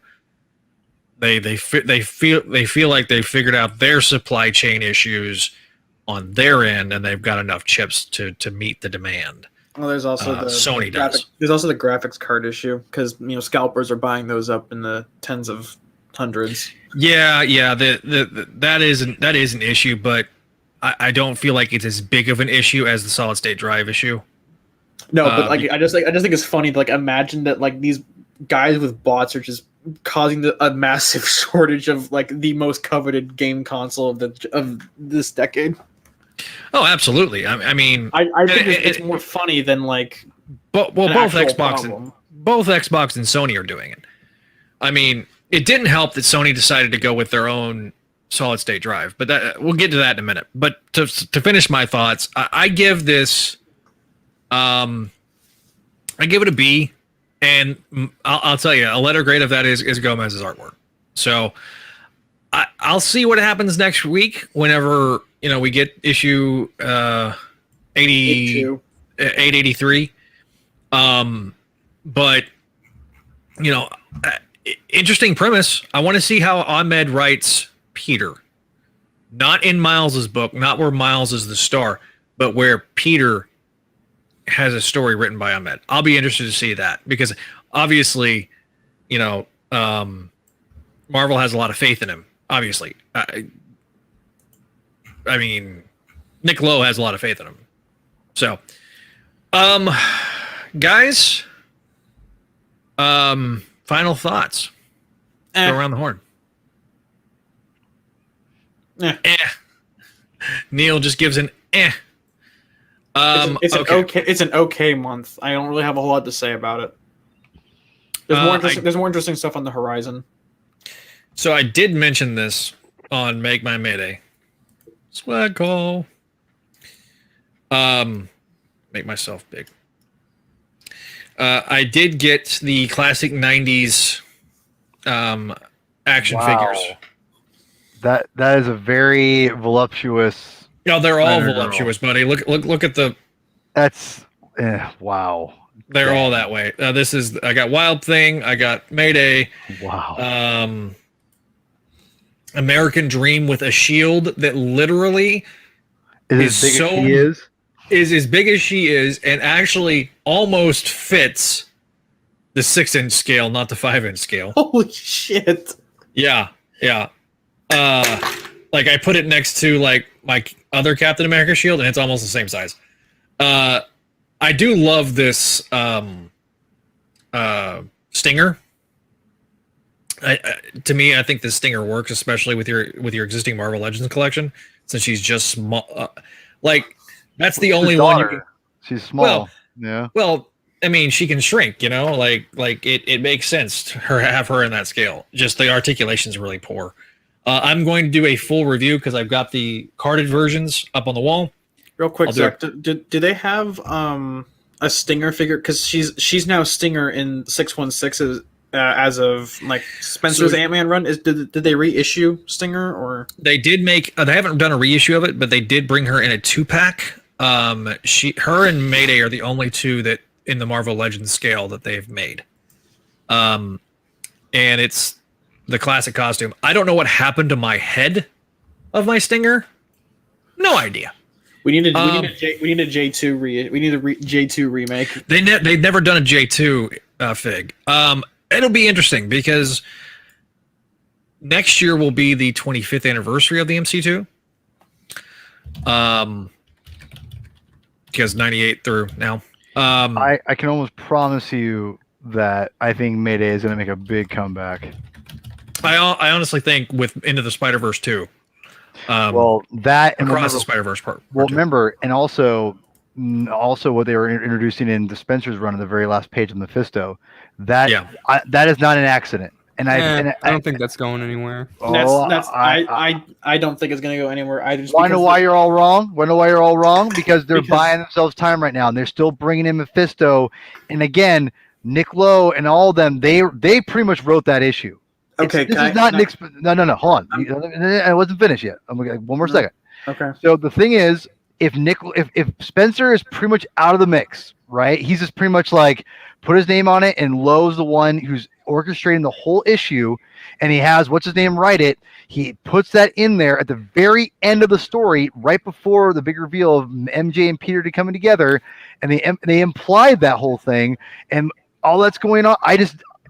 they feel like they figured out their supply chain issues on their end and they've got enough chips to meet the demand. Well, there's also Sony does. There's also the graphics card issue because scalpers are buying those up in the tens of hundreds. Yeah. That is an issue, but I don't feel like it's as big of an issue as the solid state drive issue. No, but I just think it's funny to imagine that these guys with bots are just causing a massive shortage of the most coveted game console of this decade. Oh, absolutely. I mean, I think it's more funny than both Xbox and Sony are doing it. I mean, it didn't help that Sony decided to go with their own solid state drive, but we'll get to that in a minute. But to finish my thoughts, I give this, I give it a B, and I'll tell you, a letter grade of that is Gomez's artwork. So I'll see what happens next week whenever we get issue 883. But interesting premise. I want to see how Ahmed writes Peter, not in Miles's book, not where Miles is the star, but where Peter has a story written by Ahmed. I'll be interested to see that because obviously, Marvel has a lot of faith in him. Obviously, I mean, Nick Lowe has a lot of faith in him. So, guys, final thoughts. Go around the horn. Neil just gives an eh. It's an okay month. I don't really have a whole lot to say about it. There's more interesting stuff on the horizon. So I did mention this on Make My Mayday. Swag call. Make myself big. I did get the classic 90s action figures. That is a very voluptuous. No, they're all Spider-Girl. voluptuous, buddy. Look at the. That's wow. They're all that way. This is. I got Wild Thing. I got Mayday. Wow. American Dream with a shield that literally is as big as she is as big as she is, and actually almost fits the 6-inch scale, not the 5-inch scale. Holy shit! Yeah. Like I put it next to like my other Captain America shield, and it's almost the same size. I do love this Stinger. To me, I think the Stinger works, especially with your existing Marvel Legends collection, since she's just small. Like that's the only one you can. She's small. Yeah. Well, I mean, she can shrink. You know, like it makes sense to have her in that scale. Just the articulation's really poor. I'm going to do a full review because I've got the carded versions up on the wall. Real quick, Zach, do they have a Stinger figure? Because she's now Stinger in 616 as of like Spencer's Ant-Man run. Did they reissue Stinger or they did make? They haven't done a reissue of it, but they did bring her in a 2-pack. Her and Mayday are the only two that in the Marvel Legends scale that they've made. And it's the classic costume. I don't know what happened to my head of my Stinger. No idea. We need a J2 J2 remake. They've never done a J2 fig. It'll be interesting because next year will be the 25th anniversary of the MC2. Because 98 through now. I can almost promise you that I think Mayday is going to make a big comeback. I honestly think with Into the Spider-Verse 2. Well, that and across the Spider-Verse part. Well, remember, and also what they were introducing in Spencer's run on the very last page of Mephisto. That is not an accident. And I don't think that's going anywhere. I don't think it's going to go anywhere. I know why you're all wrong. Because they're buying themselves time right now, and they're still bringing in Mephisto. And again, Nick Lowe and all of them, they pretty much wrote that issue. Okay, this is not Nick's. No. Hold on. I wasn't finished yet. I'm gonna one more second. Okay. So the thing is, if Spencer is pretty much out of the mix, right? He's just pretty much like put his name on it, and Lowe's the one who's orchestrating the whole issue, and he has what's his name write it. He puts that in there at the very end of the story, right before the big reveal of MJ and Peter coming together, and they implied that whole thing and all that's going on.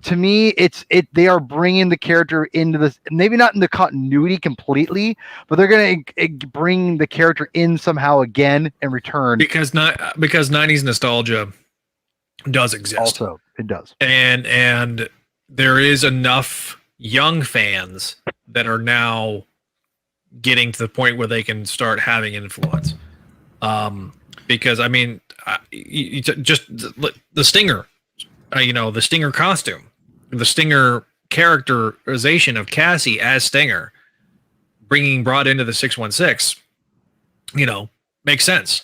To me, they are bringing the character into this, maybe not in the continuity completely, but they're going to bring the character in somehow again and return. Because 90s nostalgia does exist. Also, it does. And there is enough young fans that are now getting to the point where they can start having influence. Because, I mean, just the Stinger. The Stinger costume, the Stinger characterization of Cassie as Stinger, brought into the 616, makes sense.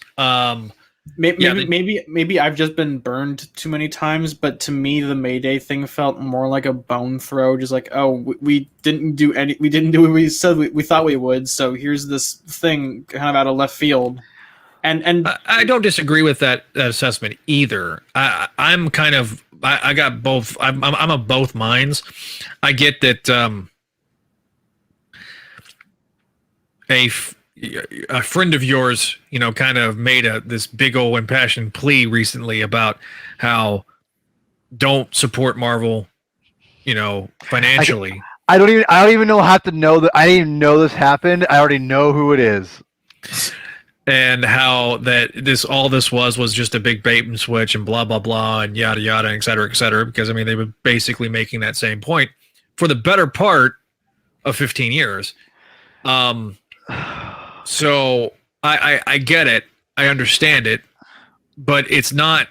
Maybe I've just been burned too many times, but to me, the Mayday thing felt more like a bone throw. Just like, oh, we didn't do what we said we thought we would. So here's this thing kind of out of left field. And I don't disagree with that assessment either. I'm kind of I got both. I'm of both minds. I get that a friend of yours, kind of made this big old impassioned plea recently about how don't support Marvel, financially. I don't even have to know that. I didn't even know this happened. I already know who it is. And how that all this was just a big bait and switch and blah blah blah and yada yada, et cetera, because I mean they were basically making that same point for the better part of 15 years. So I get it, I understand it, but it's not.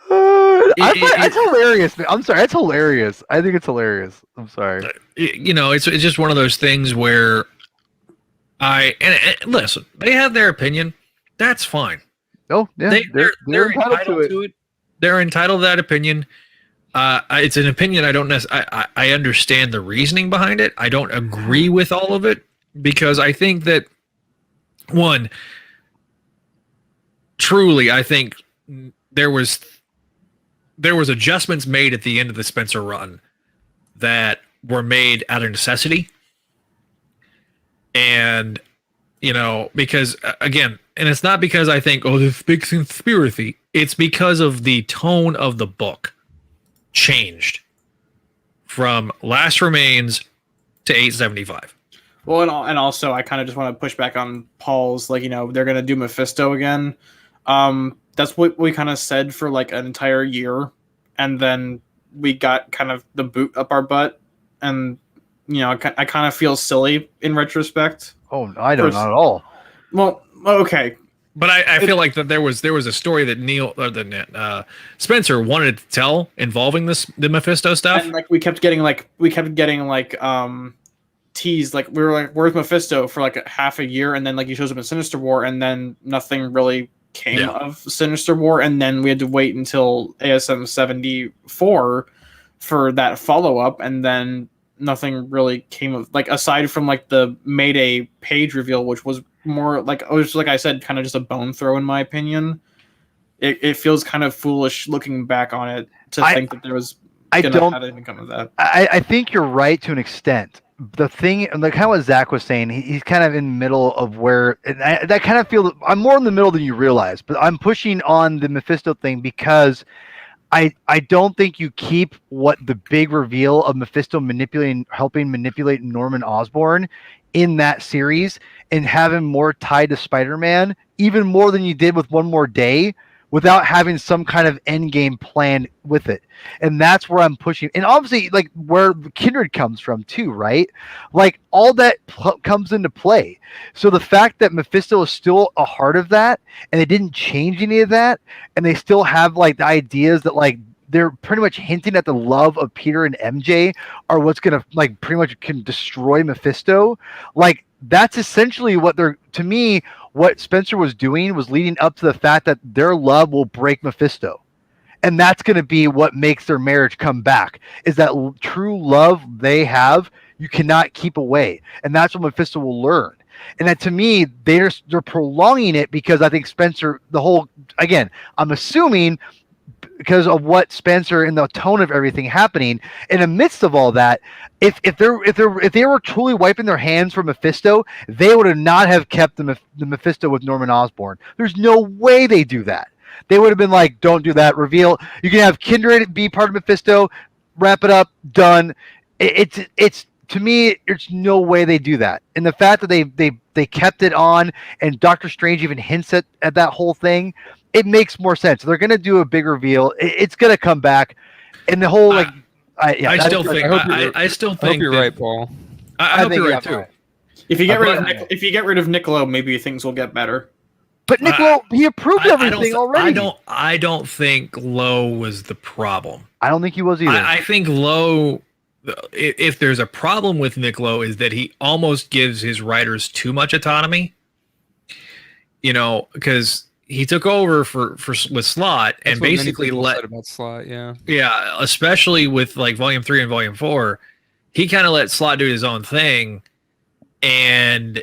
That's hilarious, man. I'm sorry, that's hilarious. I think it's hilarious. I'm sorry. It's just one of those things where and listen, they have their opinion. That's fine. Oh, yeah, they're entitled to it. They're entitled to that opinion. It's an opinion. I understand the reasoning behind it. I don't agree with all of it because I think that truly, I think there was adjustments made at the end of the Spencer run that were made out of necessity. And, because again, and it's not because I think, this big conspiracy. It's because of the tone of the book changed from Last Remains to 875. Well, and also I kind of just want to push back on Paul's, they're going to do Mephisto again. That's what we kind of said for like an entire year. And then we got kind of the boot up our butt. And, I kind of feel silly in retrospect. Oh, I don't, not at all. Well, okay. But I feel like that there was a story that Spencer wanted to tell involving the Mephisto stuff. And we kept getting teased, we were like, where's Mephisto for like half a year, and then he shows up in Sinister War, and then nothing really came of Sinister War, and then we had to wait until ASM 74 for that follow up, and then nothing really came of aside from the Mayday page reveal, which was more I said, kind of just a bone throw in my opinion. It feels kind of foolish looking back on it to think that there was gonna have anything come of that. I think you're right to an extent. The thing, kind of what Zach was saying, he's kind of in the middle of where, and that kind of feel, I'm more in the middle than you realize, but I'm pushing on the Mephisto thing because I don't think you keep what the big reveal of Mephisto helping manipulate Norman Osborn in that series and have him more tied to Spider-Man, even more than you did with One More Day, without having some kind of end game plan with it. And that's where I'm pushing. And obviously, where Kindred comes from too, right? All that comes into play. So the fact that Mephisto is still a part of that, and they didn't change any of that, and they still have the ideas that they're pretty much hinting at the love of Peter and MJ are what's gonna pretty much can destroy Mephisto. That's essentially what Spencer was doing was leading up to the fact that their love will break Mephisto. And that's going to be what makes their marriage come back, is that true love they have, you cannot keep away. And that's what Mephisto will learn. And that, to me, they're prolonging it because I think Spencer, I'm assuming because of what Spencer and the tone of everything happening in the midst of all that, if they were truly wiping their hands from Mephisto, they would have not have kept the Mephisto with Norman Osborn. There's no way they do that. They would have been like, don't do that. Reveal. You can have Kindred be part of Mephisto. Wrap it up. Done. It's to me, there's no way they do that. And the fact that they kept it on, and Doctor Strange even hints at that whole thing, it makes more sense. They're going to do a big reveal. It's going to come back, and the whole I still think you're right, Paul. I hope you're right too. If you get rid of Niccolo, maybe things will get better. But Niccolo, he approved everything already. I don't think Lowe was the problem. I don't think he was either. I think Lowe, if there's a problem with Niccolo, is that he almost gives his writers too much autonomy. Because he took over with Slott and basically let about Slott, yeah, especially with Volume 3 and Volume 4, he kind of let Slott do his own thing, and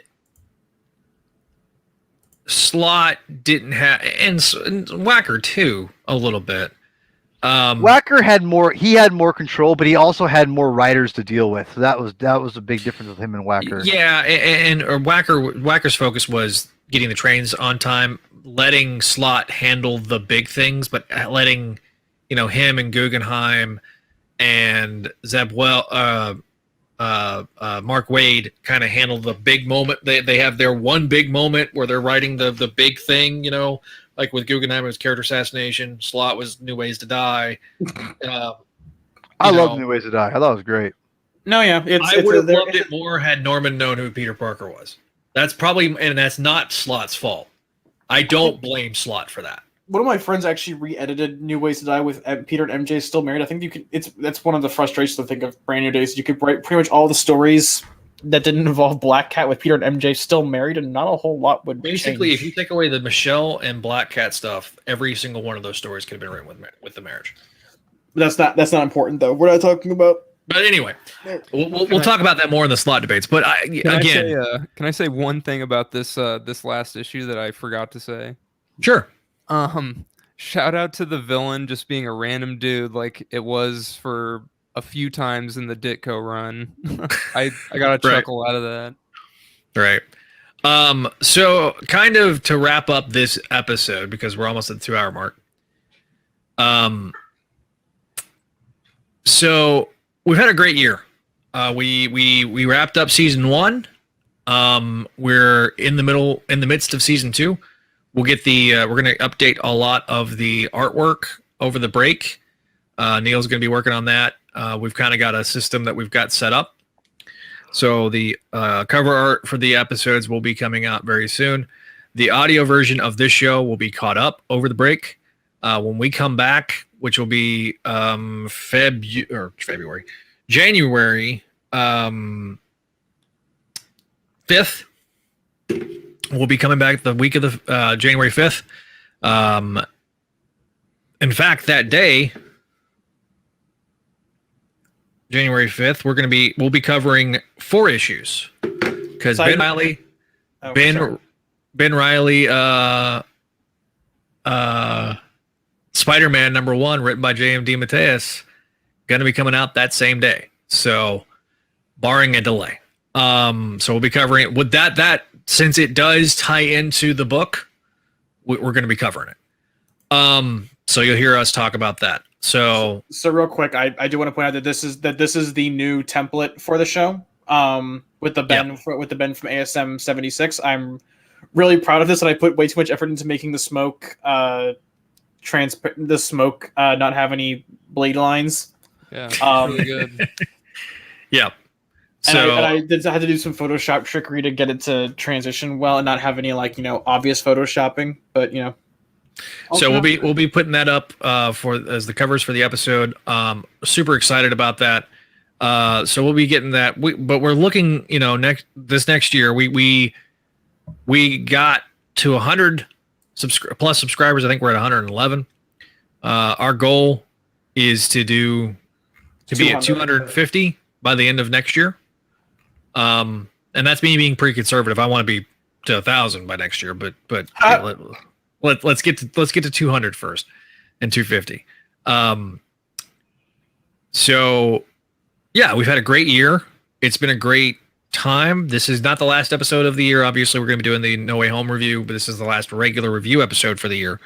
Slott didn't have, and Wacker too a little bit. Wacker had more control, but he also had more writers to deal with. So that was a big difference with him and Wacker. Yeah, and Wacker's focus was getting the trains on time, letting Slott handle the big things, but letting him and Guggenheim and Zeb Mark Waid kind of handle the big moment. They have their one big moment where they're writing the big thing, like with Guggenheim, it was character assassination. Slott was New Ways to Die. I love New Ways to Die. I thought it was great. No, yeah, I would have loved it more had Norman known who Peter Parker was. That's not Slott's fault. I don't blame Slott for that. one of my friends actually re-edited New Ways to Die with Peter and MJ still married. I think you could. That's one of the frustrations I think of Brand New Days. You could write pretty much all the stories that didn't involve Black Cat with Peter and MJ still married, and not a whole lot would Basically, change. if you take away the Michelle and Black Cat stuff, every single one of those stories could have been written with the marriage. That's not important though. We're not talking about. But anyway, we'll talk about that more in the slot debates. But can I say one thing about this this last issue that I forgot to say? Sure. Shout out to the villain just being a random dude like it was for a few times in the Ditko run. I got a chuckle out of that. Right. So kind of to wrap up this episode, because we're almost at the 2-hour mark. So we've had a great year. We wrapped up season 1. We're in the midst of season 2. We'll get we're going to update a lot of the artwork over the break. Neil's going to be working on that. We've kind of got a system that we've got set up. So the cover art for the episodes will be coming out very soon. The audio version of this show will be caught up over the break. When we come back, which will be January 5th. We'll be coming back the week of the January 5th. In fact, that day, January 5th, we'll be covering 4 issues because Ben Riley, Spider-Man #1, written by J.M. DeMatteis, going to be coming out that same day. So, barring a delay. So we'll be covering it with that since it does tie into the book, we're going to be covering it. So you'll hear us talk about that. So real quick, I do want to point out that this is the new template for the show. With the Ben from ASM 76. I'm really proud of this, and I put way too much effort into making the smoke not have any blade lines. Yeah, really good. Yeah. So I had to do some Photoshop trickery to get it to transition well and not have any obvious photoshopping, but So we'll be putting that up as the covers for the episode. Super excited about that. So we'll be getting that. But we're looking, next year we got to 100 plus subscribers. I think we're at 111. Our goal is to be at 250 by the end of next year. And that's me being pretty conservative. I want to be to 1,000 by next year, but let's get to 200 first and 250. So yeah, we've had a great year. It's been a great time. This is not the last episode of the year. Obviously, we're going to be doing the No Way Home review, but this is the last regular review episode for the year.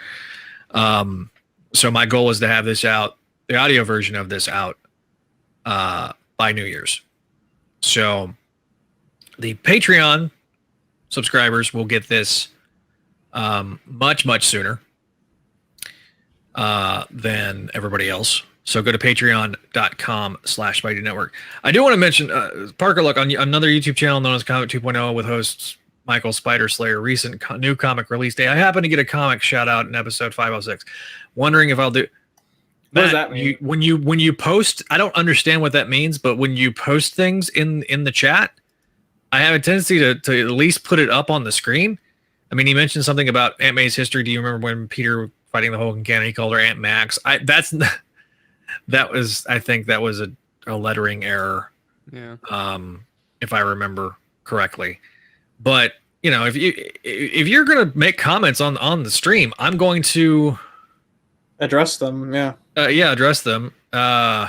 So my goal is to have this out, the audio version of this out, by New Year's. So the Patreon subscribers will get this much sooner than everybody else. So go to patreon.com/Spidey Network. I do want to mention Parker Luck on another YouTube channel known as Comic 2.0 with hosts Michael Spider Slayer. Recent new comic release day. I happen to get a comic shout out in episode 506. Wondering if I'll do. What does that mean? When you post, I don't understand what that means, but when you post things in the chat, I have a tendency to at least put it up on the screen. I mean, he mentioned something about Aunt May's history. Do you remember when Peter fighting the Hulk and Cannon, he called her Aunt Max? I think that was a lettering error. Yeah. If I remember correctly. But if you're gonna make comments on the stream, I'm going to address them. Yeah. Address them. My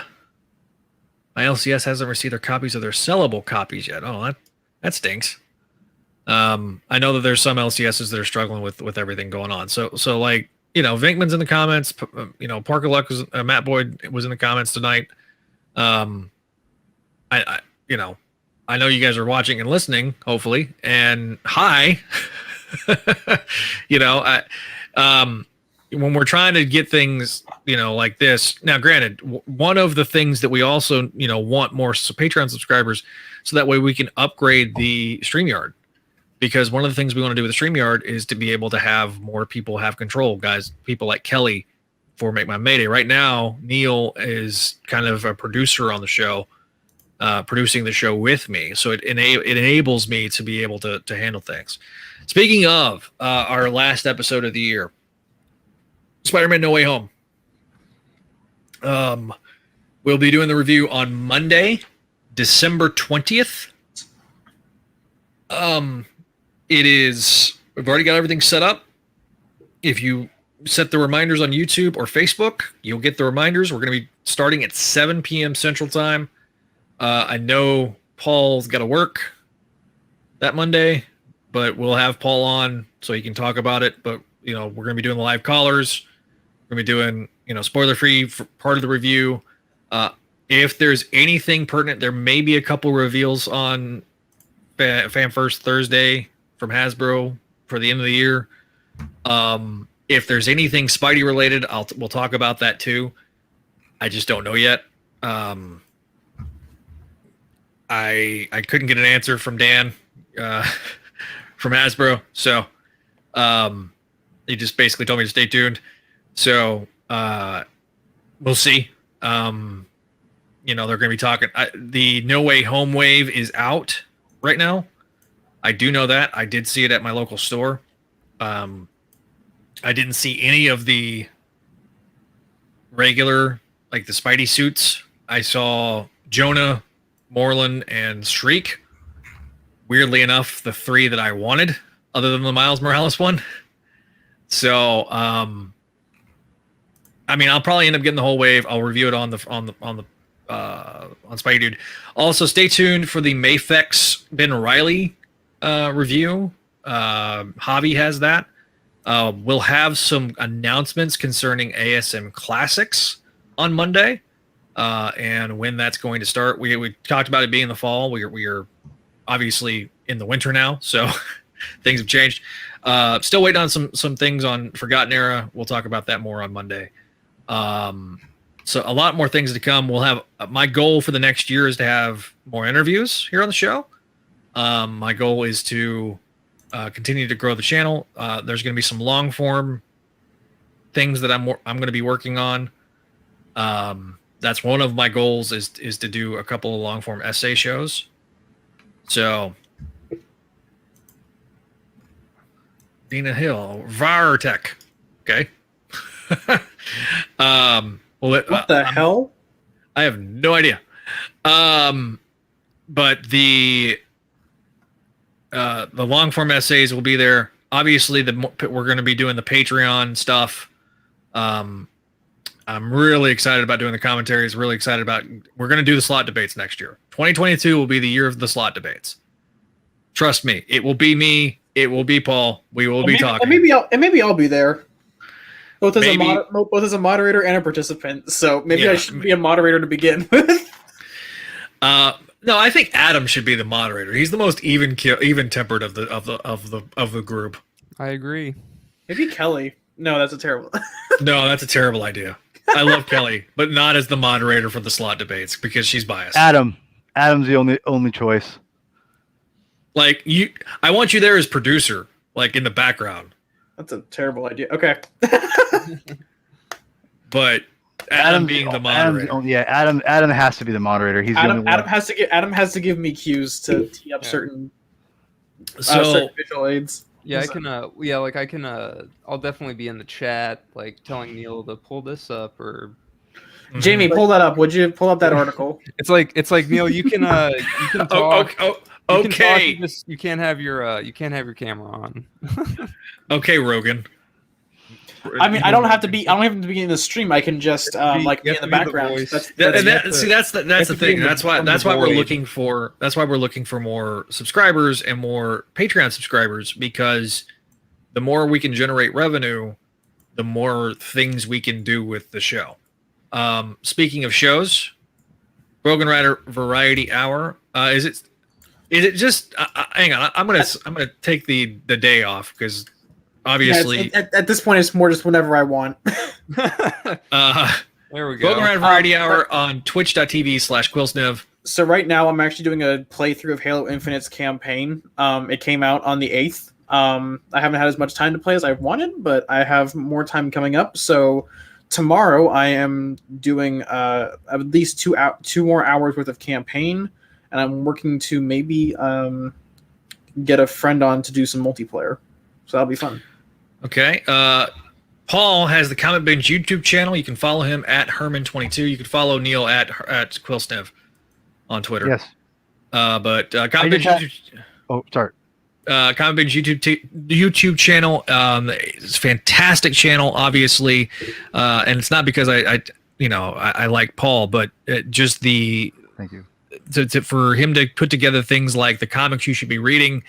LCS hasn't received their copies of their sellable copies yet. Oh, that stinks. I know that there's some LCSs that are struggling with everything going on. So Vinkman's in the comments. Parker Luck Matt Boyd was in the comments tonight. I know you guys are watching and listening, hopefully. And hi, when we're trying to get things, like this. Now, granted, one of the things that we also, want more Patreon subscribers, so that way we can upgrade the StreamYard. because one of the things we want to do with the StreamYard is to be able to have more people have control, guys. People like Kelly for Make My Mayday. Right now, Neil is kind of a producer on the show, producing the show with me, so it enables me to be able to handle things. Speaking of our last episode of the year, Spider-Man No Way Home. We'll be doing the review on Monday, December 20th. We've already got everything set up. If you set the reminders on YouTube or Facebook, you'll get the reminders. We're going to be starting at 7 p.m. Central Time. I know Paul's got to work that Monday, but we'll have Paul on so he can talk about it. But, we're going to be doing the live callers. We're going to be doing, spoiler-free for part of the review. If there's anything pertinent, there may be a couple reveals on Fan First Thursday from Hasbro for the end of the year. If there's anything Spidey related, we'll talk about that too. I just don't know yet. I couldn't get an answer from Dan from Hasbro, so he just basically told me to stay tuned. So we'll see. They're going to be talking. The No Way Home wave is out right now. I do know that. I did see it at my local store. I didn't see any of the regular, like the Spidey suits. I saw Jonah, Moreland, and Shriek. Weirdly enough, the three that I wanted, other than the Miles Morales one. So, I'll probably end up getting the whole wave. I'll review it on Spideydude. Also, stay tuned for the Mafex Ben Reilly review. Hobby has that. We'll have some announcements concerning ASM Classics on Monday, and when that's going to start. We talked about it being the fall. We are obviously in the winter now, so things have changed. Still waiting on some things on Forgotten Era. We'll talk about that more on Monday. So a lot more things to come. We'll have my goal for the next year is to have more interviews here on the show. My goal is to continue to grow the channel. There's going to be some long form things that I'm going to be working on. That's one of my goals is to do a couple of long form essay shows. So Dina Hill, Vartech. Okay. What the hell? I have no idea. But the long form essays will be there. Obviously, we're going to be doing the Patreon stuff. I'm really excited about doing the commentaries. Really excited about. We're going to do the slot debates next year. 2022 will be the year of the slot debates. Trust me, it will be me. It will be Paul. We will be talking. And maybe I'll be there. Both as a moderator and a participant. So maybe I should be a moderator to begin with. No, I think Adam should be the moderator. He's the most even tempered of the group. I agree. Maybe Kelly. No, that's a terrible. No, that's a terrible idea. I love Kelly, but not as the moderator for the slot debates because she's biased. Adam's the only choice. Like I want you there as producer, like in the background. That's a terrible idea. Okay. But Adam being the moderator. Adam has to be the moderator. He's Adam the only one. Adam has to give me cues to tee up certain visual aids. Yeah, I'll definitely be in the chat, like telling Neil to pull this up or. Jamie, pull that up. Would you pull up that article? It's like Neil, you can talk. Okay. You can't have your camera on. Okay, Rogan. I mean, I don't have to be in the stream. I can just be in the background. That's the thing. That's why we're looking for more subscribers and more Patreon subscribers, because the more we can generate revenue, the more things we can do with the show. Speaking of shows, Broken Rider Variety Hour. Is it just? Hang on, I'm gonna take the day off because. Obviously, at this point, it's more just whenever I want. There we go. Broken Rider Variety Hour on twitch.tv/Quillsniv. So right now I'm actually doing a playthrough of Halo Infinite's campaign. It came out on the 8th. I haven't had as much time to play as I wanted, but I have more time coming up. So tomorrow I am doing at least 2 more hours worth of campaign, and I'm working to maybe get a friend on to do some multiplayer. So that'll be fun. Okay. Paul has the Comic Binge YouTube channel. You can follow him at Herman22. You can follow Neil at Quilsnev on Twitter. Yes. But Comic Binge Oh, sorry. Comic Binge YouTube channel. It's a fantastic channel, obviously, and it's not because I like Paul, but just the Thank you. For him to put together things like the comics you should be reading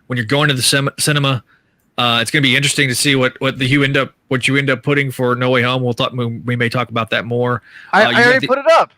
when you're going to the cinema. It's going to be interesting to see what you end up putting for No Way Home. We may talk about that more. I already put it up.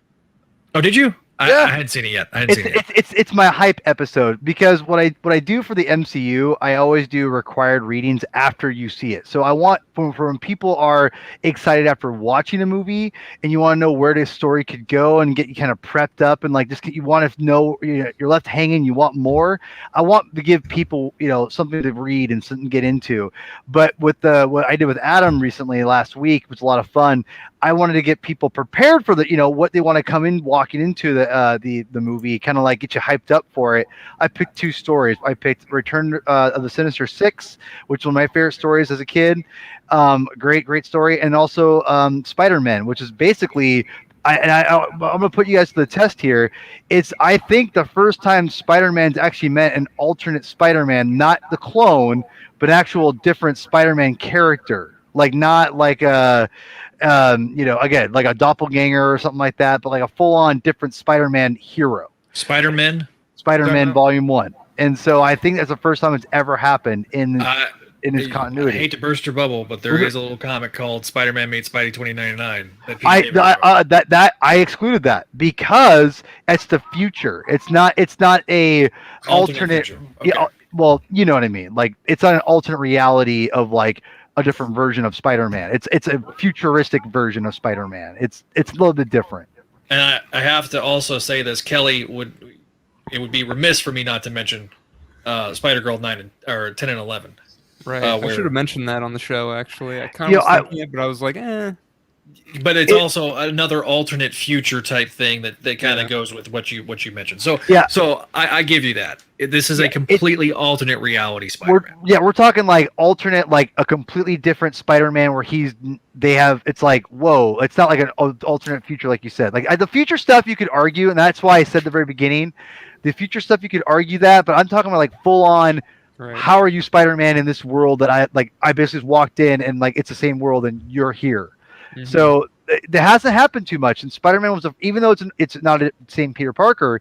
Oh, did you? Yeah. I hadn't seen it yet. I hadn't seen it yet. It's my hype episode, because what I do for the MCU, I always do required readings after you see it. So I want when people are excited after watching a movie and you want to know where this story could go and get you kind of prepped up and you want to know, you're left hanging, you want more. I want to give people something to read and something to get into. But with what I did with Adam recently last week was a lot of fun. I wanted to get people prepared for what they want to come in walking into the movie, kind of get you hyped up for it. I picked 2 stories. I picked Return of the Sinister Six, which was one of my favorite stories as a kid. Great story, and also Spider-Man, which is basically. I'm gonna put you guys to the test here. I think the first time Spider-Man's actually met an alternate Spider-Man, not the clone, but actual different Spider-Man character, not like a. Again, like a doppelganger or something like that, but like a full-on different Spider-Man hero. Spider-Man Volume 1. And so I think that's the first time it's ever happened in its continuity. I hate to burst your bubble, but there is a little comic called Spider-Man Meets Spidey 2099. I excluded that because it's the future. It's not a alternate. Okay. Yeah, well, you know what I mean. It's not an alternate reality of a different version of Spider-Man. It's a futuristic version of Spider-Man. It's a little bit different. And I have to also say this, Kelly it would be remiss for me not to mention Spider-Girl 10 and 11. Right. I should have mentioned that on the show, actually. I kind of was thinking it, but I was like, eh. But it's also another alternate future type thing that kind of goes with what you mentioned. So so I give you that. This is a completely alternate reality Spider-Man. We're talking alternate, a completely different Spider-Man where it's whoa, it's not like an alternate future like you said. The future stuff you could argue, and that's why I said at the very beginning, the future stuff you could argue that, but I'm talking about full on. Right. How are you Spider-Man in this world that I basically walked in and it's the same world and you're here. Mm-hmm. So that hasn't happened too much. And Spider-Man was, even though it's not the same Peter Parker,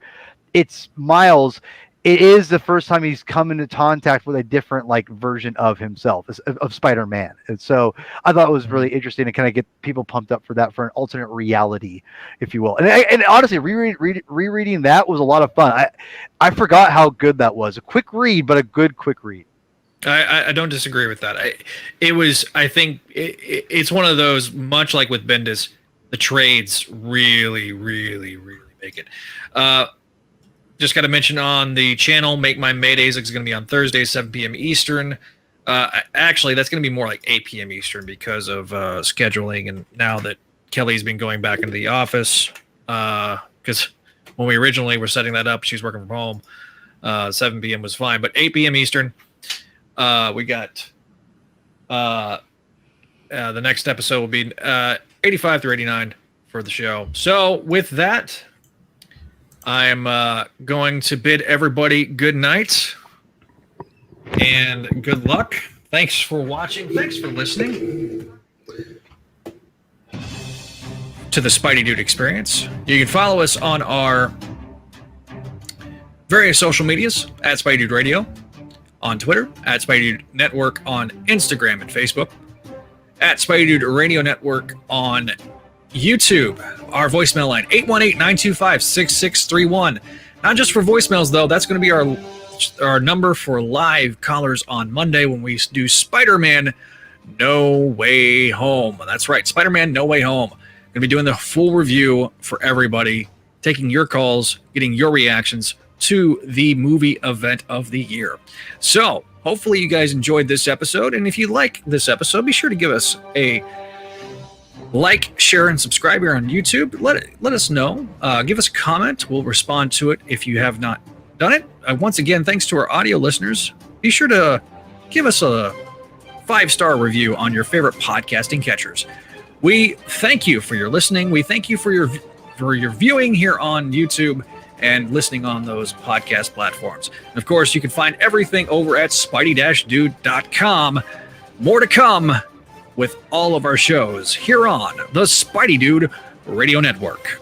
it's Miles. It is the first time he's come into contact with a different version of himself, of Spider-Man. And so I thought it was really interesting to kind of get people pumped up for that, for an alternate reality, if you will. And honestly, rereading that was a lot of fun. I forgot how good that was. A quick read, but a good quick read. I don't disagree with that. I think it's one of those, much like with Bendis, the trades really, really, really make it. Just got to mention on the channel, Make My Maydays is going to be on Thursday, 7 p.m. Eastern. Actually, that's going to be more like 8 p.m. Eastern because of scheduling, and now that Kelly's been going back into the office, because when we originally were setting that up, she's working from home. 7 p.m. was fine, but 8 p.m. Eastern. We got the next episode will be 85 through 89 for the show. So with that, I'm going to bid everybody good night and good luck. Thanks for watching. Thanks for listening to the Spideydude Experience. You can follow us on our various social medias at Spideydude Radio, on Twitter, at Spideydude Network, on Instagram and Facebook, at Spideydude Radio Network on YouTube. Our voicemail line, 818-925-6631. Not just for voicemails, though. That's going to be our number for live callers on Monday when we do Spider-Man No Way Home. That's right, Spider-Man No Way Home. Going to be doing the full review for everybody taking your calls, getting your reactions to the movie event of the year. So hopefully you guys enjoyed this episode. And if you like this episode, be sure to give us a like, share, and subscribe here on YouTube. Let us know. Give us a comment. We'll respond to it if you have not done it. Once again, thanks to our audio listeners. Be sure to give us a 5-star review on your favorite podcasting catchers. We thank you for your listening. We thank you for your viewing here on YouTube and listening on those podcast platforms. And of course, you can find everything over at Spidey-Dude.com. More to come with all of our shows here on the Spidey Dude Radio Network.